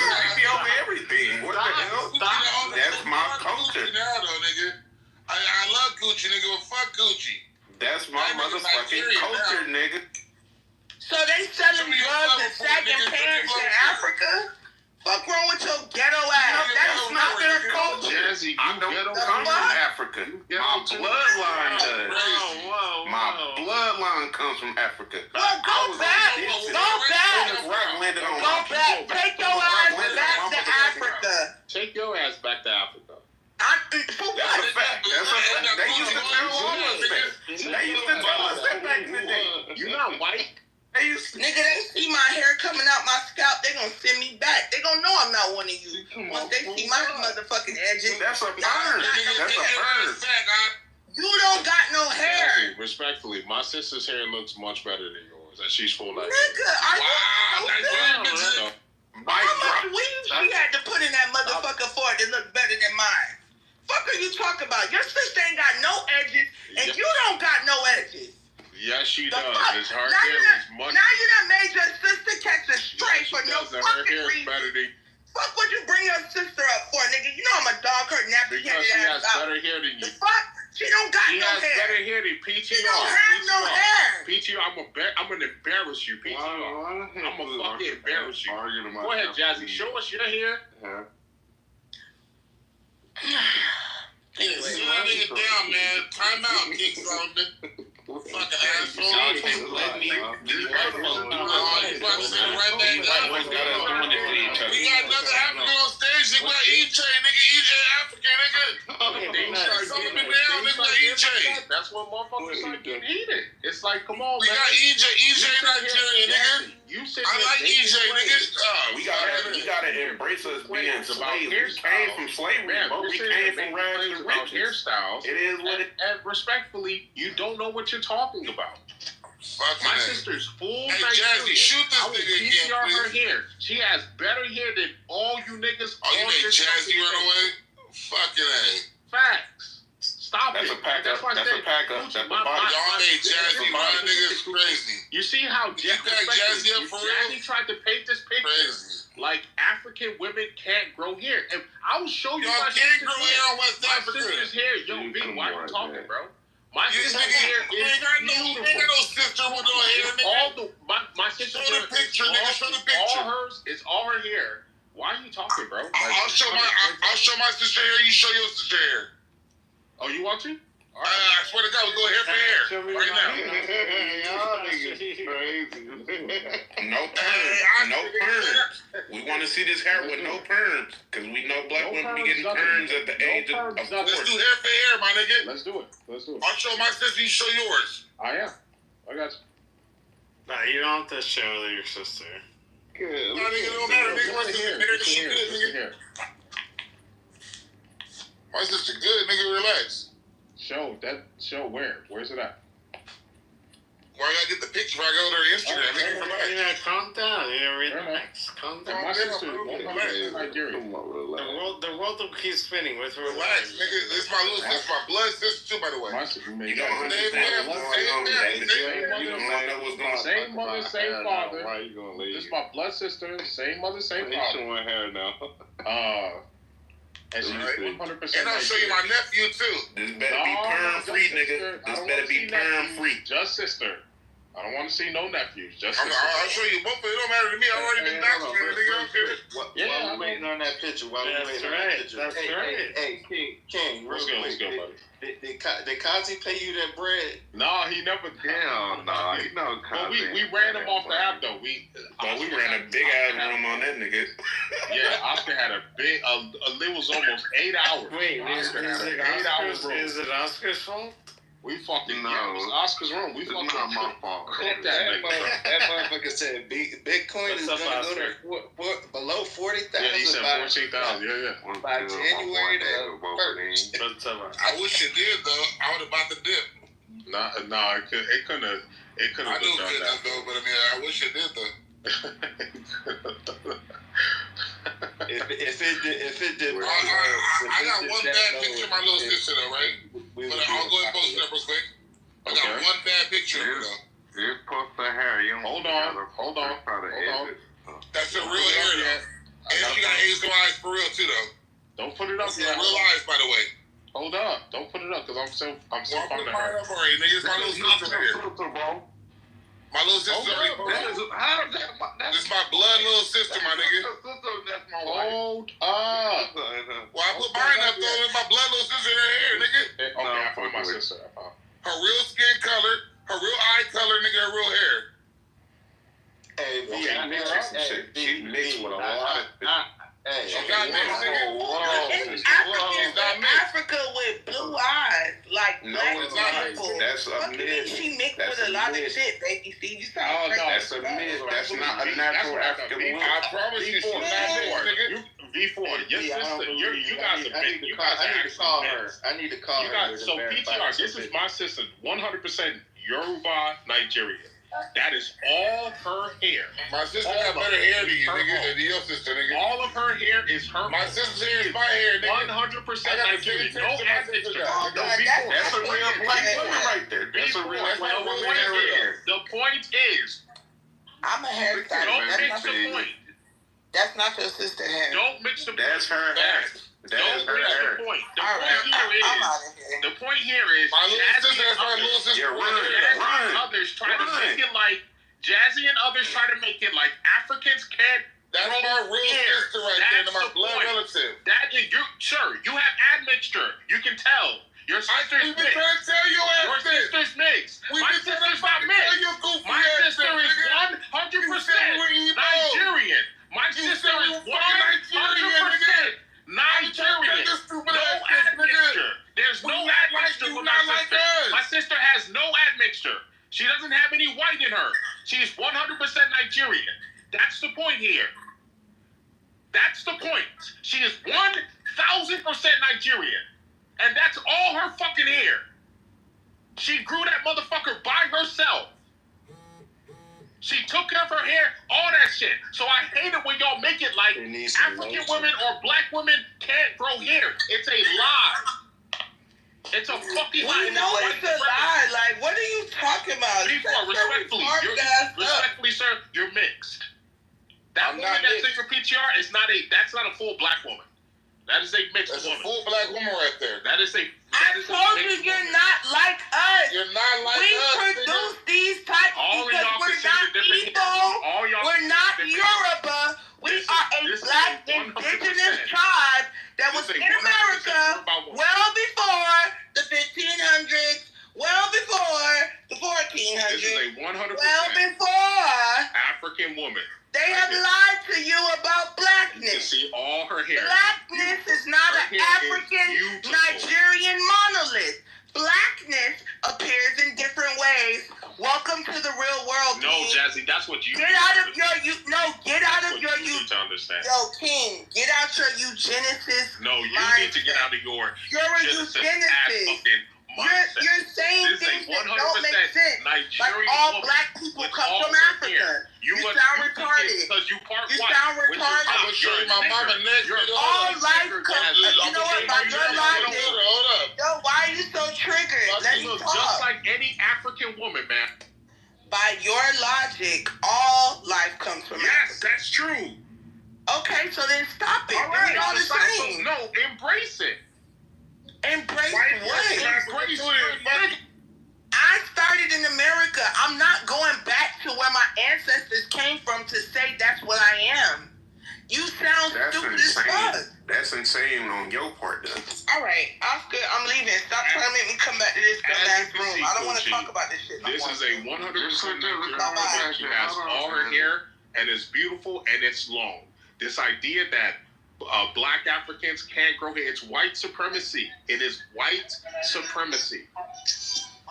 Gucci, nigga. Well, fuck Gucci. That's my That nigga's motherfucking Nigerian culture, now. nigga. So they selling Show me your drugs flower and for it, sagging nigga. Show me pants your in flower for it. Africa? Fuck wrong with your ghetto ass? That is not their culture. Jazzy, I don't ghetto come from fuck? Africa. My bloodline does. My bloodline comes from Africa. Well, go back. Go back. Go back. Take your ass back to Africa. Take your ass back to Africa. For That's a what? fact. That's a fact. They used to tell all of us that. They used to tell us that back in the day. You're not white. They used to. Nigga, they see my hair coming out my scalp, they gonna send me back. They gonna know I'm not one of you. Once they see my motherfucking edges. That's a burn. That's a burn. You don't got no hair. Jazzy, respectfully, my sister's hair looks much better than yours, and she's full like. Nigga, are you So, how much weave she had to put in that motherfucker for it to look better than mine? Fuck are you talking about? Your sister ain't got no edges, and you don't got no edges. yes, she The does. fuck? It's her Now hair you is done, much. now you done made your sister catch a stray for no Her fucking hair is reason. better than Fuck would you bring your sister up for, nigga? You know I'm a dog her nappy because headed she ass has out. better hair than The you. fuck? She don't got She no has hair. better hair than PTR. She don't have no hair. PTR, I'm gonna embarrass you, PTR. I'm gonna fucking embarrass you. Go ahead, Jazzy. Show us your hair. Yeah, sit that nigga down, man. Time out, King Solomon. Fucking asshole. You fucking sit right back down. We got another African on stage. They got EJ, nigga. EJ African, nigga. Solomon down, nigga. EJ. That's what motherfuckers start getting heated. It's like, come on, We man. got EJ Nigerian, nigga. You sit I like EJ, nigga. We gotta embrace us being slaves. We came from slavery, bro. We came from rags to about riches. hairstyles. It is what it. And respectfully, you don't know what you're talking about. Fuck My man. sister's full Hey, Nigerian. Jazzy, shoot this I will nigga again, PCR her please. hair. She has better hair than all you niggas. Oh, you on made this Jazzy fucking run thing. away? Fucking A. Facts. Stop That's it. a pack up. why I That's said, a pack up. Gucci, That's a my- body. Y'all made Jazzy my- run, niggas crazy. You see how You got Jazzy up for real? Jazzy tried to paint this picture Crazy. like African women can't grow hair, and I will show you Y'all my can't sister's grow hair on West My Africa. sister's hair, yo, Dude, B, come why on, you talking, man. bro? My You sister's nigga, hair you ain't got no, is you ain't got no sister with no hair, nigga. all the my sister's Show the hair picture, is nigga, all- show the it's picture. All hers. It's all her hair. Why are you talking, bro? I'll show my sister hair. You show your sister hair. Oh, you want to? I swear to God, we go hair for hair right now. Y'all niggas crazy. No perms. No perms. We want to see this hair with no perms, because we know black women be getting perms at the age of Let's 4. do hair for hair, my nigga. Let's do it. Let's do it. I'll show my sister. You show yours. I am. I got you. Nah, you don't have to show your sister. No, nigga, it don't matter. Nigga, my sister hair. She good, nigga. My sister good, nigga. Relax. Show where? Where's it at? Why I gotta get the picture? Why I go to her Instagram? Nigga, relax. Yeah, calm down. Relax. Calm down. My sister, Relax. Nigerian. The world will keep spinning with her. Relax, nigga. This my blood sister too, by the way. My sister, You don't understand what's going on, David. You don't know what's going on. Same mother, same father. Why you gonna leave? This is my blood sister. Same mother, same He's father. showing hair now. And she's Right. 100%. And I'll show you my nephew too. This better be perm free, nigga. This better be perm free. Just sister. I don't want to see no nephews. Just I'll sister. show you both, but it don't matter to me. I already been documented, nigga. I'm here. While we waiting on that picture, That's right. That's right. Hey, King, real Let's go, quick. buddy. Did Kazi pay you that bread? No, he never. Hell no, he know But we ran him off the app though. We ran a big ass room on that nigga. Yeah, Oscar had a big. It was almost 8 hours. Wait, Oscar had an 8 hour room. is it Oscar's fault? We fucking No. yeah, it was Oscar's room. We It's fucking not my fault. cooked that nigga. That motherfucker said Bitcoin is What's gonna up, go to below 40,000 Yeah, he said 14,000. Yeah. by January the 1st. What's up? I wish it did though. I would have bought the dip. No, it couldn't have. It couldn't I have knew it done couldn't that. have though, but I mean, I wish it did though. If it did, I got one bad picture of my little sister though, right? But I'll go and post it up real quick. I got Okay. one bad picture of her though. Just post the hair. You don't Hold on. That's a real hair though. And she got hazel eyes for real too though. Don't put it up That's yet. real eyes, by the way. Hold up. Don't put it up, because I'm still finding mine her. up already, nigga. It's my little sister right here. My little sister already. This is my blood little sister, my nigga. That's my wife. Hold up. Well, I put mine up though. It's my blood little sister in her hair, nigga. Okay, I found my sister. Her real skin color, her real eye color, nigga, her real hair. Hey, She mixed with a lot of. In Africa with blue eyes, like No, black it's not. people. That's a What do you mean myth. she mixed That's with a a lot myth. of shit, baby? See, you sound Oh, crazy. no, that's a myth. That's not a natural African woman. I promise you, she's not nigga. V4, your sister, you guys are big. You guys are actually mixed. I need to call You her. guys, so PTR, this is my sister, 100% Yoruba Nigerian. That is all her hair. My sister got better hair than you, nigga, than your sister, nigga. All of her hair is her. My sister's hair is my hair, nigga. 100% Nigerian. No admixture. No That's a real black woman right there. That's a real black woman right there. The point is, I'm a hairstylist. don't mix That's the not, point. that's not your sister hair. Don't mix the point. That's her hair. That's Don't her mix hair. the point. The All point right, here I'm is, out of here. the point here is, My little Jazzy sister, that's and my others- little sister. Yeah, Jazzy and others try to run. make it like Jazzy and others try to make it like Africans can't. That's grow my real hair. sister right there, That's my the blood point. relative. That is you have admixture. You can tell. Your sister's We've been mixed. trying to tell you Your ass this. sister's mixed. We've My been trying sister's to not tell mixed. you goofy My ass sister shit, is nigga. 100% You said you were Nigerian. My You sister said is you were fucking Nigerian, 100% Nigerian. This stupid No ass shit, nigga. admixture. There's no We not like admixture you, with not my like sister. us. My sister has no admixture. She doesn't have any white in her. She's 100% Nigerian. That's the point here. That's the point. She is 1,000% Nigerian. And that's all her fucking hair. She grew that motherfucker by herself. She took care of her hair, all that shit. So I hate it when y'all make it like African women or black women can't grow hair. It's a lie. It's a fucking lie. We know it's a lie. Like, what are you talking about? Before, respectfully, sir, you're mixed. That woman that's in your PTR is that's not a full black woman. That is a mixed That's woman. a full black woman right there. That is a. I told you you're not like us. You're not like we us. produce these types All of because y'all we're can see not the different Igbo. all y'all We're can not see the different Yoruba. We This is- are a this is black 100%. indigenous tribe that was This is in 100% America Yoruba woman. well before the 1500s, well before the 1400s, This is a 100% well before. African woman. They have lied to you about You can blackness. see all her hair. Blackness is not Her an hair is African beautiful. Nigerian monolith. Blackness appears in different ways. Welcome to the real world. No, King. Jazzy, that's what you Get need out to of your get out of your need to understand. Yo, King, get out your eugenicist. No, you mindset. need to get out of your You're a Genesis ass eugenicist. fucking mindset. You're saying This is things a that don't make 100% sense. Like Nigerian all woman black people with come all from her Africa. hair. You sound retarded. Because you part You white. sound which is retarded. not- I'm gonna show you my you're a mama nigger. next You're video. All a life nigger, comes. Jazzy. You know what? By your logic. Hold up. Yo, why are you so triggered? Let You me look talk. just like any African woman, man. By your logic, all life comes from Yes, that's true. Okay, so then stop it. All right, Then we all the so same. no, embrace it. Embrace Right? what? Embrace it. I started in America. I'm not going back to where my ancestors came from to say that's what I am. You sound That's stupid as fuck. insane. That's insane on your part, though. All right, Oscar, I'm leaving. Stop trying to make me come back to this dumbass room. I don't want to talk about this shit no This more. is a 100% Nigerian woman. She has all her hair, and it's beautiful, and it's long. This idea that black Africans can't grow hair, it's white supremacy. It is white supremacy.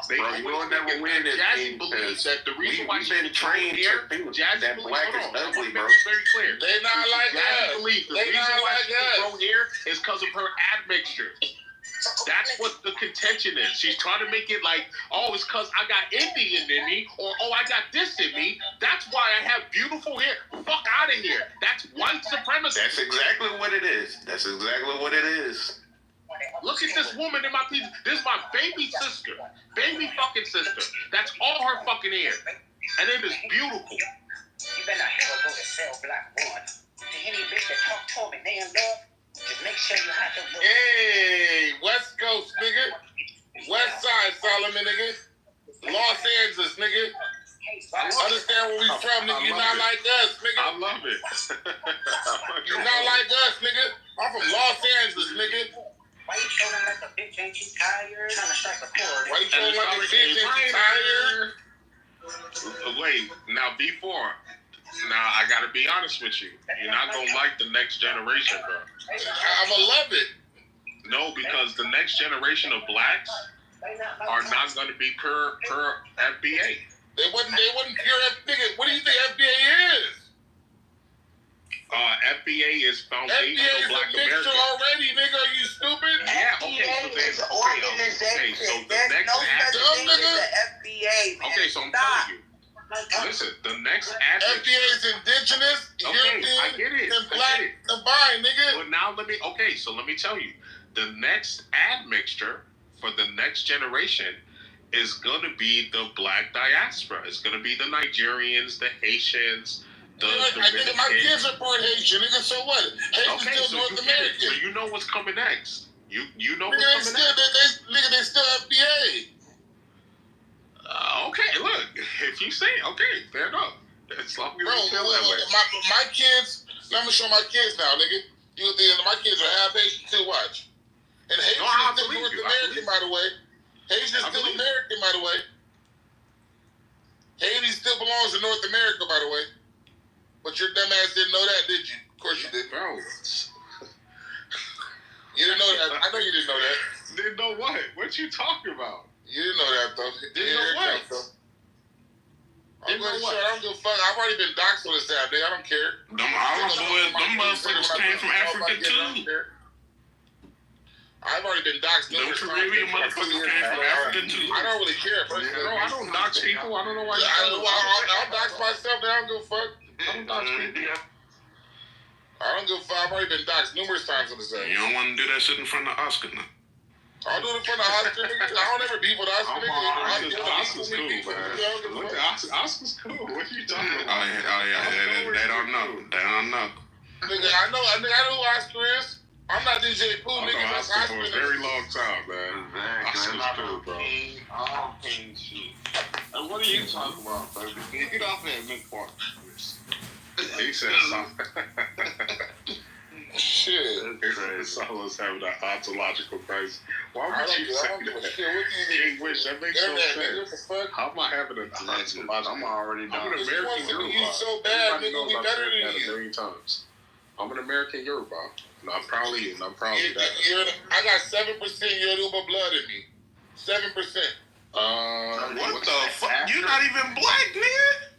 They Bro, you will never win this Jazzy thing, believes because that the reason why we've she been can trained grow hair, to think Jazzy that believes, black hold is on, I ugly, want to bro. make this very clear. They not like Jazzy us. believes the They reason not why like she can us. grow hair is because of her admixture. That's what the contention is. She's trying to make it like, oh, it's because I got Indian in me, or oh, I got this in me. That's why I have beautiful hair. Fuck out of here. That's white supremacy. That's exactly what it is. That's exactly what it is. Look at this woman in my piece. This is my baby sister. Baby fucking sister. That's all her fucking hair. And it is beautiful. You better not ever go to sell black woman. To any bitch that talk to me, they in love, just Make sure you have the book. Hey, West Coast, nigga. West Side, Solomon, nigga. Los Angeles, nigga. Understand where we from, nigga. You're not like us, nigga. I love it. You're not like us, nigga. I'm from Los Angeles, nigga. Why you trolling like a bitch? Ain't you tired? Trying to strike a chord. Why you trolling like a bitch? Ain't you tired? Wait, now before. Now I gotta be honest with you. You're not gonna like the next generation, bro. I'ma love it. No, because the next generation of blacks are not gonna be per FBA. They wasn't pure nigga. What do you think FBA is? FBA is Foundation FBA of is Black a mixture Americans. already, nigga. Are you stupid? Yeah, okay, so the next dumb nigga. FBA, man. Okay, so I'm telling you. Listen, the next FBA is indigenous, European, I get it. and black combined, nigga. But now let me tell you. The next admixture for the next generation is going to be the black diaspora. It's going to be the Nigerians, the Haitians, the nigga, my kids are part Haitian, nigga, so what? Haitians okay, still so North American. So you know what's coming next. You know nigga, what's coming next. They still FBA. Okay, look, if you say, okay, fair enough. As long as you feel that way. My kids, let me show my kids now, nigga. My kids are half Haitian too, watch. And Haitian is still North American, by the way. Haitian is still American, by the way. Haiti still belongs to North America, by the way. But your dumb ass didn't know that, did you? Of course you did. Bro. You didn't know that. I know you didn't know that. Didn't know what? What you talking about? You didn't know that, though. Didn't know what? I'm going to show. I don't give a fuck. I've already been doxxed on this damn day. I don't care. Them motherfuckers came from Africa, too. I've already been doxxed. Them Caribbean motherfuckers came from Africa, too. I don't really care. Bro, I don't dox people. I don't know why I'll dox myself. I don't give a fuck. I don't dox people. I don't give a fuck. I've already been doxxed numerous times on this day. You don't want to do that shit in front of Oscar, no? I'll do it in front of Oscar, nigga. I don't ever beef with Oscar, nigga. Oscar's cool, man. Look, Oscar's cool. What are you talking about? Oh, yeah. They don't know. Nigga, I know who Oscar is. I'm not DJ Pooh, nigga. That's Oscar Oscar for a very long time, man. Oscar's cool, bro. All king shit. And what are you talking about, baby? Get off that big part. He said something. Shit. Solo's having an ontological crisis. Why would you say that? King Wish, that makes no sense. How am I having an ontological? I'm already done. I'm an American Yoruba. You so bad, nigga. We better than that you. 1 million times. I'm an American Yoruba. No, I'm proud of you, and I'm proud of that. I got 7% Yoruba blood in me. 7%. What the fuck? You're not even black, nigga.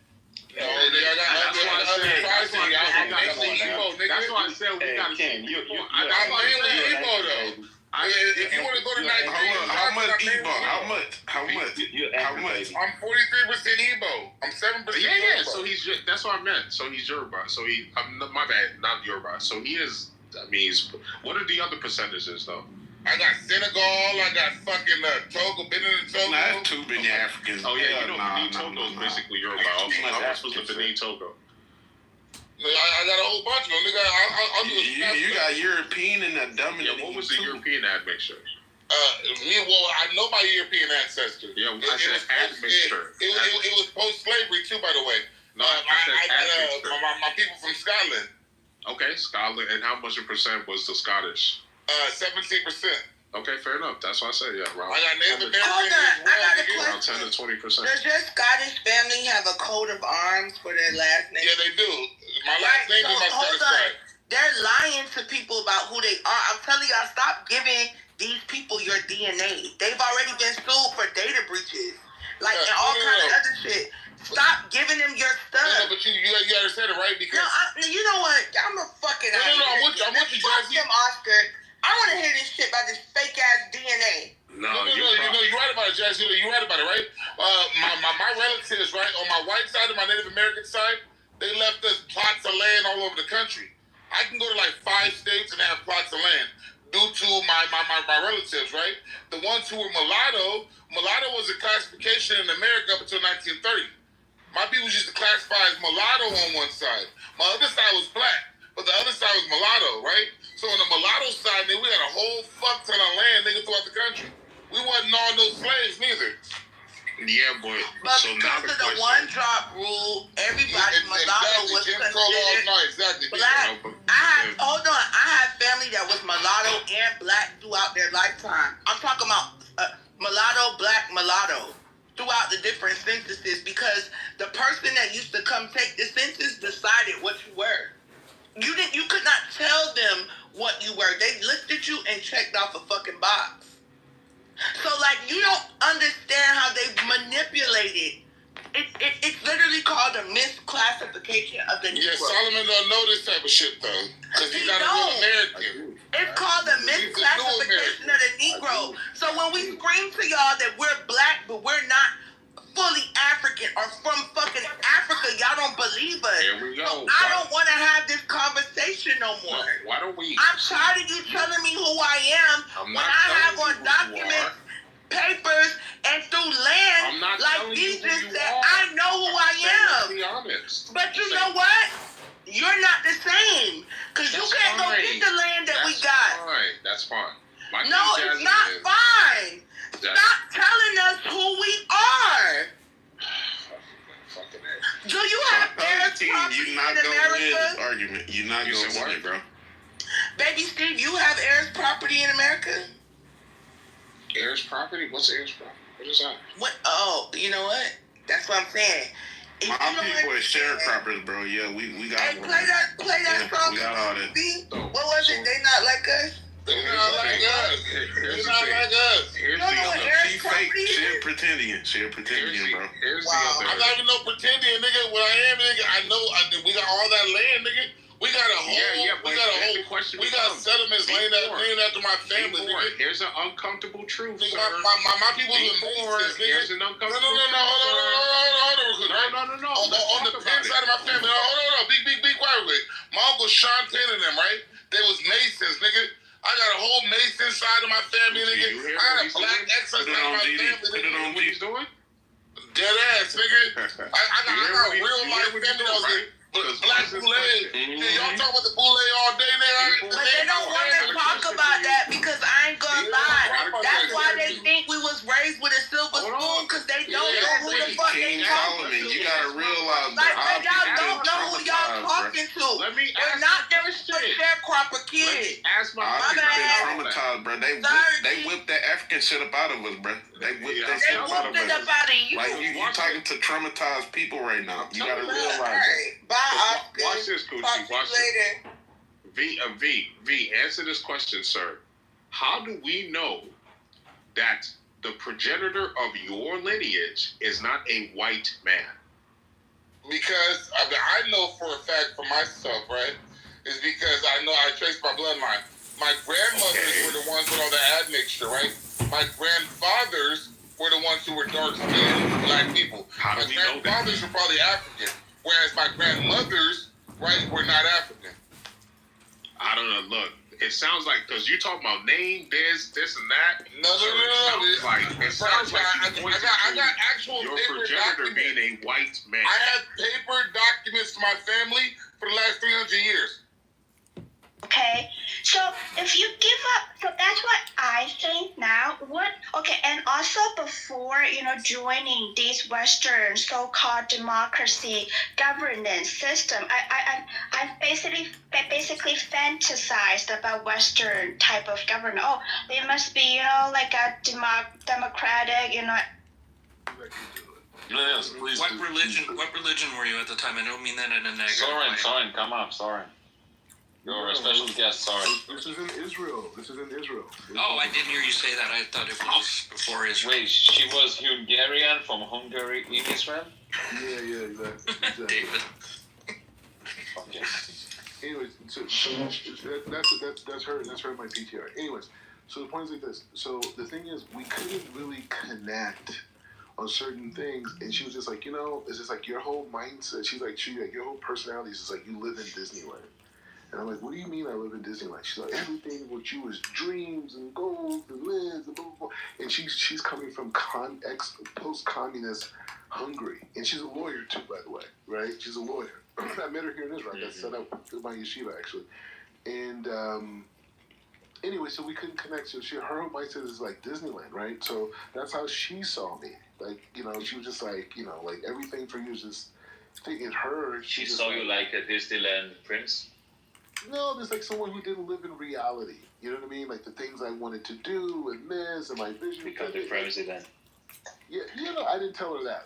No, nigga, I got That's why I said we gotta see. I'm mainly Igbo, though. If you want to go to Nigeria, how much Igbo? How much? I'm 43% Igbo. I'm 7% Yeah. Yoruba. So that's what I meant. So he's Yoruba. So my bad, not Yoruba. So he is. I mean, what are the other percentages though? I got Senegal. I got fucking Togo. Benin and Togo. That's too many Africans. Oh yeah, Benin Togo is basically Yoruba. How much was the Benin Togo? I got a whole bunch of them. Nigga, I'll do a You got European and a dominant. Yeah, what was the European admixture? I know my European ancestor. Yeah, I said admixture. It was post-slavery too, by the way. No, I said my people from Scotland. Okay, Scotland. And how much a percent was the Scottish? 17%. Okay, fair enough. That's why I said I got Native American. Hold on, I got a question. Around 10 to 20%. Does your Scottish family have a coat of arms for their last name? Yeah, they do. My last name is my Scottish side. They're lying to people about who they are. I'm telling y'all, stop giving these people your DNA. They've already been sued for data breaches, and all kinds of other shit. Stop giving them your stuff. No, but you understand it, right? Because you know what? I'm a fucking. I'm with you, Fuck them, Oscar. I want to hear this shit about this fake ass DNA. No, you're right about it, Jazzy. You're right about it, right? My relatives, right, on my white side and my Native American side, they left us plots of land all over the country. I can go to like 5 states and have plots of land due to my relatives, right? The ones who were mulatto was a classification in America up until 1930. My people used to classify as mulatto on one side. My other side was black, but the other side was mulatto, right? So on the mulatto all no slaves neither. Yeah, but so now because the of the one-drop rule, everybody mulatto was Jim Crow laws, considered no, exactly. black. Hold on, I had family that was mulatto and black throughout their lifetime. I'm talking about mulatto, black, mulatto throughout the different censuses, because the person that used to come take the census decided what you were. You could not tell them what you were. They looked at you and checked off a fucking box. So, like, you don't understand how they manipulated. It's literally called a misclassification of the Negro. Yeah, Solomon don't know this type of shit, though. Because he's not a real American. It's called a misclassification of the Negro. So when we scream to y'all that we're black, but we're not fully African or from fucking Africa, y'all don't believe us. Here we go. So I don't want to have this conversation no more. No, why don't we? I'm tired of you telling me who I am when I have on documents, papers, and through land like these just said. I know who I am. Be honest. But you know what? You're not the same. Because you can't go get the land that we got. That's fine. No, it's not fine. Stop telling us who we are. Do you have heirs property in America? Argument. You're not going to win it, bro. Baby Steve, you have heirs property in America? Heirs property? What's heirs property? What is that? What? Oh, you know what? That's what I'm saying. My people is sharecroppers, bro. Yeah, we got. Hey, play that song. We got all that. What was it? They not like us. They're not like us. They're not like us. She fake. She pretending, bro. I'm not even no pretending, nigga. What I am, nigga, I know we got all that land, nigga. We got a whole, we got settlements named after my family, nigga. Here's an uncomfortable truth, nigga, sir. my people in Masons, nigga. Here's an uncomfortable truth. No. On the Penn side of my family, hold on. Be quiet, quick. My uncle Sean Penn and them, right? They was Masons, nigga. I got a whole Mason side of my family, nigga. I got a black excess side of my family, nigga. Put it on what he's doing? Dead ass, nigga. I got real life family that was black Kool-Aid. Y'all talk about the Kool-Aid all day, nigga. But they don't want to talk about that because I ain't gonna lie. That's why they think we was raised with a silver spoon, because they don't know who the fuck they talking to. You gotta realize that y'all don't know who y'all talking to. We're not them sharecropper kids. Our people traumatized, bro. They whipped that African shit up out of us, bro. They whipped that shit up out of us. Like you talking to traumatized people right now. You gotta realize that. Watch this, Coochie. Watch this. V, answer this question, sir. How do we know that the progenitor of your lineage is not a white man? Because I know for a fact for myself, right? Is because I know I trace my bloodline. My grandmothers were the ones with all the admixture, right? My grandfathers were the ones who were dark-skinned black people. My grandfathers were probably African. Whereas my grandmothers, right, were not African. I don't know. Look, it sounds like, because you talking about name, this and that. No. It sounds like I got actual your paper progenitor documents. being a white man. I have paper documents to my family for the last 300 years. Okay, so if you give up, so that's what I think now. And also before, joining these Western so-called democracy governance system, I basically fantasized about Western type of government. Oh, they must be, like a democratic, Yes, please. What religion were you at the time? I don't mean that in a negative way. Soren, come up, Soren. You're a special guest, sorry. This is in Israel. Oh, I didn't hear you say that. I thought it was before Israel. Wait, she was Hungarian from Hungary in Israel? Yeah, exactly. David. Okay. Anyways, so that's her. That's her in my PTR. Anyways, so the point is like this. So the thing is, we couldn't really connect on certain things, and she was just like, it's just like your whole mindset. She's like, your whole personality is just like you live in Disneyland. And I'm like, what do you mean I live in Disneyland? She's like, everything with you is dreams and gold and lids and blah, blah, blah. And she's coming from post-communist Hungary. And she's a lawyer too, by the way, right? She's a lawyer. I met her here in Israel. I got set up with my yeshiva, actually. And anyway, so we couldn't connect. So her mindset is like Disneyland, right? So that's how she saw me. Like, you know, she was just like, you know, like everything for you is just thinking her. She saw you like a Disneyland prince? No, there's like someone who didn't live in reality. You know what I mean? Like the things I wanted to do and this and my vision. Become the president. Yeah, you know, I didn't tell her that.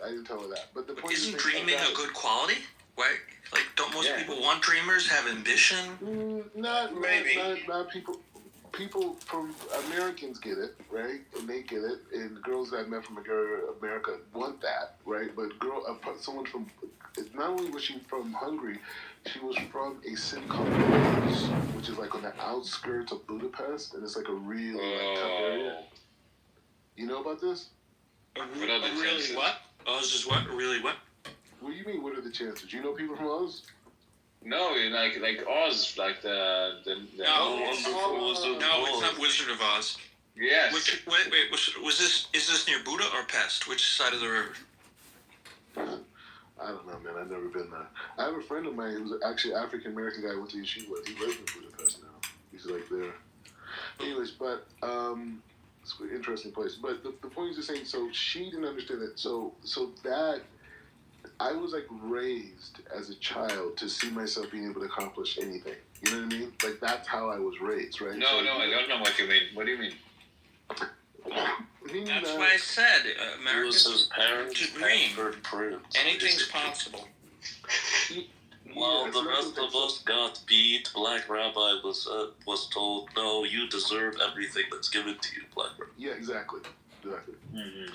But the point isn't dreaming a good quality? Right? Like, don't most people want dreamers, have ambition? Not people. People from Americans get it, right? And they get it. And the girls that I met from America want that, right? But someone from, not only was she from Hungary, she was from a city called Budapest, which is like on the outskirts of Budapest, and it's like a really like, tough area. You know about this? Really what? Oz is what? Really what? What do you mean? What are the chances? Do you know people from Oz? No, like Oz, like the no, it's not Wizard of Oz. Yes. Wait, was this? Is this near Buda or Pest? Which side of the river? I don't know, man. I've never been there. I have a friend of mine who's actually an African American guy. I went to yeshiva. He lives in Budapest now. He's like there. Anyways, but it's an interesting place. But the point is just saying. So she didn't understand it. So that. I was like raised as a child to see myself being able to accomplish anything. You know what I mean? Like that's how I was raised, right? No, I don't know what you mean. What do you mean? That's why I said Americans dream. Anything's possible. While the rest of us got beat, Black Rabbi was told, "No, you deserve everything that's given to you, Black Rabbi." Yeah, exactly. Mm-hmm.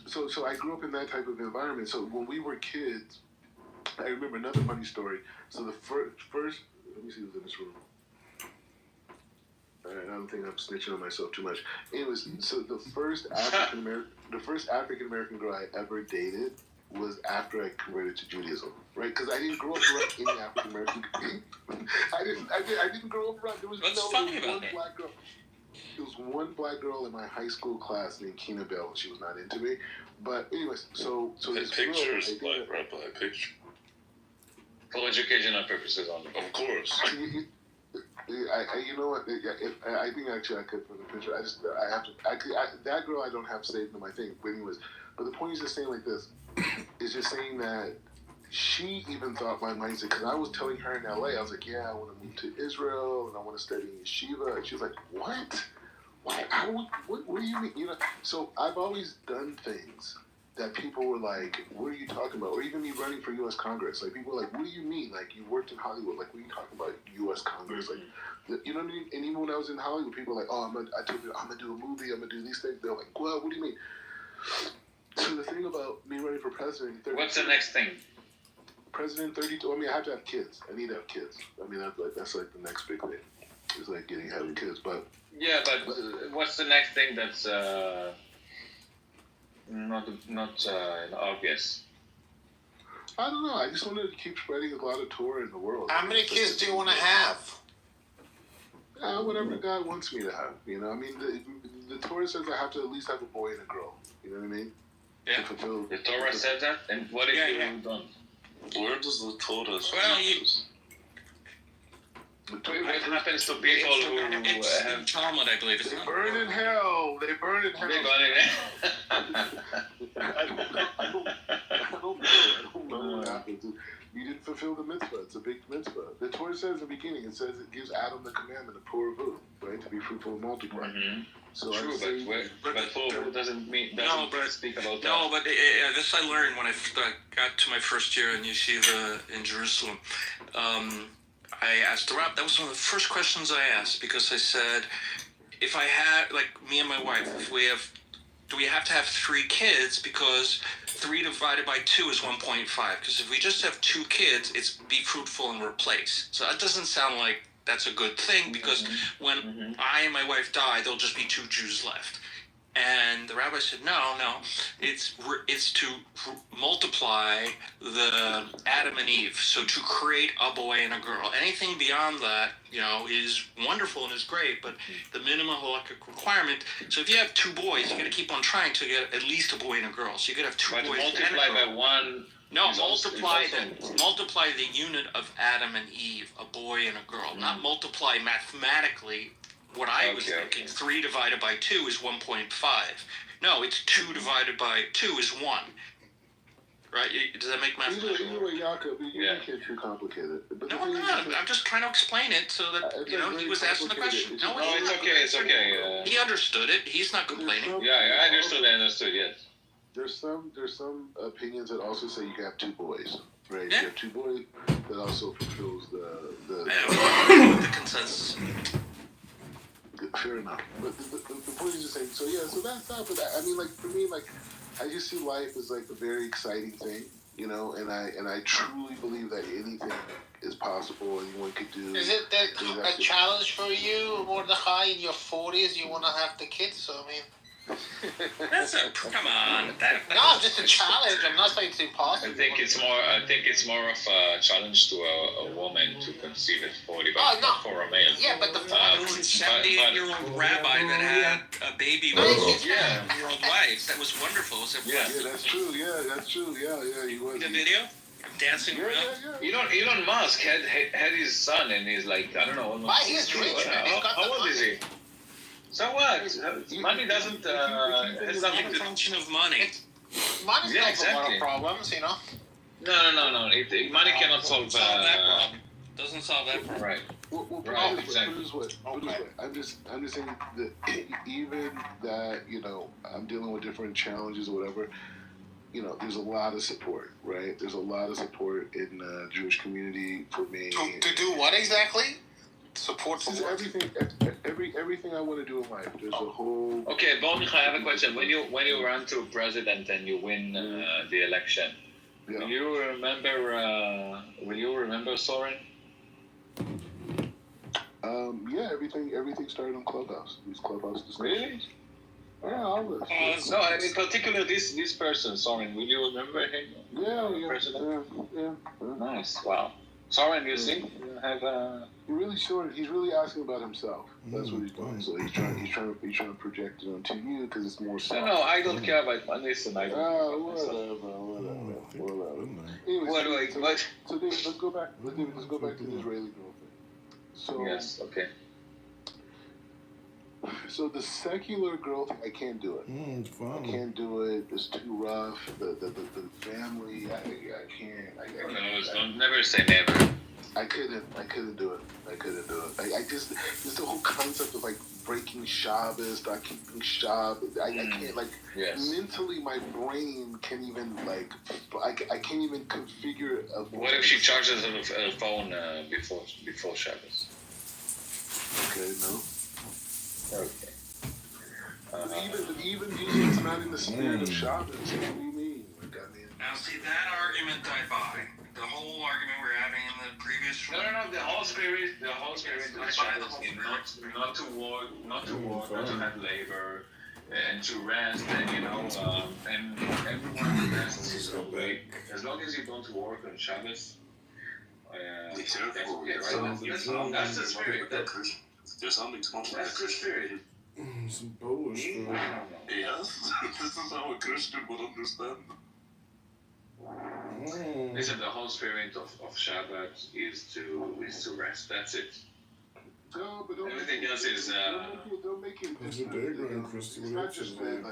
So I grew up in that type of environment. So when we were kids, I remember another funny story. So the first let me see who's in this room. All right, I don't think I'm snitching on myself too much. Anyways, so the first African American girl I ever dated was after I converted to Judaism, right? Because I didn't grow up around any African American. I didn't grow up around. There was one black girl. There was one black girl in my high school class named Keena Bell, and she was not into me. But anyways, so this pictures, Black Rabbi picture. For educational purposes, of course. You know what? I think actually I could put a picture. That girl I don't have saved in my thing. But anyways, but the point is just saying like this. It's just saying that she even thought my mindset, because I was telling her in LA, I was like, yeah, I want to move to Israel and I want to study in yeshiva. And she was like, what? Why? What do you mean? You know. So I've always done things that people were like, what are you talking about? Or even me running for U.S. Congress. Like, people were like, what do you mean? Like, you worked in Hollywood. Like, what are you talking about? U.S. Congress. Like, you know what I mean? And even when I was in Hollywood, people were like, oh, I told you, I'm going to do a movie. I'm going to do these things. They're like, well, what do you mean? So the thing about me running for president... What's the next thing? President 32. I mean, I have to have kids. I need to have kids. I mean, that's like the next big thing. It's like having kids. But... Yeah, but what's the next thing that's... Not obvious. I don't know. I just wanted to keep spreading a lot of Torah in the world. How many kids do you want to have? Whatever God wants me to have. You know, I mean, the Torah says I have to at least have a boy and a girl. You know what I mean? Yeah. The Torah says that, and what if you don't? Where does the Torah say this? What happens to people who have Talmud, I believe. They burn in hell. They burn in hell. I don't know what happens. You didn't fulfill the mitzvah. It's a big mitzvah. The Torah says in the beginning, it says it gives Adam the commandment of Puravu, right, to be fruitful and multiply. Mm-hmm. So true, but Puravu doesn't speak about that. No, but this I learned when I got to my first year in yeshiva in Jerusalem. I asked the rabbi, that was one of the first questions I asked, because I said, if I had, like me and my wife, do we have to have 3 kids, because 3 divided by 2 is 1.5, because if we just have 2 kids, it's be fruitful and replace. So that doesn't sound like that's a good thing, because when I and my wife die, there'll just be 2 Jews left. And the rabbi said, no, it's to multiply the Adam and Eve, so to create a boy and a girl. Anything beyond that, is wonderful and is great, but the minimum halakhic requirement, so if you have 2 boys, you got to keep on trying to get at least a boy and a girl. So you got to have 2 boys and a girl. Multiply by 1. No, multiply the unit of Adam and Eve, a boy and a girl. Not multiply mathematically what I was thinking. 3 divided by 2 is 1.5. No, it's 2 divided by 2 is 1. Right? Does that make math? Either way, Jakob, you make it too complicated. But no, I'm not. I'm just trying to explain it so that, he was asking the question. No, it's okay, it's okay. He understood it. He's not complaining. I understood, yes. There's some opinions that also say you can have 2 boys, right? Yeah. You have 2 boys that also fulfills the consensus. Fair enough. But the point is just saying, so that's that. But I mean, like, for me, like, I just see life as like a very exciting thing, and I truly believe that anything is possible. Anyone could do. Is it a challenge for you, Mordechai, in your 40s? You want to have the kids? So I mean. Come on. No, just a challenge. I'm not saying it's impossible. I think it's more of a challenge to a woman to conceive at 40, but not for a man. Yeah, but the 78-year-old rabbi that had a baby with his year-old wife. That was wonderful. Yeah, that's true. Yeah, he was. The video? Dancing around? Elon Musk had his son, and he's like, I don't know. Why he's rich? How old is he? So what? Money doesn't has nothing to function of money. Money solves a lot of problems, No. Money cannot solve that problem. Doesn't solve that problem. Right. Well, exactly. I'm just saying that even that, I'm dealing with different challenges or whatever, there's a lot of support, right? There's a lot of support in the Jewish community for me. To do what exactly? Support for everything I want to do in life. There's a whole. Okay, Bonnie, I have a question. When you run to president and you win the election, will you remember Soren? Yeah, everything started on Clubhouse. These Clubhouse discussions. Really? Yeah, all this. No, in particular this person, Soren. Will you remember him? Yeah. Nice. Wow. Soren, you think you have He's really asking about himself. That's what he's doing. So he's trying to project it onto you because it's more. No, I don't care about money. Listen, I don't. Whatever. Anyways, so David, let's go back to the Israeli girl thing. So yes, okay. So the secular girl thing, I can't do it. It's fun. I can't do it. It's too rough. The family, I can't. Don't never say never. I couldn't do it. I just the whole concept of like breaking Shabbos, not keeping Shabbos. I can't mentally. My brain can't even I can't even configure. What if she charges a phone before Shabbos? Okay, no. Okay. Even usually it's not in the spirit of Shabbos. What do you mean? Now see, that argument I buy. The whole argument we're having in the previous show. No. The whole spirit of Shabbos is not to work, not to have labor, and to rest, and and everyone rests is okay. As long as you don't work on Shabbos, that's okay, right? That's the spirit. There's something small. That's the spirit. Some Polish stuff. Yes, this is how a Christian would understand. Listen, the whole spirit of Shabbat is to rest. That's it. No, but everything else is. Don't make it. It's not just that,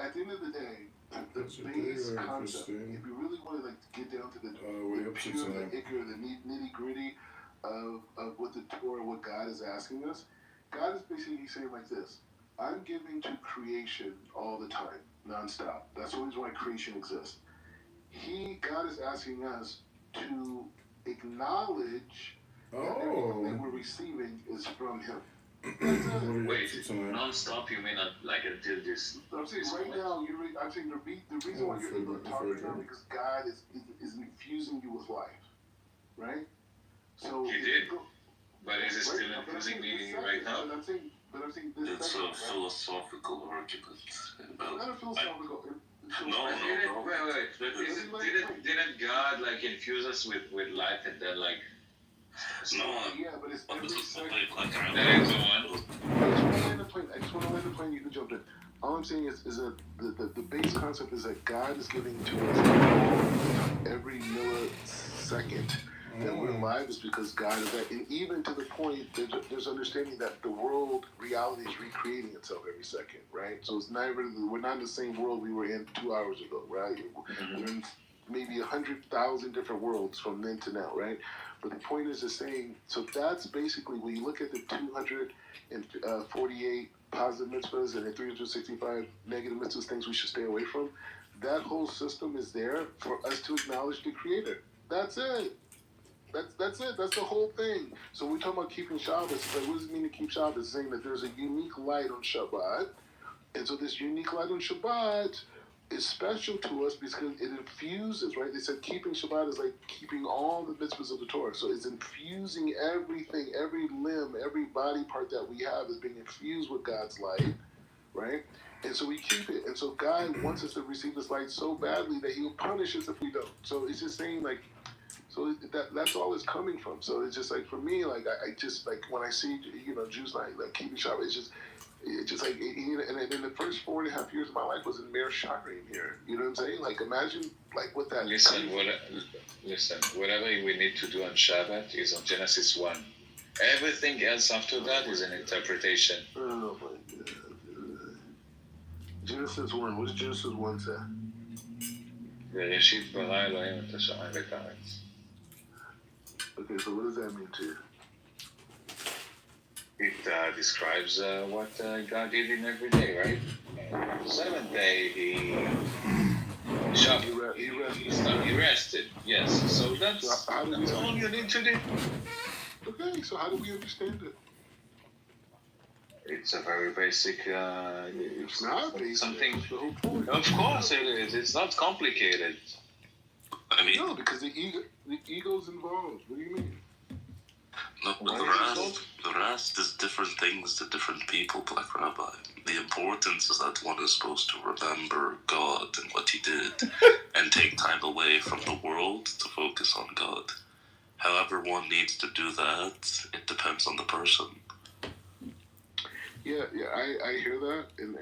at the end of the day, the base concept. If you really want to get down to the pure, the nitty gritty of what the Torah, what God is asking us, God is basically saying like this: I'm giving to creation all the time, nonstop. That's the reason why creation exists. God is asking us to acknowledge that everything that we're receiving is from Him. Wait, non-stop? You mean until this? I'm saying right now. I'm saying the reason why you're able to talk right now because God is infusing you with life, right? So He did, but is it still infusing me right now? I'm saying this. It's a philosophical argument. Not a philosophical. No. Wait. Didn't God infuse us with life and then No. Yeah, but it's every second. Then it's one. I just want to land the plane. You can jump in. All I'm saying is that the base concept is that God is giving to us every millisecond that we're alive is because God is that, and even to the point there's understanding that the world reality is recreating itself every second, right? So it's not really, we're not in the same world we were in 2 hours ago, right? We're in maybe 100,000 different worlds from then to now, right? But the point is saying, so that's basically when you look at the 248 positive mitzvahs and the 365 negative mitzvahs, things we should stay away from. That whole system is there for us to acknowledge the Creator. That's it. That's it. That's the whole thing. So we talk about keeping Shabbos. It's like, what does it mean to keep Shabbos? It's saying that there's a unique light on Shabbat, and so this unique light on Shabbat is special to us because it infuses, right? They said keeping Shabbat is like keeping all the mitzvahs of the Torah. So it's infusing everything, every limb, every body part that we have is being infused with God's light, right? And so we keep it. And so God wants us to receive this light so badly that He'll punish us if we don't. So it's just saying, like, so that's all it's coming from. So it's just like, for me, like, I just, like, when I see, Jews like keeping Shabbat, it's just like, and in the first 4.5 years of my life was in Mer Sharim here. You know what I'm saying? Like, imagine, like, what that. Listen, whatever we need to do on Shabbat is on Genesis 1. Everything else after that is an interpretation. Oh my God. Genesis 1. What does Genesis 1 say? בראשית ברא אלוהים את השמיים ואת הארץ. Okay, so what does that mean to you? It describes what God did in every day, right? The seventh day, He rested. Yes, so that's all you need to do. Okay, so how do we understand it? It's a very basic. It's not basic. Something. Of course, it is. It's not complicated. I mean, no, because the ego's involved. What do you mean? No, but the rest is different things to different people, Black Rabbi. The importance is that one is supposed to remember God and what He did, and take time away from the world to focus on God. However one needs to do that, it depends on the person. Yeah, I hear that, and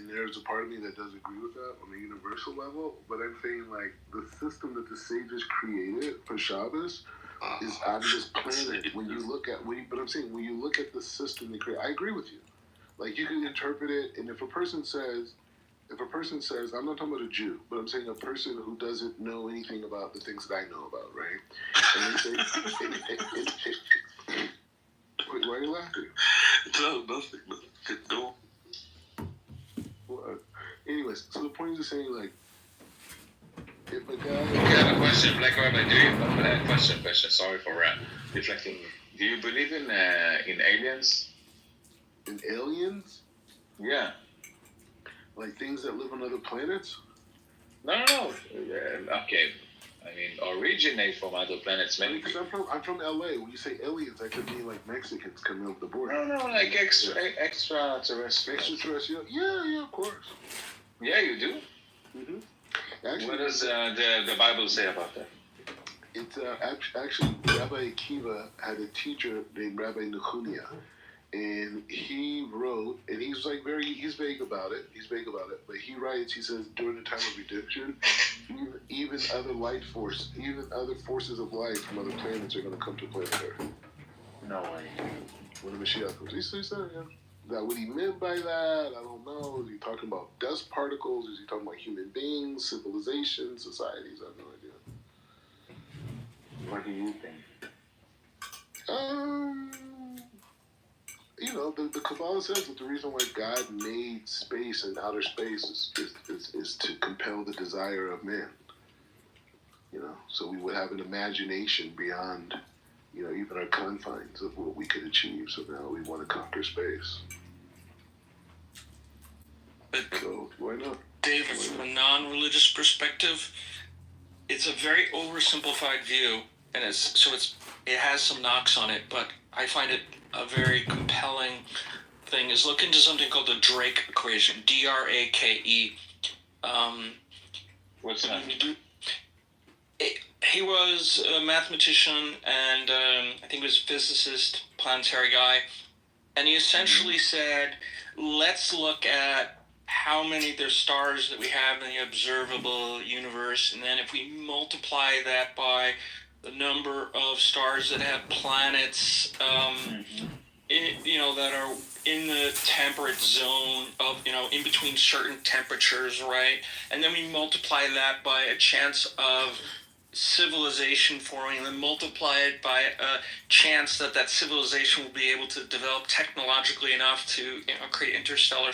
there's a part of me that does agree with that on a universal level. But I'm saying, like, the system that the sages created for Shabbos is out of this planet. When you look at when you look at the system they create, I agree with you. Like, you can interpret it, and if a person says, I'm not talking about a Jew, but I'm saying a person who doesn't know anything about the things that I know about, right? And they say, wait, why are you laughing? No, nothing. Go. Well, anyways, so the point is saying, like, if a guy... Okay, I have a question, Black Rabbi. Question. Sorry for reflecting. Do you believe in aliens? In aliens? Yeah. Like things that live on other planets? No. Okay. I mean, originate from other planets, maybe. Because I'm from LA. When you say aliens, that could mean like Mexicans coming over the border. No, like extraterrestrial. Extraterrestrial? Yeah, of course. Yeah, you do. Mm-hmm. Actually, what does the Bible say about that? It's actually Rabbi Akiva had a teacher named Rabbi Nechunia, and he wrote, and he's like he's vague about it, but he writes, he says, during the time of redemption, even other other forces of life from other planets are going to come to planet Earth. No way. When the Mashiach comes. He said, yeah. Now, what he meant by that, I don't know. Is he talking about dust particles? Is he talking about human beings, civilizations, societies? I have no idea. What do you think? The Kabbalah says that the reason why God made space and outer space is to compel the desire of man. So we would have an imagination beyond, even our confines of what we could achieve. So now we want to conquer space. So why not? David, from a non-religious perspective, it's a very oversimplified view, and it has some knocks on it, but I find it a very compelling thing. Is look into something called the Drake equation, Drake. What's that? He was a mathematician and I think he was a physicist, planetary guy, and he essentially said, let's look at how many there's stars that we have in the observable universe, and then if we multiply that by the number of stars that have planets, that are in the temperate zone of, in between certain temperatures, right? And then we multiply that by a chance of civilization forming, and then multiply it by a chance that civilization will be able to develop technologically enough to, create interstellar,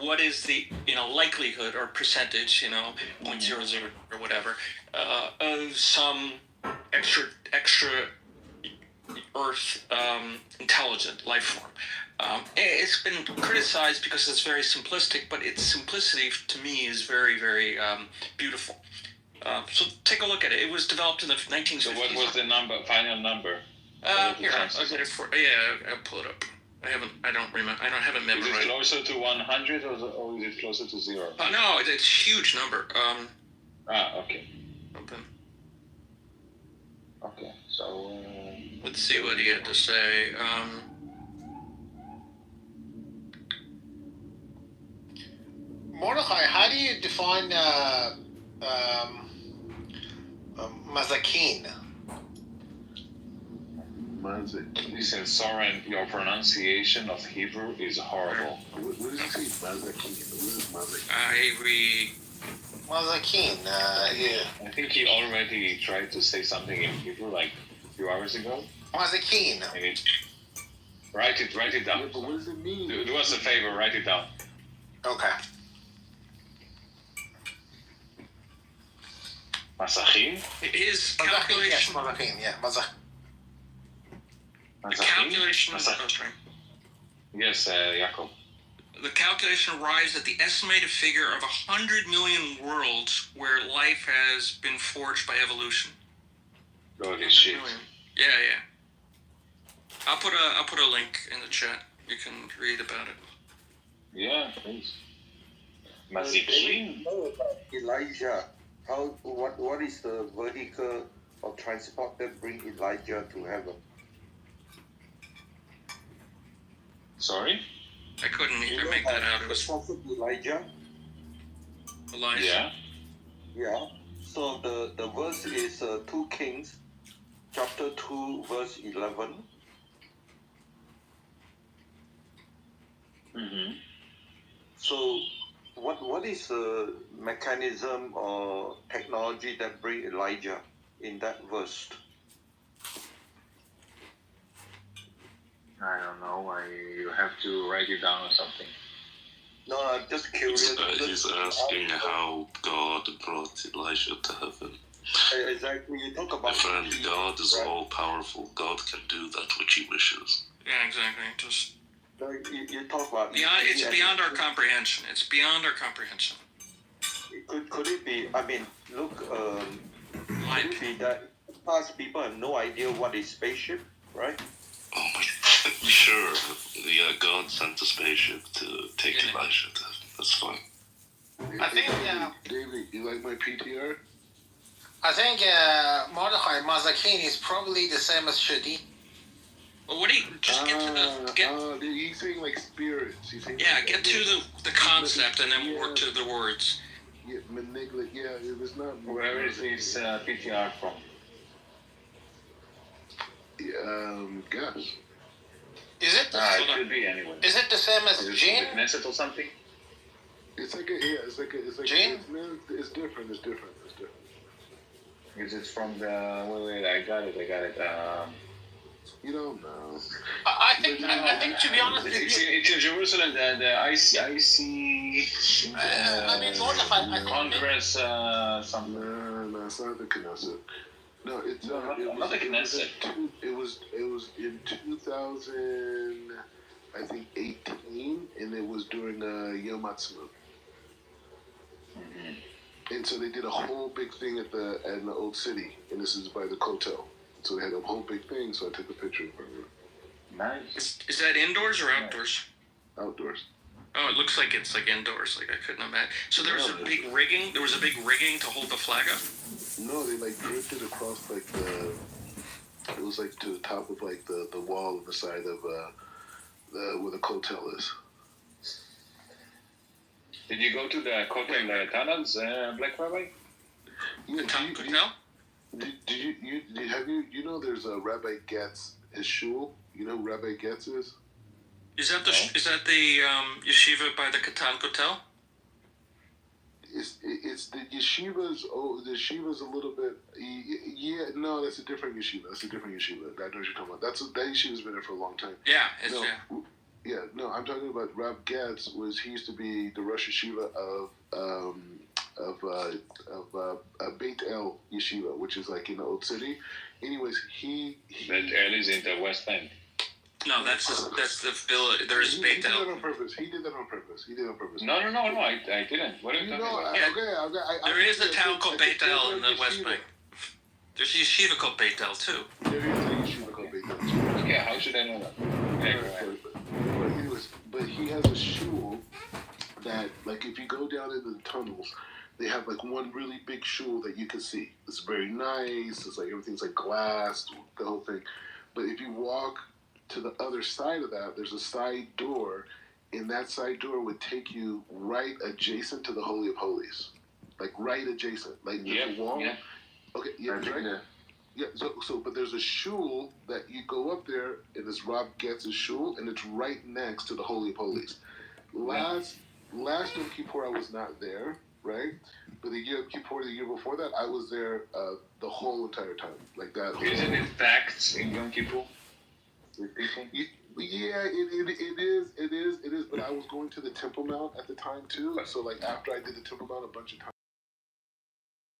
what is the likelihood or percentage 0.00 or whatever of some extra Earth intelligent life form. It's been criticized because it's very simplistic, but its simplicity to me is very, very beautiful. So take a look at it. It was developed in the 1950s. So what was the final number? Here, I'll get it for. Yeah, I'll pull it up. I don't remember. I don't have it memorized. Is it closer to 100 or is it closer to 0? No, it's a huge number. Okay. Open. Okay, so let's see what he had to say. Mordechai, how do you define mazakin? Listen, Soren, your pronunciation of Hebrew is horrible. What does he say? Mazakin. What is mazakin? Mazakin, yeah. I think he already tried to say something in Hebrew like a few hours ago. Mazakin. Write it down. Yeah, but what does it mean? Do us a favor, write it down. Okay. Masachin? His calculation. Yes, mazakin, yeah. The calculation. Yes, Jacob. The calculation arrives at the estimated figure of 100 million worlds where life has been forged by evolution. Holy shit. Yeah. I'll put a link in the chat. You can read about it. Yeah, please. Mazikin? Elijah. What is the vehicle or transport that bring Elijah to heaven? Sorry? I couldn't even make that out. It was Prophet Elijah. Elijah. Yeah. So the verse is 2 Kings, chapter 2, verse 11. Mm-hmm. So what is the mechanism or technology that bring Elijah in that verse? I don't know. You have to write it down or something. No, I'm just curious. He's asking how God brought Elijah to heaven. Exactly. You talk about. My friend, God is all powerful. God can do that which He wishes. Yeah, exactly. Just. You talk about. It's beyond our comprehension. It's beyond our comprehension. Could it be? I mean, look. Could it be that past people have no idea what is spaceship, right? Oh my. Sure. Yeah, God sent a spaceship to take Elijah to heaven. That's fine. I think, David, you like my PTR? I think Mordechai Mazakin is probably the same as Shadi. Well, what do you just get to the he's saying like spirits. Get to the concept and then we'll work to the words. Yeah, it was not. Where is this PTR from? Gus. Is it? It could be anyway. Is it the same as Jane? Knesset or something? It's like Jane? It's different. Is it from the? Wait! I got it. You don't know. I think to be honest, it's in Jerusalem. The IC. I mean, Mordechai. Congress. Something. No, it's not the Knesset. No, it's not the Knesset. It was in 2000, I think 18, and it was during Yom Ha'atzmaut. Mm-hmm. And so they did a whole big thing in the old city, and this is by the Kotel. So they had a whole big thing. So I took a picture in front of it. Nice. Is that indoors or outdoors? Outdoors. Oh, it looks like it's like indoors. Like I couldn't imagine. So there was a big rigging. There was a big rigging to hold the flag up. No, they like drifted across like the. It was like to the top of like the wall of the side of where the Kotel is. Did you go to the Kotel tunnels, Black Rabbi? Yeah, Kotel? You know there's a Rabbi Getz, his shul? You know who Rabbi Getz is? Is that the yeshiva by the Katan Kotel? It's the yeshiva's. Oh, the yeshiva's a little bit. Yeah, no, that's a different yeshiva. I know what you're talking about. That yeshiva's been there for a long time. Yeah, I'm talking about Rab Getz. He used to be the Rosh Yeshiva of Beit El Yeshiva, which is like in the Old City. Anyways, Beit El is in the West End. No, that's the village. There is Beit El. He did that on purpose. No, I didn't. What are you talking about? There is a town called Beit El in the West Bank. There's a yeshiva called Beit El too. There is a yeshiva called Beit El too. Okay, how should I know that? But he has a shul that, like, if you go down into the tunnels, they have like one really big shul that you can see. It's very nice. It's like everything's like glass, the whole thing. But if you walk to the other side of that, there's a side door, and that side door would take you right adjacent to the Holy of Holies, like right adjacent, like there's a wall. Yeah. Okay, yeah, right. Yeah. So, but there's a shul that you go up there, and it's Rob Getz's shul, and it's right next to the Holy of Holies. Last Yom Kippur, I was not there, right? But the year of Kippur, the year before that, I was there the whole entire time, like that. Isn't it packed in Yom Kippur? Yeah, it is. But I was going to the Temple Mount at the time too. So like after I did the Temple Mount a bunch of times.